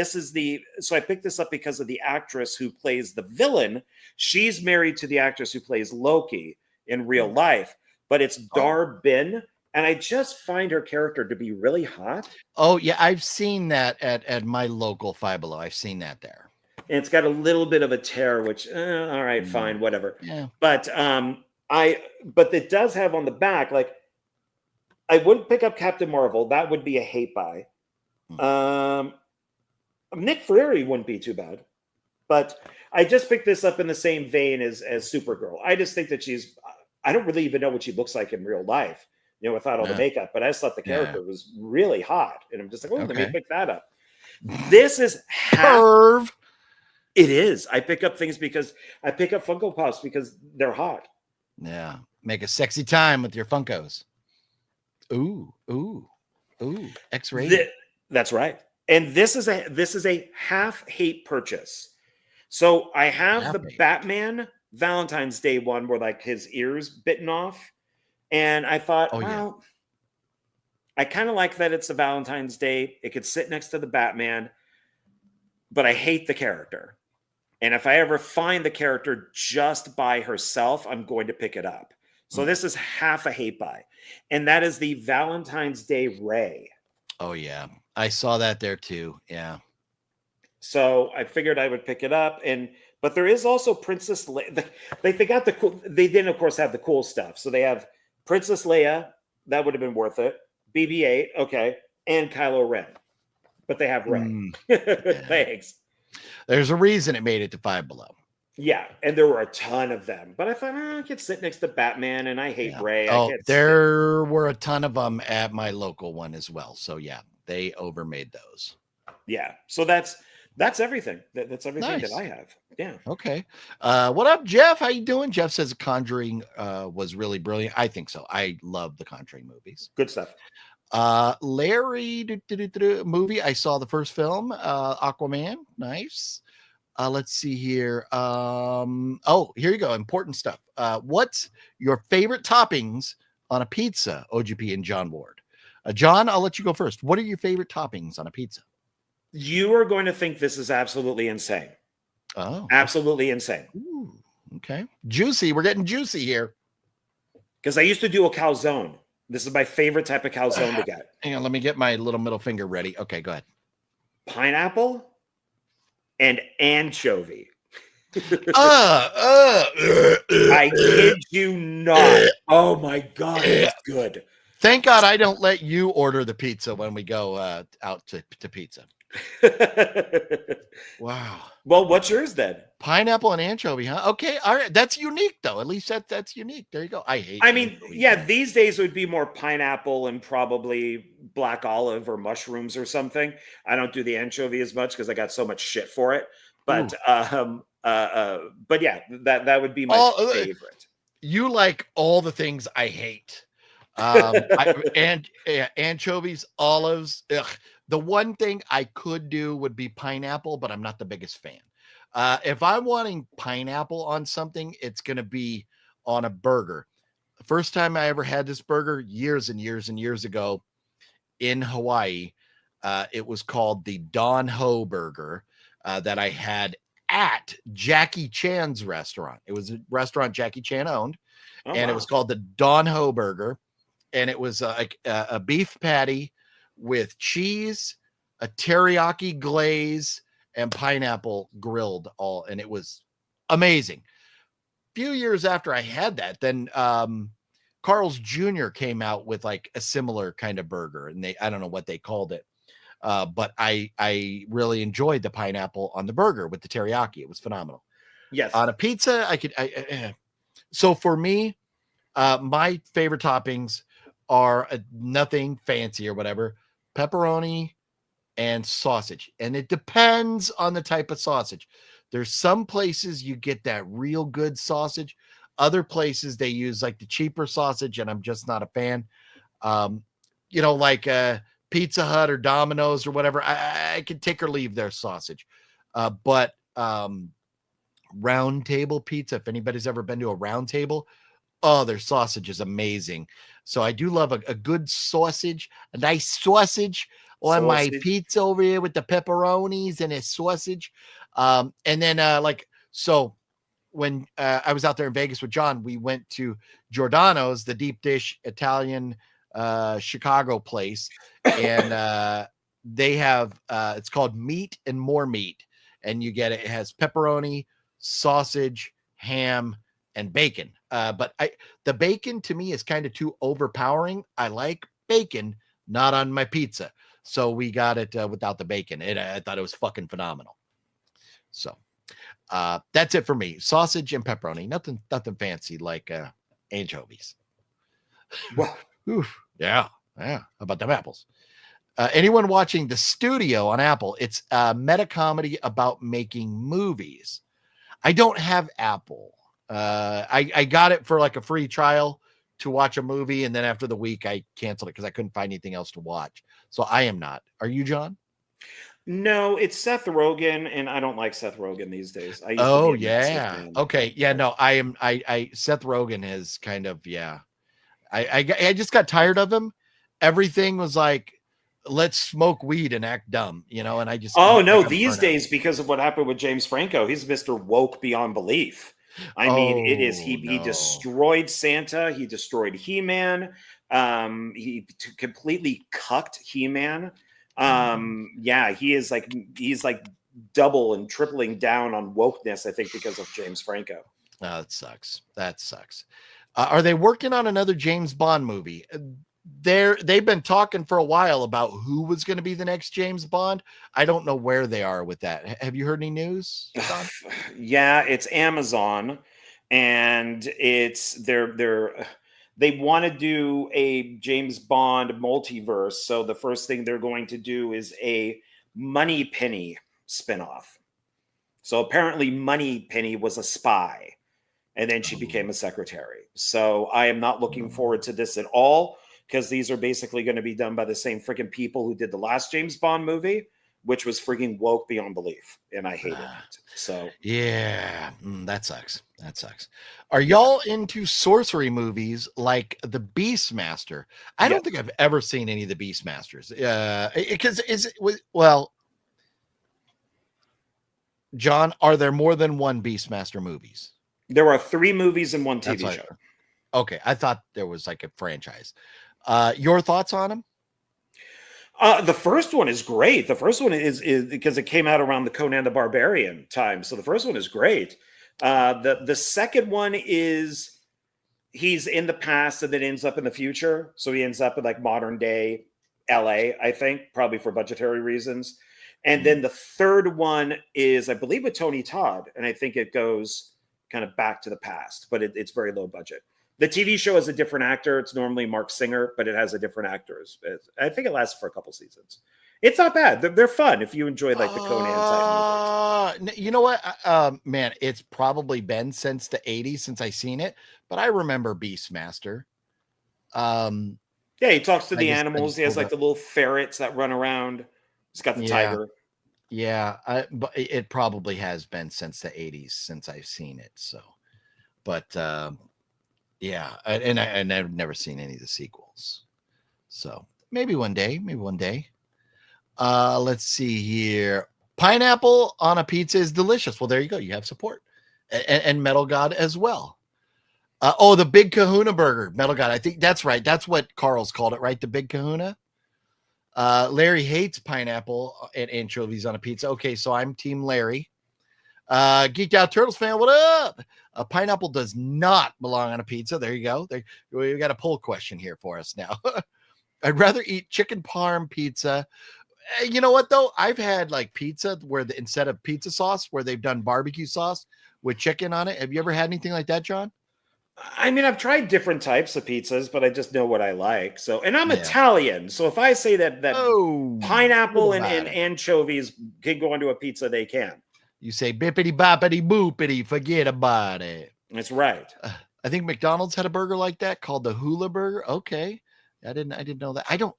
so I picked this up because of the actress who plays the villain. She's married to the actress who plays Loki in real life, but it's Dar Bin, and I just find her character to be really hot. Oh, yeah, I've seen that at my local Five Below. I've seen that there. And it's got a little bit of a tear, which, all right, fine, whatever. Yeah. But but it does have on the back, like, I would pick up Captain Marvel. That would be a hate buy. Nick Fury wouldn't be too bad, but I just picked this up in the same vein as Supergirl. I just think that I don't really even know what she looks like in real life, without all the makeup, but I just thought the character was really hot. And I'm just like, let me pick that up. This is Perv. It is. I pick up things because I pick up Funko Pops because they're hot. Yeah. Make a sexy time with your Funkos. Ooh. X-rated. That's right. And this is a half hate purchase. So I have the Batman Valentine's Day one where like his ears bitten off. And I thought, I kind of like that it's a Valentine's Day. It could sit next to the Batman, but I hate the character. And if I ever find the character just by herself, I'm going to pick it up. So this is half a hate buy. And that is the Valentine's Day Ray. Oh, yeah. I saw that there too. Yeah. So I figured I would pick it up. But there is also Princess Leia. They got the cool. They didn't, of course, have the cool stuff. So they have Princess Leia. That would have been worth it. BB-8. Okay. And Kylo Ren. But they have Rey. Thanks. There's a reason it made it to Five Below. Yeah, and there were a ton of them. But I thought, I could sit next to Batman, and I hate Rey. There were a ton of them at my local one as well. So, yeah, they overmade those. Yeah, so that's everything. That's everything that I have. Yeah. Okay. What up, Jeff? How you doing? Jeff says Conjuring was really brilliant. I think so. I love the Conjuring movies. Good stuff. Larry, movie. I saw the first film, Aquaman. Nice. Let's see here. Here you go. Important stuff. What's your favorite toppings on a pizza? OGP and John Ward. John, I'll let you go first. What are your favorite toppings on a pizza? You are going to think this is absolutely insane. Oh, absolutely insane. Ooh, okay. Juicy. We're getting juicy here. Because I used to do a calzone. This is my favorite type of calzone to get. Hang on, let me get my little middle finger ready. Okay, go ahead. Pineapple and anchovy. I kid you not. Oh my God, it's good. Thank God I don't let you order the pizza when we go out to pizza. Wow. Well, what's yours then? Pineapple and anchovy, huh? Okay, all right. That's unique though. At least that's unique. There you go. I mean, these days it would be more pineapple and probably black olive or mushrooms or something. I don't do the anchovy as much because I got so much shit for it. But but yeah, that would be my favorite. You like all the things I hate. Anchovies, olives. Ugh. The one thing I could do would be pineapple, but I'm not the biggest fan. If I'm wanting pineapple on something, it's going to be on a burger. The first time I ever had this burger, years and years and years ago in Hawaii, it was called the Don Ho Burger that I had at Jackie Chan's restaurant. It was a restaurant Jackie Chan owned, and it was called the Don Ho Burger. And it was a beef patty with cheese, a teriyaki glaze, and pineapple grilled all. And it was amazing. A few years after I had that, then Carl's Jr. came out with like a similar kind of burger. And I don't know what they called it. But I really enjoyed the pineapple on the burger with the teriyaki. It was phenomenal. Yes. On a pizza, so for me, my favorite toppings are nothing fancy or whatever, pepperoni and sausage. And it depends on the type of sausage. There's some places you get that real good sausage. Other places they use like the cheaper sausage, and I'm just not a fan. Like Pizza Hut or Domino's or whatever. I can take or leave their sausage. But Round Table Pizza, if anybody's ever been to a Round Table, their sausage is amazing. So I do love a good sausage, a nice sausage on my pizza over here with the pepperonis and a sausage. And then so when I was out there in Vegas with John, we went to Giordano's, the deep dish Italian Chicago place. And they have, it's called Meat and More Meat. And you get it. It has pepperoni, sausage, ham, and bacon. But the bacon to me is kind of too overpowering. I like bacon, not on my pizza. So we got it without the bacon. I thought it was fucking phenomenal. So that's it for me. Sausage and pepperoni. Nothing fancy like anchovies. Well, yeah. How about them apples? Anyone watching The Studio on Apple? It's a meta comedy about making movies. I don't have Apple. I got it for like a free trial to watch a movie, and then after the week I canceled it because I couldn't find anything else to watch. So I am not. Are you, John? no, it's Seth Rogen, and I don't like Seth Rogen these days. I used Oh to be a massive yeah. fan. Okay. Yeah. No, I am. I Seth Rogen is kind of I just got tired of him. Everything was like, let's smoke weed and act dumb, and I just These days, because of what happened with James Franco, he's Mr. Woke beyond belief. I mean, it is he destroyed Santa, he destroyed He-Man, he completely cucked He-Man. He's like double and tripling down on wokeness, I think, because of James Franco. Oh, that sucks. Are they working on another James Bond movie? They've been talking for a while about who was going to be the next James Bond. I don't know where they are with that. Have you heard any news, Don? Yeah, it's Amazon, and it's they want to do a James Bond multiverse. So the first thing they're going to do is a Moneypenny spinoff. So apparently Moneypenny was a spy, and then she became a secretary. So I am not looking forward to this at all, because these are basically going to be done by the same freaking people who did the last James Bond movie, which was freaking woke beyond belief, and I hated it. So yeah, that sucks. Are y'all into sorcery movies like The Beastmaster? I don't think I've ever seen any of the Beastmasters. John, are there more than one Beastmaster movies? There are 3 movies and 1 TV show. Okay, I thought there was like a franchise. Your thoughts on them? The first one is great. The first one is because it came out around the Conan the Barbarian time. So the first one is great. The second one is he's in the past and then ends up in the future. So he ends up in like modern day LA, I think, probably for budgetary reasons. And then the third one is, I believe, with Tony Todd. And I think it goes kind of back to the past, but it's very low budget. The TV show has a different actor. It's normally Mark Singer, but it has a different actor. I think it lasts for a couple seasons. It's not bad. They're fun if you enjoy like the Conan type movies. You know what, man? It's probably been since the 80s since I seen it, but I remember Beastmaster. Yeah, he talks to the animals. He has like the little ferrets that run around. He's got the tiger. Yeah, but it probably has been since the 80s since I've seen it. So, but yeah, and I've never seen any of the sequels. So maybe one day. Let's see here. Pineapple on a pizza is delicious. Well, there you go. You have support. And Metal God as well. The Big Kahuna burger. Metal God. I think that's right. That's what Carl's called it, right? The Big Kahuna. Larry hates pineapple and anchovies on a pizza. Okay, so I'm Team Larry. Geeked Out Turtles fan, what up? Pineapple does not belong on a pizza. There you go. We got a poll question here for us now. I'd rather eat chicken parm pizza. You know what, though? I've had like pizza where instead of pizza sauce, where they've done barbecue sauce with chicken on it. Have you ever had anything like that, John? I mean, I've tried different types of pizzas, but I just know what I like. So, and I'm Italian. So if I say that pineapple and anchovies can go onto a pizza, they can. You say bippity boppity boopity, forget about it. That's right. I think McDonald's had a burger like that called the Hula Burger. Okay, I didn't know that. I don't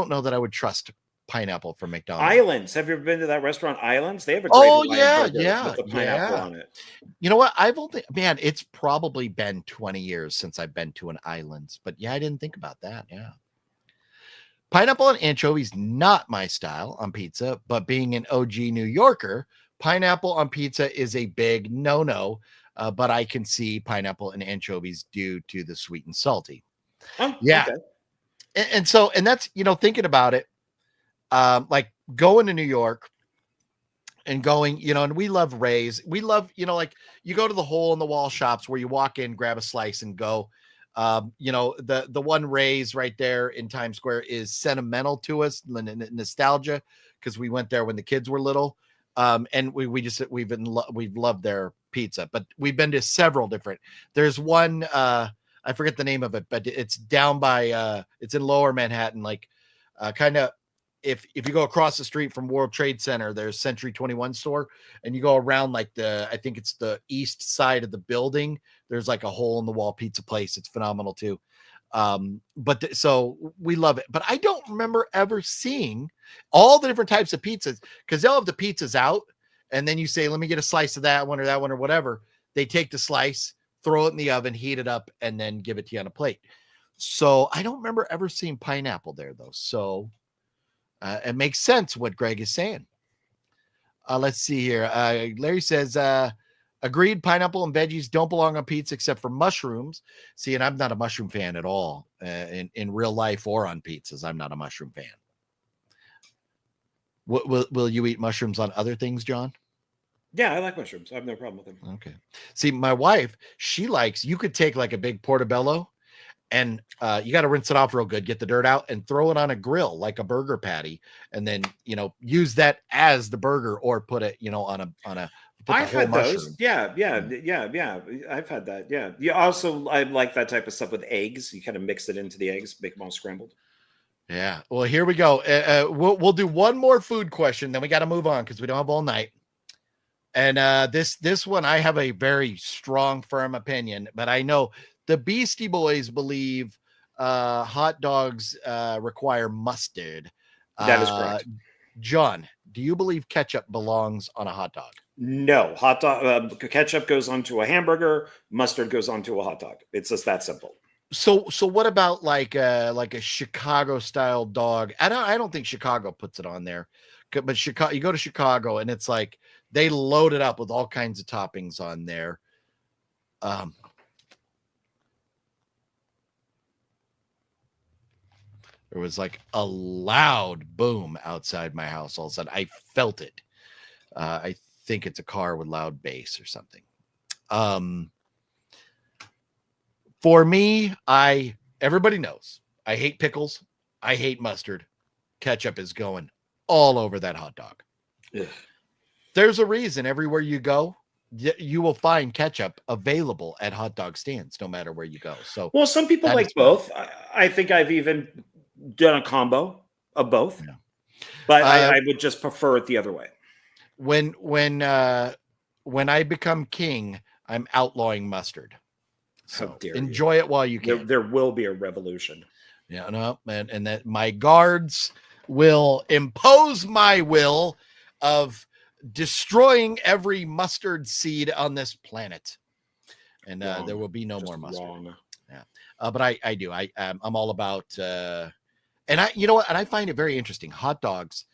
know that I would trust pineapple from McDonald's. Islands. Have you ever been to that restaurant, Islands? They have a great burger with the pineapple on it. You know what? It's probably been 20 years since I've been to an Islands, but yeah, I didn't think about that. Yeah. Pineapple and anchovies, not my style on pizza, but being an OG New Yorker, pineapple on pizza is a big no-no, but I can see pineapple and anchovies due to the sweet and salty. Oh, yeah. Okay. And that's, thinking about it, like going to New York and going, and we love Ray's. We love, like you go to the hole in the wall shops where you walk in, grab a slice and go. You know, the one Ray's right there in Times Square is sentimental to us, nostalgia, because we went there when the kids were little. And we've loved their pizza, but we've been to several different. There's one, I forget the name of it, but it's down by it's in Lower Manhattan, like kind of if you go across the street from World Trade Center, there's Century 21 store, and you go around like I think it's the east side of the building. There's like a hole in the wall pizza place. It's phenomenal too. So we love it, but I don't remember ever seeing all the different types of pizzas, because they'll have the pizzas out and then you say, let me get a slice of that one or whatever. They take the slice, throw it in the oven, heat it up, and then give it to you on a plate. So I don't remember ever seeing pineapple there though. So it makes sense what Greg is saying. Let's see here. Larry says, agreed, pineapple and veggies don't belong on pizza except for mushrooms. See, and I'm not a mushroom fan at all in real life or on pizzas. I'm not a mushroom fan. Will you eat mushrooms on other things, John? Yeah, I like mushrooms. I have no problem with them. Okay. See, my wife, you could take like a big portobello and you got to rinse it off real good, get the dirt out, and throw it on a grill like a burger patty, and then use that as the burger, or put it on a. I've had those. Yeah. I've had that. Yeah. You also, I like that type of stuff with eggs. You kind of mix it into the eggs, make them all scrambled. Yeah. Well, here we go. We'll do one more food question, then we got to move on because we don't have all night. And this one, I have a very strong, firm opinion, but I know the Beastie Boys believe hot dogs require mustard. That is correct. John, do you believe ketchup belongs on a hot dog? No, hot dog ketchup goes onto a hamburger, mustard goes onto a hot dog. It's just that simple. So what about like a Chicago style dog? I don't think Chicago puts it on there, but Chicago, you go to Chicago and it's like they load it up with all kinds of toppings on there. There was like a loud boom outside my house. All of a sudden, I felt it. I think it's a car with loud bass or something. For me, everybody knows I hate pickles. I hate mustard. Ketchup is going all over that hot dog. Ugh. There's a reason everywhere you go, you will find ketchup available at hot dog stands, no matter where you go. So, well, some people like both. I think I've even done a combo of both, yeah. But I would just prefer it the other way. When I become king, I'm outlawing mustard. So enjoy it while you can. There will be a revolution. Yeah, no, and that my guards will impose my will of destroying every mustard seed on this planet, and there will be no more mustard. Wrong. Yeah, but I do. I'm all about. And I find it very interesting. Hot dogs.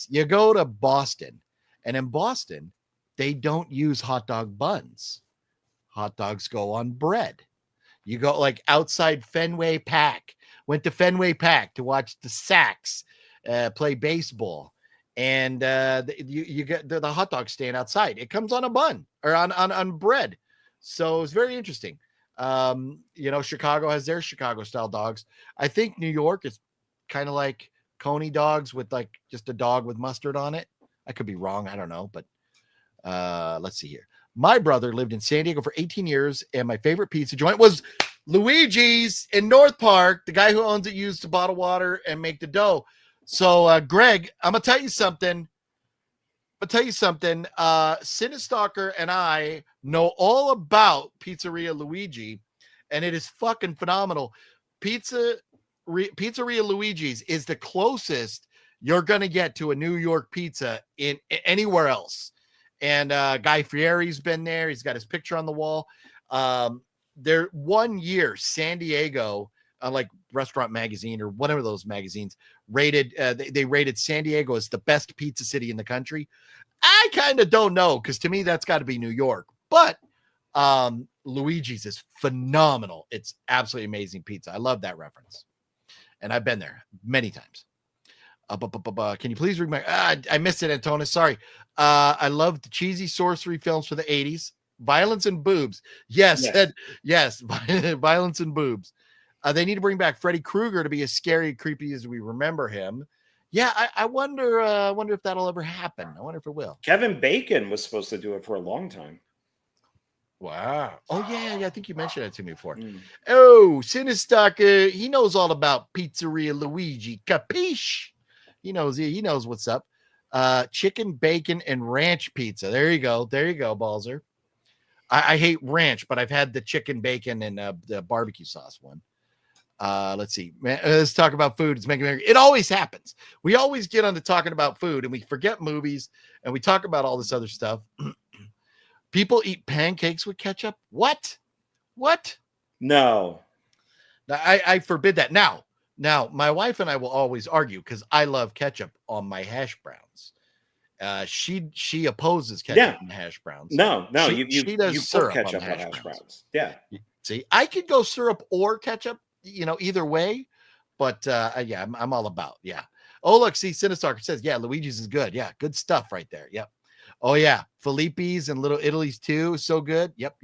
You go to Boston, and in Boston, they don't use hot dog buns. Hot dogs go on bread. You go like outside Fenway Park. Went to Fenway Park to watch the Sox play baseball, and you get the hot dog stand outside. It comes on a bun or on bread. So it's very interesting. Chicago has their Chicago style dogs. I think New York is kind of like Coney dogs with like just a dog with mustard on it. I could be wrong. I don't know, but let's see here. My brother lived in San Diego for 18 years, and my favorite pizza joint was Luigi's in North Park. The guy who owns it used to bottle water and make the dough. So, Greg, I'm going to tell you something. Cinestalker and I know all about Pizzeria Luigi, and it is fucking phenomenal. Pizzeria Luigi's is the closest you're going to get to a New York pizza in anywhere else. And Guy Fieri's been there. He's got his picture on the wall. There 1 year, San Diego, like Restaurant Magazine or whatever those magazines rated, they rated San Diego as the best pizza city in the country. I kind of don't know, because to me that's got to be New York. But Luigi's is phenomenal. It's absolutely amazing pizza. I love that reference, and I've been there many times. Can you please read I missed it, Antonis. Sorry. I love the cheesy sorcery films for the 80s. Violence and boobs. Yes. Yes. Yes. Violence and boobs. They need to bring back Freddy Krueger to be as scary and creepy as we remember him. Yeah, I wonder if that'll ever happen. I wonder if it will. Kevin Bacon was supposed to do it for a long time. Wow. Oh yeah. I think you mentioned that to me before. Mm. Oh, Cinestalker, he knows all about Pizzeria Luigi. Capiche? He knows what's up. Chicken, bacon, and ranch pizza. There you go, Balzer. I hate ranch, but I've had the chicken, bacon, and the barbecue sauce one. Let's see. Man, let's talk about food. It's making it always happens. We always get on to talking about food and we forget movies and we talk about all this other stuff. People eat pancakes with ketchup. What? No. I forbid that. Now, my wife and I will always argue because I love ketchup on my hash browns. She opposes ketchup in hash browns. No, she does you syrup put ketchup on on hash browns. Yeah. See, I could go syrup or ketchup, either way. But yeah, I'm all about. Yeah. Oh, look, see, Cinestalker says, yeah, Luigi's is good. Yeah, good stuff right there. Yep. Oh yeah, Filippi's and Little Italy's too. So good. Yep.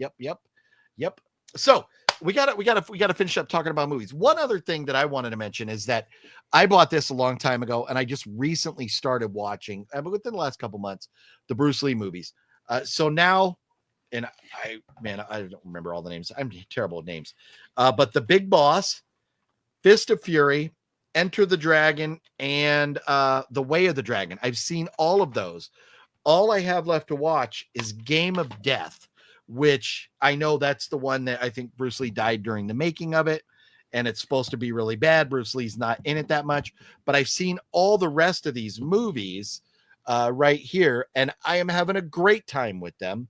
So we gotta finish up talking about movies. One other thing that I wanted to mention is that I bought this a long time ago, and I just recently started watching, within the last couple months, the Bruce Lee movies. So now, and I don't remember all the names. I'm terrible at names. But The Big Boss, Fist of Fury, Enter the Dragon, and The Way of the Dragon. I've seen all of those. All I have left to watch is Game of Death, which I know that's the one that I think Bruce Lee died during the making of it. And it's supposed to be really bad. Bruce Lee's not in it that much, but I've seen all the rest of these movies right here, and I am having a great time with them.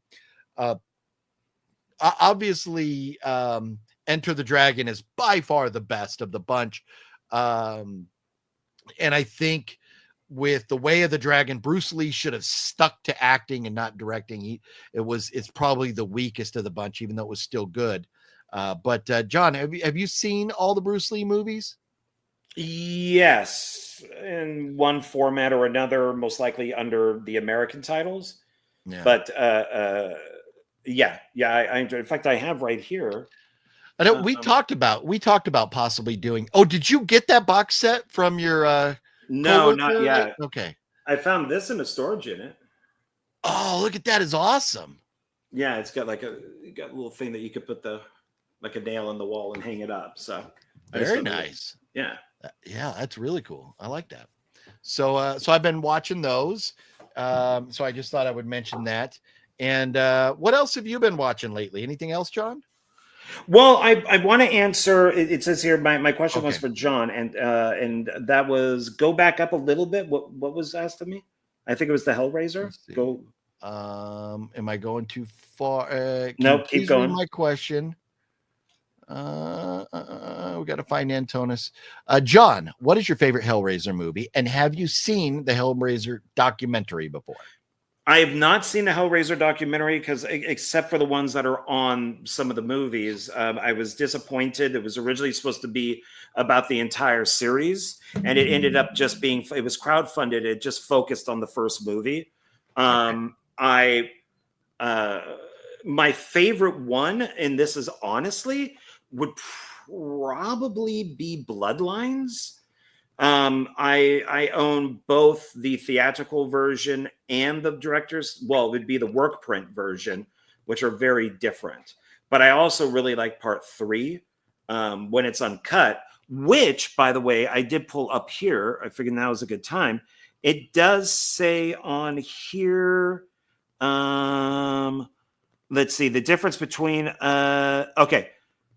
Obviously, Enter the Dragon is by far the best of the bunch. And I think with The Way of the Dragon, Bruce Lee should have stuck to acting and not directing. It's probably the weakest of the bunch, even though it was still good. But John, have you seen all the Bruce Lee movies? Yes, in one format or another, most likely under the American titles. Yeah. But yeah. I in fact, I have right here. I know we talked about possibly doing. Oh, did you get that box set from your? No, not yet. Okay. I found this in a storage unit. Oh, look at that! Is awesome. Yeah, it's got a little thing that you could put like a nail in the wall and hang it up. So very nice. Yeah, that's really cool. I like that. So I've been watching those. So I just thought I would mention that. And what else have you been watching lately? Anything else, John? Well, I want to answer. It says here my question was for John, and that was go back up a little bit. What was asked of me? I think it was the Hellraiser. Go. Am I going too far? Nope. Keep going. My question. We got to find Antonis. John, what is your favorite Hellraiser movie? And have you seen the Hellraiser documentary before? I have not seen the Hellraiser documentary because, except for the ones that are on some of the movies, I was disappointed. It was originally supposed to be about the entire series, and it ended up just being. It was crowdfunded. It just focused on the first movie. My favorite one, and this is honestly, would probably be Bloodlines. I own both the theatrical version and the director's. Well, it would be the work print version, which are very different. But I also really like part 3 when it's uncut, which, by the way, I did pull up here. I figured now is a good time. It does say on here. Let's see the difference between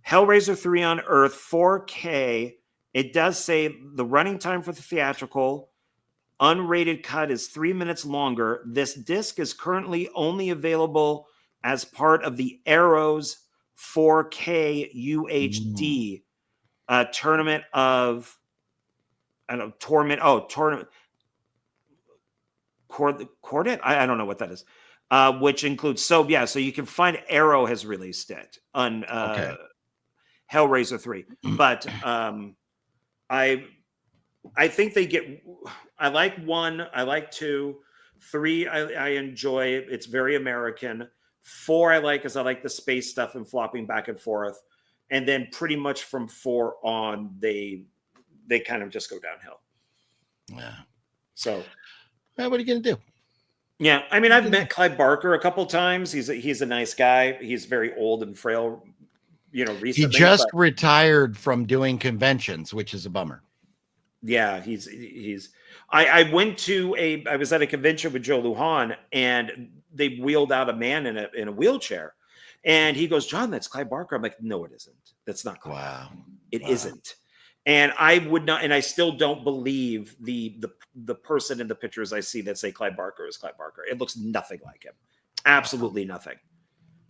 Hellraiser 3 on Earth 4K. It does say the running time for the theatrical unrated cut is 3 minutes longer. This disc is currently only available as part of the Arrows 4K UHD tournament of tournament. Cordit? I don't know what that is. Which includes so you can find Arrow has released it on Hellraiser 3, but I think they get. I like 1. I like 2. 3. I enjoy it. It's very American. 4 I like because I like the space stuff and flopping back and forth. And then pretty much from 4 on, they kind of just go downhill. Yeah. So, what are you gonna do? Yeah, I mean, I've met Clive Barker a couple times. He's a nice guy. He's very old and frail. Recently he just retired from doing conventions, which is a bummer. Yeah, I was at a convention with Joe Lujan, and they wheeled out a man in a wheelchair, and he goes, "John, that's Clive Barker." I'm like, "No, it isn't. That's not Clive. Wow, it isn't." And I would not, and I still don't believe the person in the pictures I see that say Clive Barker is Clive Barker. It looks nothing like him, absolutely nothing.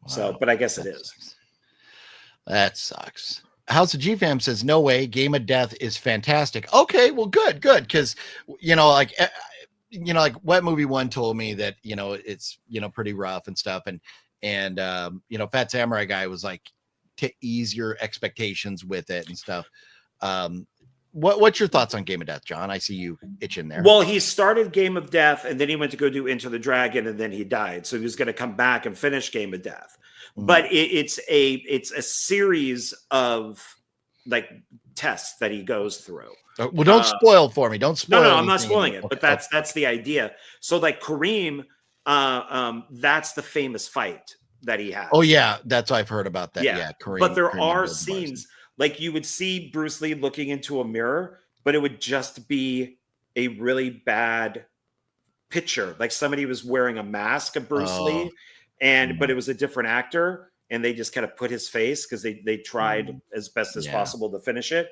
Wow. So, but I guess it is. Sucks. That sucks. House of G-Fam says, no way, Game of Death is fantastic. Okay, well, good. Because, like Wet Movie 1 told me that, it's, pretty rough and stuff. And Fat Samurai Guy was like, to ease your expectations with it and stuff. What's your thoughts on Game of Death, John? I see you itching there. Well, he started Game of Death and then he went to go do Into the Dragon and then he died. So he was going to come back and finish Game of Death. But it's a series of like tests that he goes through. Well, don't spoil for me. Don't spoil. No, I'm not spoiling it. But that's the idea. So like Kareem, that's the famous fight that he has. Oh yeah, that's I've heard about that. Yeah, Kareem. But there are scenes like you would see Bruce Lee looking into a mirror, but it would just be a really bad picture. Like somebody was wearing a mask of Bruce Lee. But it was a different actor, and they just kind of put his face because they tried as best as possible to finish it.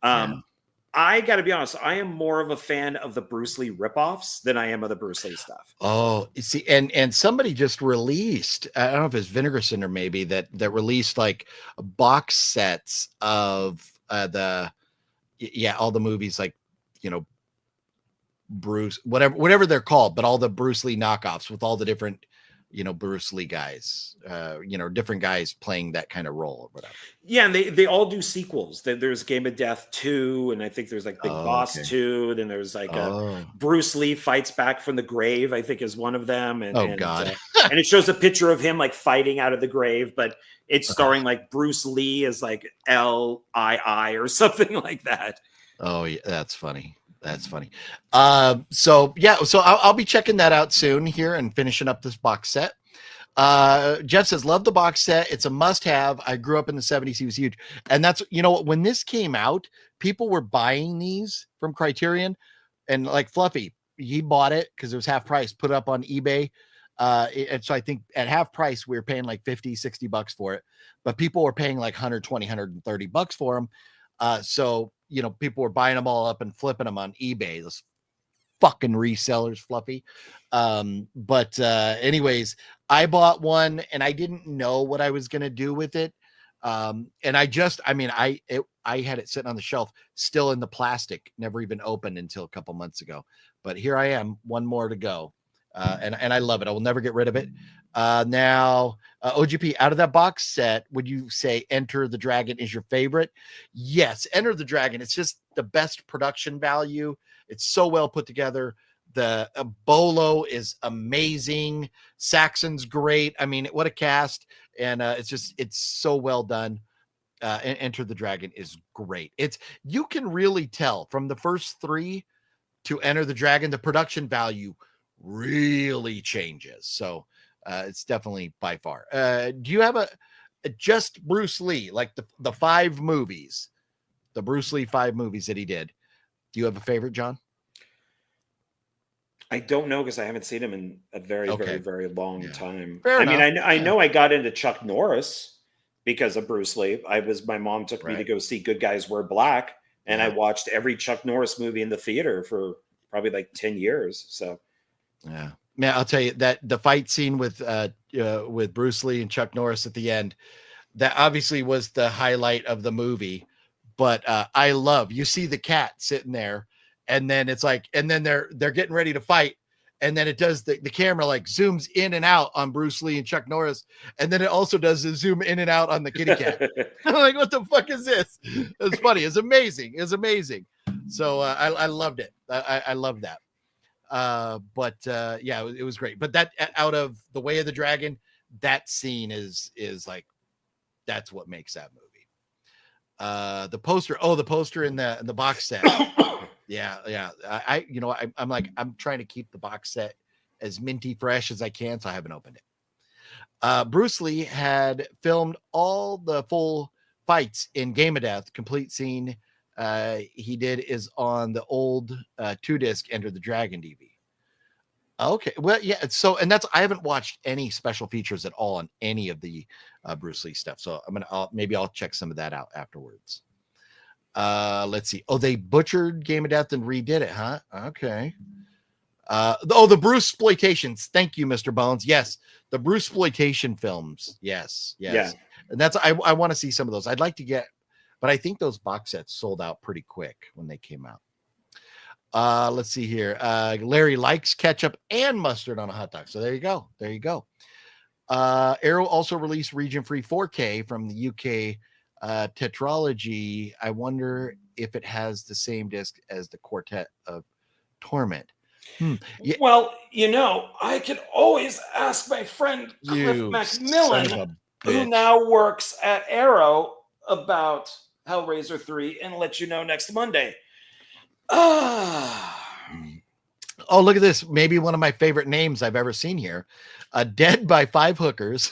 I got to be honest, I am more of a fan of the Bruce Lee ripoffs than I am of the Bruce Lee stuff. Oh, you see, and somebody just released, I don't know if it's Vinegar Syndrome maybe, that released like box sets of all the movies, like, Bruce, whatever they're called, but all the Bruce Lee knockoffs with all the different Bruce Lee guys, different guys playing that kind of role or whatever. Yeah, and they all do sequels. There's Game of Death 2, and I think there's like Big Boss 2. Then there's like Bruce Lee Fights Back from the Grave, I think is one of them. And, God. And it shows a picture of him like fighting out of the grave, but it's starring like Bruce Lee as like L.I.I. or something like that. Oh, yeah, that's funny. That's funny. So I'll be checking that out soon here and finishing up this box set. Jeff says, love the box set. It's a must have. I grew up in the 70s. He was huge. And that's, when this came out, people were buying these from Criterion, and like Fluffy, he bought it because it was half price, put it up on eBay. And so I think at half price, we were paying like $50-$60 for it, but people were paying like $120-$130 for them. So, people were buying them all up and flipping them on eBay. Those fucking resellers, Fluffy. Anyways, I bought one and I didn't know what I was going to do with it. And I had it sitting on the shelf, still in the plastic, never even opened until a couple months ago. But here I am, one more to go. And I love it. I will never get rid of it. Now, OGP, out of that box set, would you say Enter the Dragon is your favorite? Yes, Enter the Dragon. It's just the best production value. It's so well put together. The Bolo is amazing. Saxon's great. I mean, what a cast. And it's so well done. Enter the Dragon is great. You can really tell from the first 3 to Enter the Dragon, the production value really changes. So it's definitely by far. Do you have a just Bruce Lee, like the 5 movies, the Bruce Lee 5 movies that he did? Do you have a favorite, John? I don't know because I haven't seen him in a very, very, very long time. Fair enough. Mean, I know I got into Chuck Norris because of Bruce Lee. My mom took me to go see Good Guys Wear Black, and I watched every Chuck Norris movie in the theater for probably like 10 years. So, yeah. Man, I'll tell you that the fight scene with Bruce Lee and Chuck Norris at the end, that obviously was the highlight of the movie. But I love, you see the cat sitting there, and then it's like, and then they're getting ready to fight, and then it does the camera like zooms in and out on Bruce Lee and Chuck Norris, and then it also does the zoom in and out on the kitty cat. I'm like, what the fuck is this? It's funny. It's amazing. It's amazing. So I loved it. I love that. It was great. But that, out of The Way of the Dragon, that scene is like, that's what makes that movie. The poster in the box set. Yeah. I'm like, I'm trying to keep the box set as minty fresh as I can, so I haven't opened it. Bruce Lee had filmed all the full fights in Game of Death. Complete scene he did is on the old 2-disc Enter the Dragon DVD. Okay, well, yeah. So, and I haven't watched any special features at all on any of the Bruce Lee stuff. So maybe I'll check some of that out afterwards. Let's see. Oh, they butchered Game of Death and redid it, huh? Okay. The Bruce exploitations. Thank you, Mr. Bones. Yes, the Bruce exploitation films. Yes. Yeah. And I want to see some of those. I'd like to get, but I think those box sets sold out pretty quick when they came out. Let's see here. Larry likes ketchup and mustard on a hot dog. So there you go. Arrow also released region free 4K from the UK tetralogy. I wonder if it has the same disc as the Quartet of Torment. Yeah. Well, I could always ask my friend Cliff Macmillan, who now works at Arrow, about Hellraiser 3 and let you know next Monday. Oh, look at this. Maybe one of my favorite names I've ever seen here. Dead by 5 Hookers.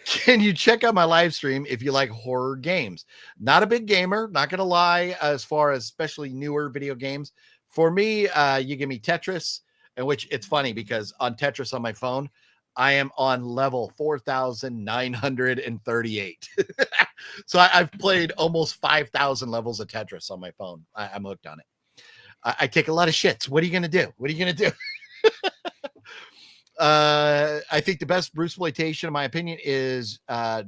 Can you check out my live stream if you like horror games? Not a big gamer, not going to lie, as far as especially newer video games. For me, you give me Tetris, in which it's funny because on Tetris on my phone, I am on level 4,938. So I've played almost 5,000 levels of Tetris on my phone. I'm hooked on it. I take a lot of shits. What are you going to do? I think the best Bruce exploitation, in my opinion, is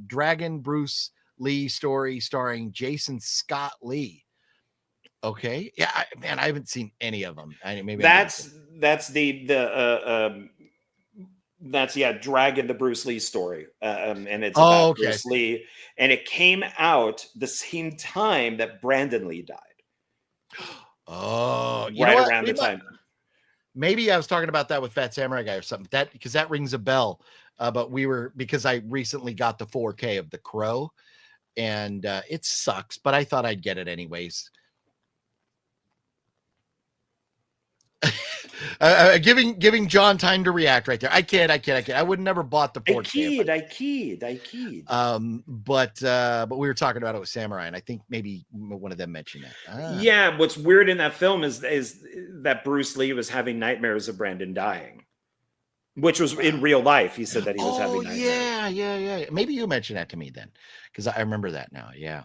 Dragon Bruce Lee story starring Jason Scott Lee. Okay, yeah, I haven't seen any of them. That's Dragon, the Bruce Lee story, and it's about Bruce Lee, and it came out the same time that Brandon Lee died. Oh, right around the time. Maybe I was talking about that with Fat Samurai Guy or something. Because that rings a bell. But because I recently got the 4K of The Crow, and it sucks, but I thought I'd get it anyways. Giving John time to react right there. I kid. I would never bought the 4K. I kid. But we were talking about it with Samurai, and I think maybe one of them mentioned that. Yeah, what's weird in that film is that Bruce Lee was having nightmares of Brandon dying, which was in real life. He said that he was having nightmares. Yeah. Maybe you mentioned that to me then, because I remember that now. Yeah.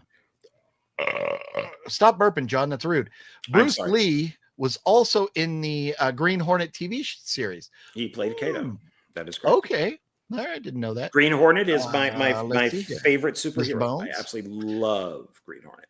Stop burping, John. That's rude. Bruce Lee was also in the Green Hornet TV series. He played Kato. That is correct. Okay. All right. I didn't know that. Green Hornet is my favorite superhero. I absolutely love Green Hornet.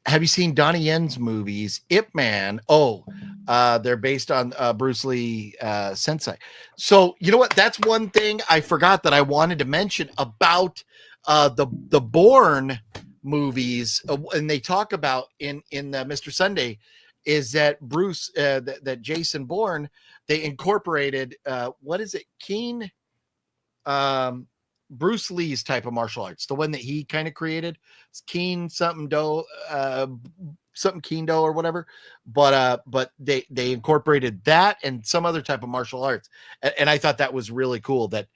Have you seen Donnie Yen's movies? Ip Man. They're based on Bruce Lee Sensei. So you know what? That's one thing I forgot that I wanted to mention about the Bourne movies, and they talk about in Mr. Sunday, is that Bruce, that Jason Bourne, they incorporated, what is it? Bruce Lee's type of martial arts, the one that he kind of created. It's Keen something Do, something Keen Do or whatever. But they incorporated that and some other type of martial arts. And I thought that was really cool that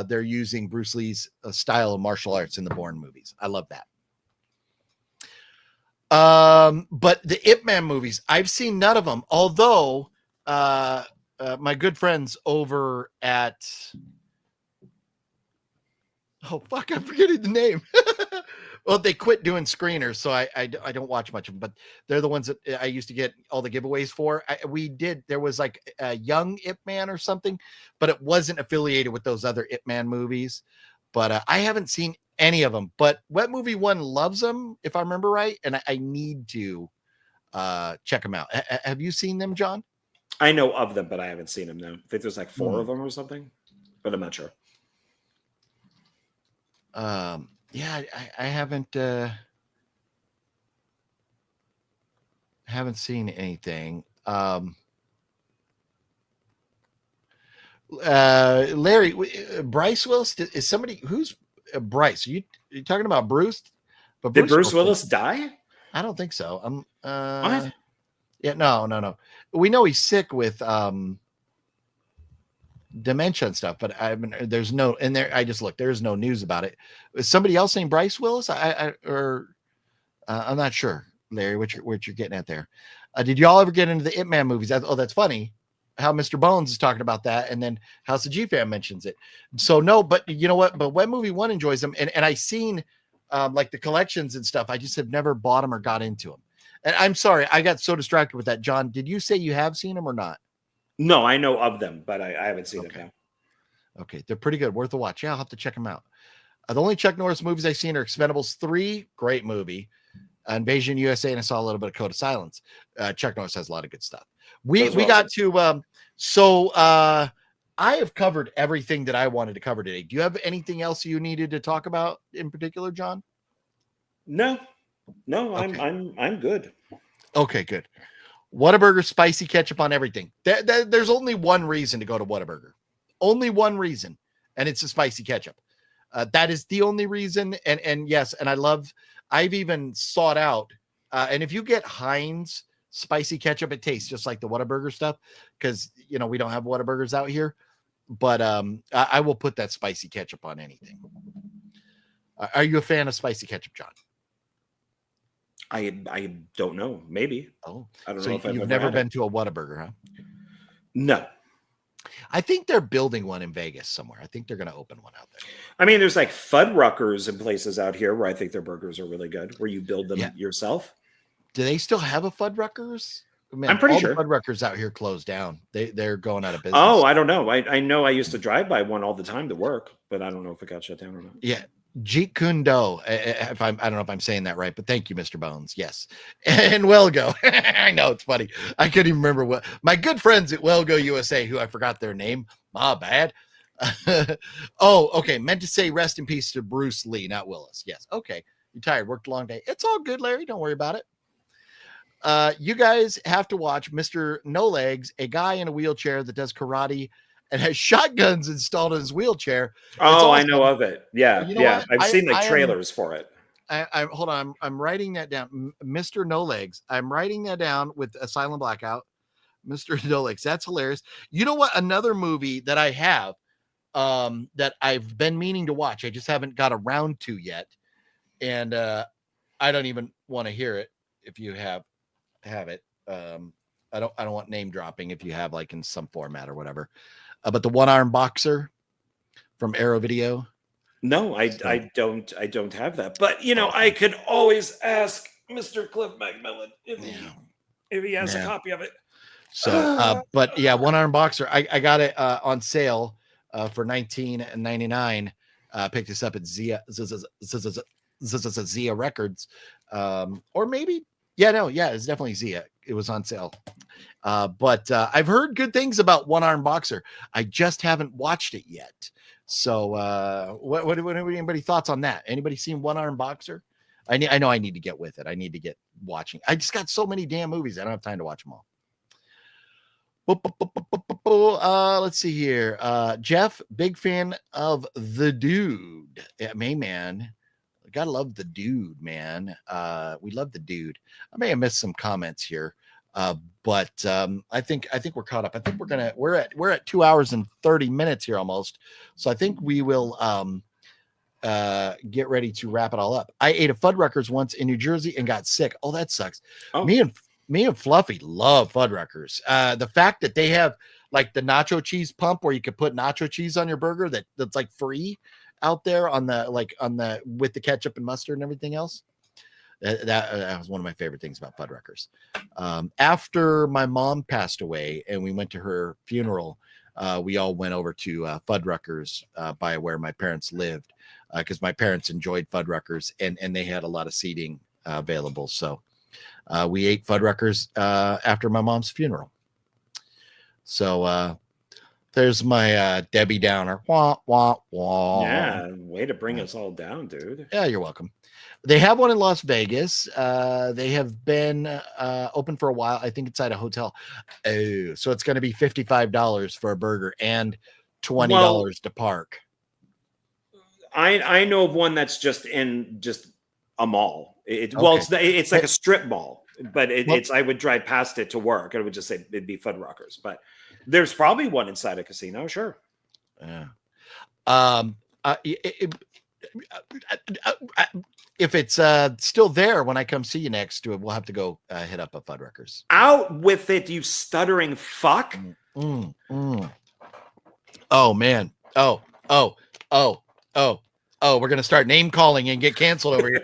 they're using Bruce Lee's style of martial arts in the Bourne movies. I love that. But the Ip Man movies, I've seen none of them. Although, my good friends over at, I'm forgetting the name. Well, they quit doing screeners, so I don't watch much of them, but they're the ones that I used to get all the giveaways for. There was like a young Ip Man or something, but it wasn't affiliated with those other Ip Man movies. But I haven't seen any of them, but Wet Movie One loves them, if I remember right, and I need to check them out. Have you seen them, John? I know of them, but I haven't seen them. No, I think there's like 4 of them or something, but I'm not sure. Yeah, I haven't seen anything. Larry, Bryce Willis is somebody who's Bryce. You talking about Bruce? But Did Bruce Willis die? I don't think so. What? Yeah, no. We know he's sick with dementia and stuff, but there's no in there. I just looked. There's no news about it. Is somebody else named Bryce Willis? I'm not sure, Larry. What you're getting at there? Did y'all ever get into the Ip Man movies? That's funny. How Mr. Bones is talking about that, and then House of G Fam mentions it. So no, but you know what? But Web Movie One enjoys them, and I seen like the collections and stuff. I just have never bought them or got into them. And I'm sorry, I got so distracted with that. John, did you say you have seen them or not? No, I know of them, but I haven't seen them now. Okay, they're pretty good, worth a watch. Yeah, I'll have to check them out. The only Chuck Norris movies I've seen are Expendables 3, great movie, Invasion USA, and I saw a little bit of Code of Silence. Chuck Norris has a lot of good stuff. We got to I have covered everything that I wanted to cover today. Do you have anything else you needed to talk about in particular, John? No, Okay. I'm good. Okay, good. Whataburger, spicy ketchup on everything. There's only one reason to go to Whataburger. Only one reason, and it's a spicy ketchup. That is the only reason. And yes, and I've even sought out. And if you get Heinz spicy ketchup, it tastes just like the Whataburger stuff, because we don't have Whataburgers out here. But I will put that spicy ketchup on anything. Are you a fan of spicy ketchup, John? I don't know. Maybe. Oh, I don't so know if you've never been to a Whataburger, huh? No. I think they're building one in Vegas somewhere. I think they're going to open one out there. I mean, there's like Fuddruckers and places out here where I think their burgers are really good, where you build them yourself. Do they still have a Fuddruckers? Man, I'm pretty all sure the Fuddruckers out here closed down. They're going out of business. Oh, I don't know. I know I used to drive by one all the time to work, but I don't know if it got shut down or not. Yeah. Jeet Kune Do. I don't know if I'm saying that right, but thank you, Mr. Bones. Yes. And Wellgo. I know, it's funny. I couldn't even remember what my good friends at Wellgo USA, who I forgot their name. My bad. Oh, okay. Meant to say rest in peace to Bruce Lee, not Willis. Yes. Okay. You're tired. Worked a long day. It's all good, Larry. Don't worry about it. You guys have to watch Mr. No Legs, a guy in a wheelchair that does karate and has shotguns installed in his wheelchair. Oh, I know of it. Yeah, What? I've seen like trailers for it. I hold on. I'm writing that down. Mr. No Legs. I'm writing that down with a silent blackout. Mr. No Legs. That's hilarious. You know what? Another movie that I have that I've been meaning to watch. I just haven't got around to yet. And I don't even want to hear it if you have it. I don't want name dropping if you have like in some format or whatever. But the One-Arm Boxer from Arrow Video. No, I don't have that. But I could always ask Mr. Cliff McMillan if he has a copy of it. So, but yeah, One-Arm Boxer. I got it on sale for $19.99. Picked this up at Zia Records, or maybe it's definitely Zia. It was on sale. But I've heard good things about One-Arm Boxer. I just haven't watched it yet. So what anybody thoughts on that? Anybody seen One-Arm Boxer? I know I need to get with it. I need to get watching. I just got so many damn movies. I don't have time to watch them all. Let's see here. Jeff, big fan of The Dude. Yeah, man. Gotta love The Dude, man. We love The Dude. I may have missed some comments here. But I think we're caught up. I think we're at 2 hours and 30 minutes here almost. So I think we will get ready to wrap it all up. I ate a Fuddruckers once in New Jersey and got sick. Oh, that sucks. Oh. Me and Fluffy love Fuddruckers. The fact that they have like the nacho cheese pump where you could put nacho cheese on your burger that's like free out there with the ketchup and mustard and everything else. That was one of my favorite things about Fuddruckers. After my mom passed away and we went to her funeral, we all went over to Fuddruckers by where my parents lived, because my parents enjoyed Fuddruckers and they had a lot of seating available. So we ate Fuddruckers after my mom's funeral. So there's my Debbie Downer. Wah, wah, wah. Yeah, way to bring us all down, dude. Yeah, you're welcome. They have one in Las Vegas. They have been open for a while. I think inside a hotel. Oh, so it's going to be $55 for a burger and $20 to park. I know of one that's just in a mall. It's like a strip mall, but it's I would drive past it to work. And it would just say it'd be Fuddruckers, but there's probably one inside a casino. Sure. Yeah. If it's still there when I come see you next, we'll have to go hit up a Fuddruckers. Out with it, you stuttering fuck. Oh man. Oh, we're gonna start name calling and get canceled over here.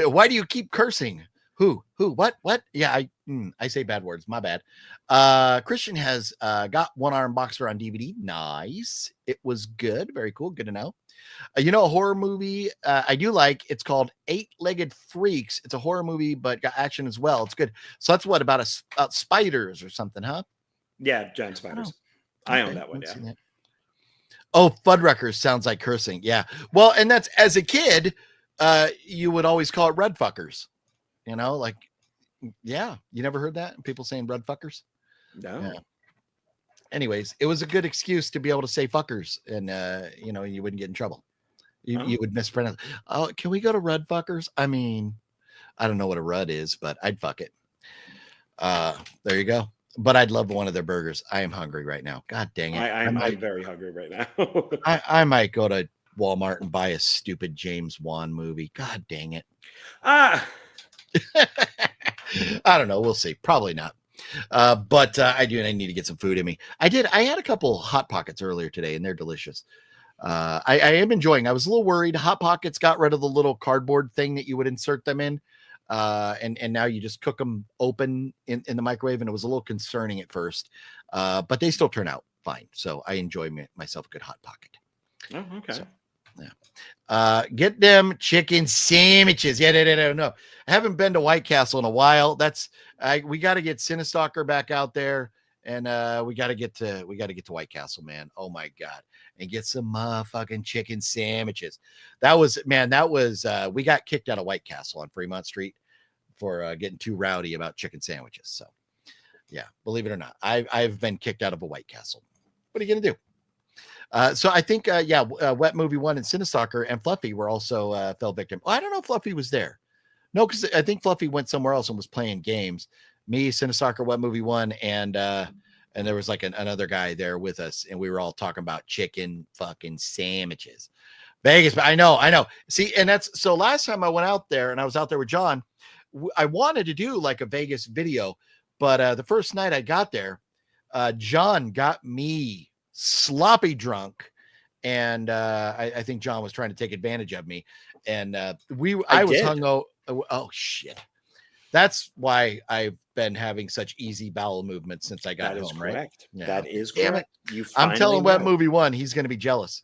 Why do you keep cursing? Who, what? Yeah, I say bad words. My bad. Christian has got One Arm Boxer on DVD. Nice. It was good. Very cool. Good to know. A horror movie I do like. It's called Eight-Legged Freaks. It's a horror movie, but got action as well. It's good. So that's what about spiders or something, huh? Yeah, giant spiders. I own that one. Yeah. That. Oh, Fuddruckers sounds like cursing. Yeah. Well, and that's as a kid, you would always call it red fuckers. Yeah. You never heard that? People saying red fuckers? No. Yeah. Anyways, it was a good excuse to be able to say fuckers, and you wouldn't get in trouble. You would mispronounce. Oh, can we go to red fuckers? I mean, I don't know what a rud is, but I'd fuck it. There you go. But I'd love one of their burgers. I am hungry right now. God dang it. I'm very hungry right now. I might go to Walmart and buy a stupid James Wan movie. God dang it. I don't know. We'll see. Probably not. But I need to get some food in me. I had a couple Hot Pockets earlier today, and they're delicious. I am enjoying. I was a little worried. Hot Pockets got rid of the little cardboard thing that you would insert them in. And now you just cook them open in the microwave, and it was a little concerning at first, but they still turn out fine. So I enjoy myself a good Hot Pocket. Oh, okay. So, yeah. Get them chicken sandwiches. Yeah, no. I haven't been to White Castle in a while. We got to get Cinestalker back out there, and we got to get to White Castle, man. Oh my God. And get some motherfucking chicken sandwiches. We got kicked out of White Castle on Fremont Street for getting too rowdy about chicken sandwiches. So yeah, believe it or not, I've been kicked out of a White Castle. What are you going to do? So I think, Wet Movie 1 and Cinestalker and Fluffy were also fell victim. I don't know if Fluffy was there. No, because I think Fluffy went somewhere else and was playing games. Me, Cinestalker, Wet Movie 1, and there was like another guy there with us, and we were all talking about chicken fucking sandwiches. Vegas, but I know. See, and so last time I went out there, and I was out there with John, I wanted to do like a Vegas video, but the first night I got there, John got me sloppy drunk, and I think John was trying to take advantage of me, and I was hungover. Oh shit. That's why I've been having such easy bowel movements since I got home, right? Yeah. That is correct. I'm telling Wet Movie 1, he's going to be jealous.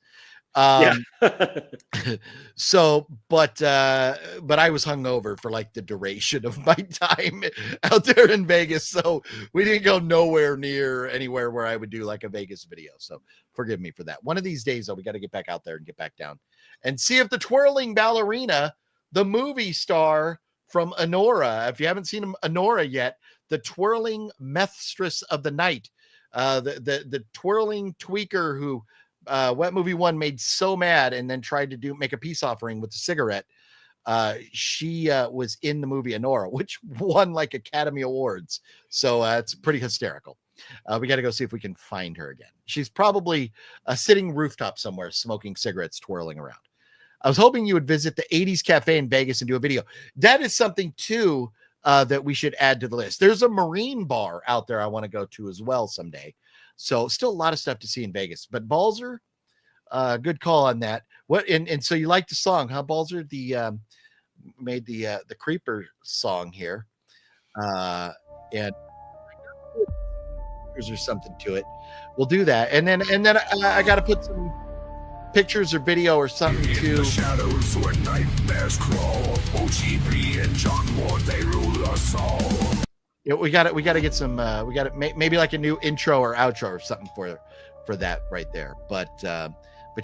So, but I was hungover for like the duration of my time out there in Vegas. So we didn't go nowhere near anywhere where I would do like a Vegas video. So forgive me for that. One of these days, though, we got to get back out there and get back down and see if the twirling ballerina, the movie star from Honora, if you haven't seen Honora yet, the twirling methstress of the night, the twirling tweaker who Wet Movie 1 made so mad and then tried to make a peace offering with a cigarette. She was in the movie Honora, which won like Academy Awards. So it's pretty hysterical. We got to go see if we can find her again. She's probably sitting rooftop somewhere, smoking cigarettes, twirling around. I was hoping you would visit the 80s Cafe in Vegas and do a video. That is something too that we should add to the list. There's a marine bar out there I want to go to as well someday. So still a lot of stuff to see in Vegas. But Balzer, good call on that. What and so you like the song, huh, Balzer? Made the Creeper song here. And there's something to it. We'll do that. And then I got to put some pictures or video or something to the shadows where nightmares crawl. OGB and John Ward, they rule us all. Yeah, we got to get some we got to maybe like a new intro or outro or something for that right there. But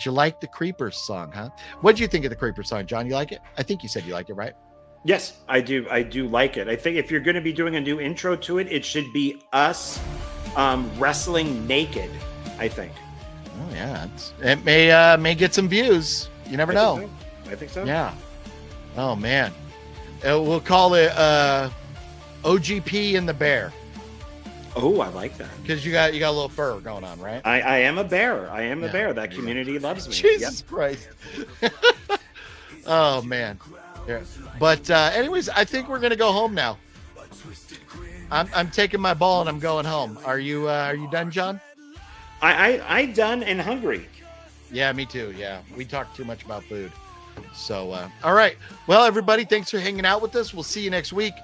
you like the Creepers song, huh? What did you think of the Creepers song, John? You like it? I think you said you liked it, right? Yes, I do like it. I think if you're going to be doing a new intro to it, it should be us wrestling naked, I think. Oh yeah, it may get some views. You never know. I think so. Yeah. Oh man, we'll call it OGP and the bear. Oh, I like that. Because you got a little fur going on, right? I am a bear. I am a bear. That community loves me. Jesus Christ. Oh man. Yeah. But anyways, I think we're gonna go home now. I'm taking my ball and I'm going home. Are you done, John? I done and hungry. Yeah, me too. Yeah, we talked too much about food. So all right. Well, everybody, thanks for hanging out with us. We'll see you next week.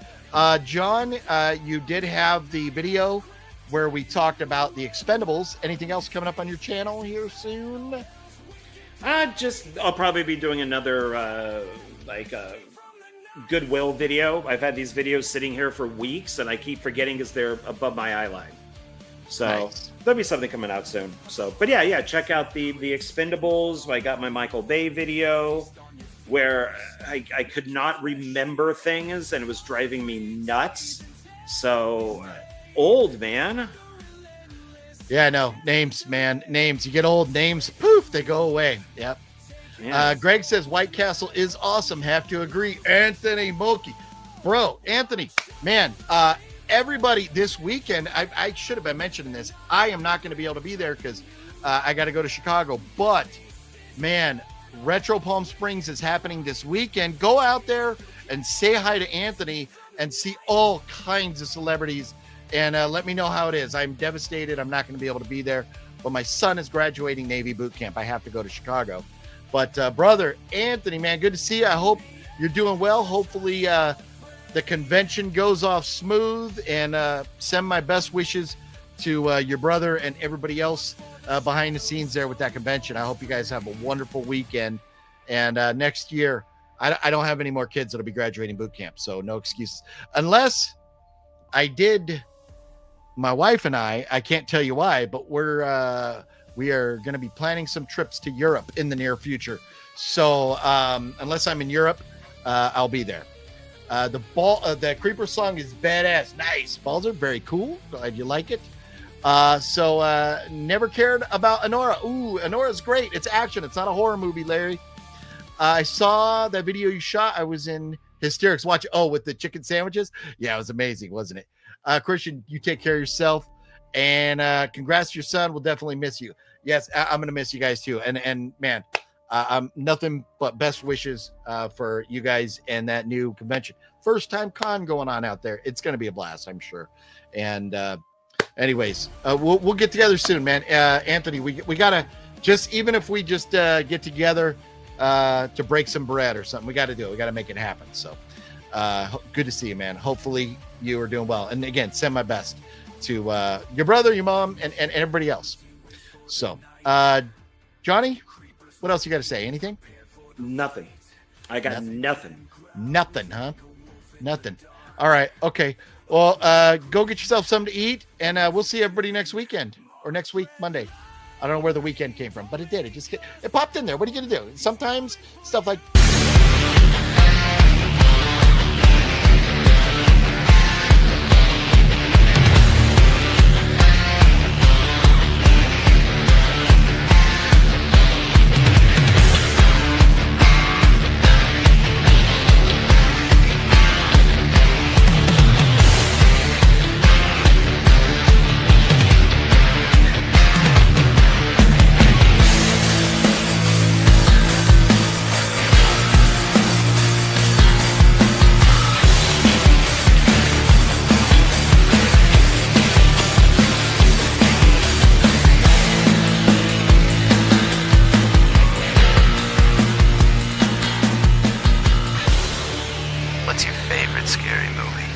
John, you did have the video where we talked about the Expendables. Anything else coming up on your channel here soon? I'll probably be doing another Goodwill video. I've had these videos sitting here for weeks, and I keep forgetting because they're above my eye line. So nice. There'll be something coming out soon. So, but yeah, check out the Expendables. I got my Michael Bay video where I could not remember things, and it was driving me nuts. So old, man. Yeah, I know. Names, man. Names. You get old, names, poof, they go away. Yep. Yeah. Greg says White Castle is awesome. Have to agree. Anthony Moki. Bro, Anthony, man, everybody this weekend, I should have been mentioning this. I am not going to be able to be there because I got to go to Chicago. But, man, Retro Palm Springs is happening this weekend. Go out there and say hi to Anthony and see all kinds of celebrities. And let me know how it is. I'm devastated. I'm not going to be able to be there. But my son is graduating Navy boot camp. I have to go to Chicago. But, brother, Anthony, man, good to see you. I hope you're doing well. Hopefully the convention goes off smooth. And send my best wishes to your brother and everybody else behind the scenes there with that convention. I hope you guys have a wonderful weekend. And next year, I don't have any more kids that'll be graduating boot camp. So no excuses. Unless I did... My wife and I can't tell you why, but we are going to be planning some trips to Europe in the near future. So unless I'm in Europe, I'll be there. The Creeper song is badass. Nice. Balls are very cool. Glad you like it. So never cared about Anora. Ooh, Anora's great. It's action. It's not a horror movie, Larry. I saw that video you shot. I was in hysterics. Watch it. Oh, with the chicken sandwiches. Yeah, it was amazing, wasn't it? Christian, you take care of yourself, and congrats to your son. We'll definitely miss you. Yes, I'm gonna miss you guys too. And man, I'm nothing but best wishes for you guys and that new convention. First time con going on out there. It's gonna be a blast, I'm sure. And anyways, we'll get together soon, man. Anthony, we gotta just, even if we just get together to break some bread or something, we got to do it. We got to make it happen. So good to see you, man. Hopefully you are doing well. And again, send my best to your brother, your mom, and everybody else. So, Johnny, what else you got to say? Anything? Nothing. I got nothing. Nothing, huh? Nothing. All right. Okay. Well, go get yourself something to eat, and we'll see everybody next weekend or next week, Monday. I don't know where the weekend came from, but it did. It popped in there. What are you going to do? Sometimes stuff like...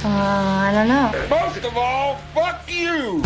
I don't know. Most of all, fuck you!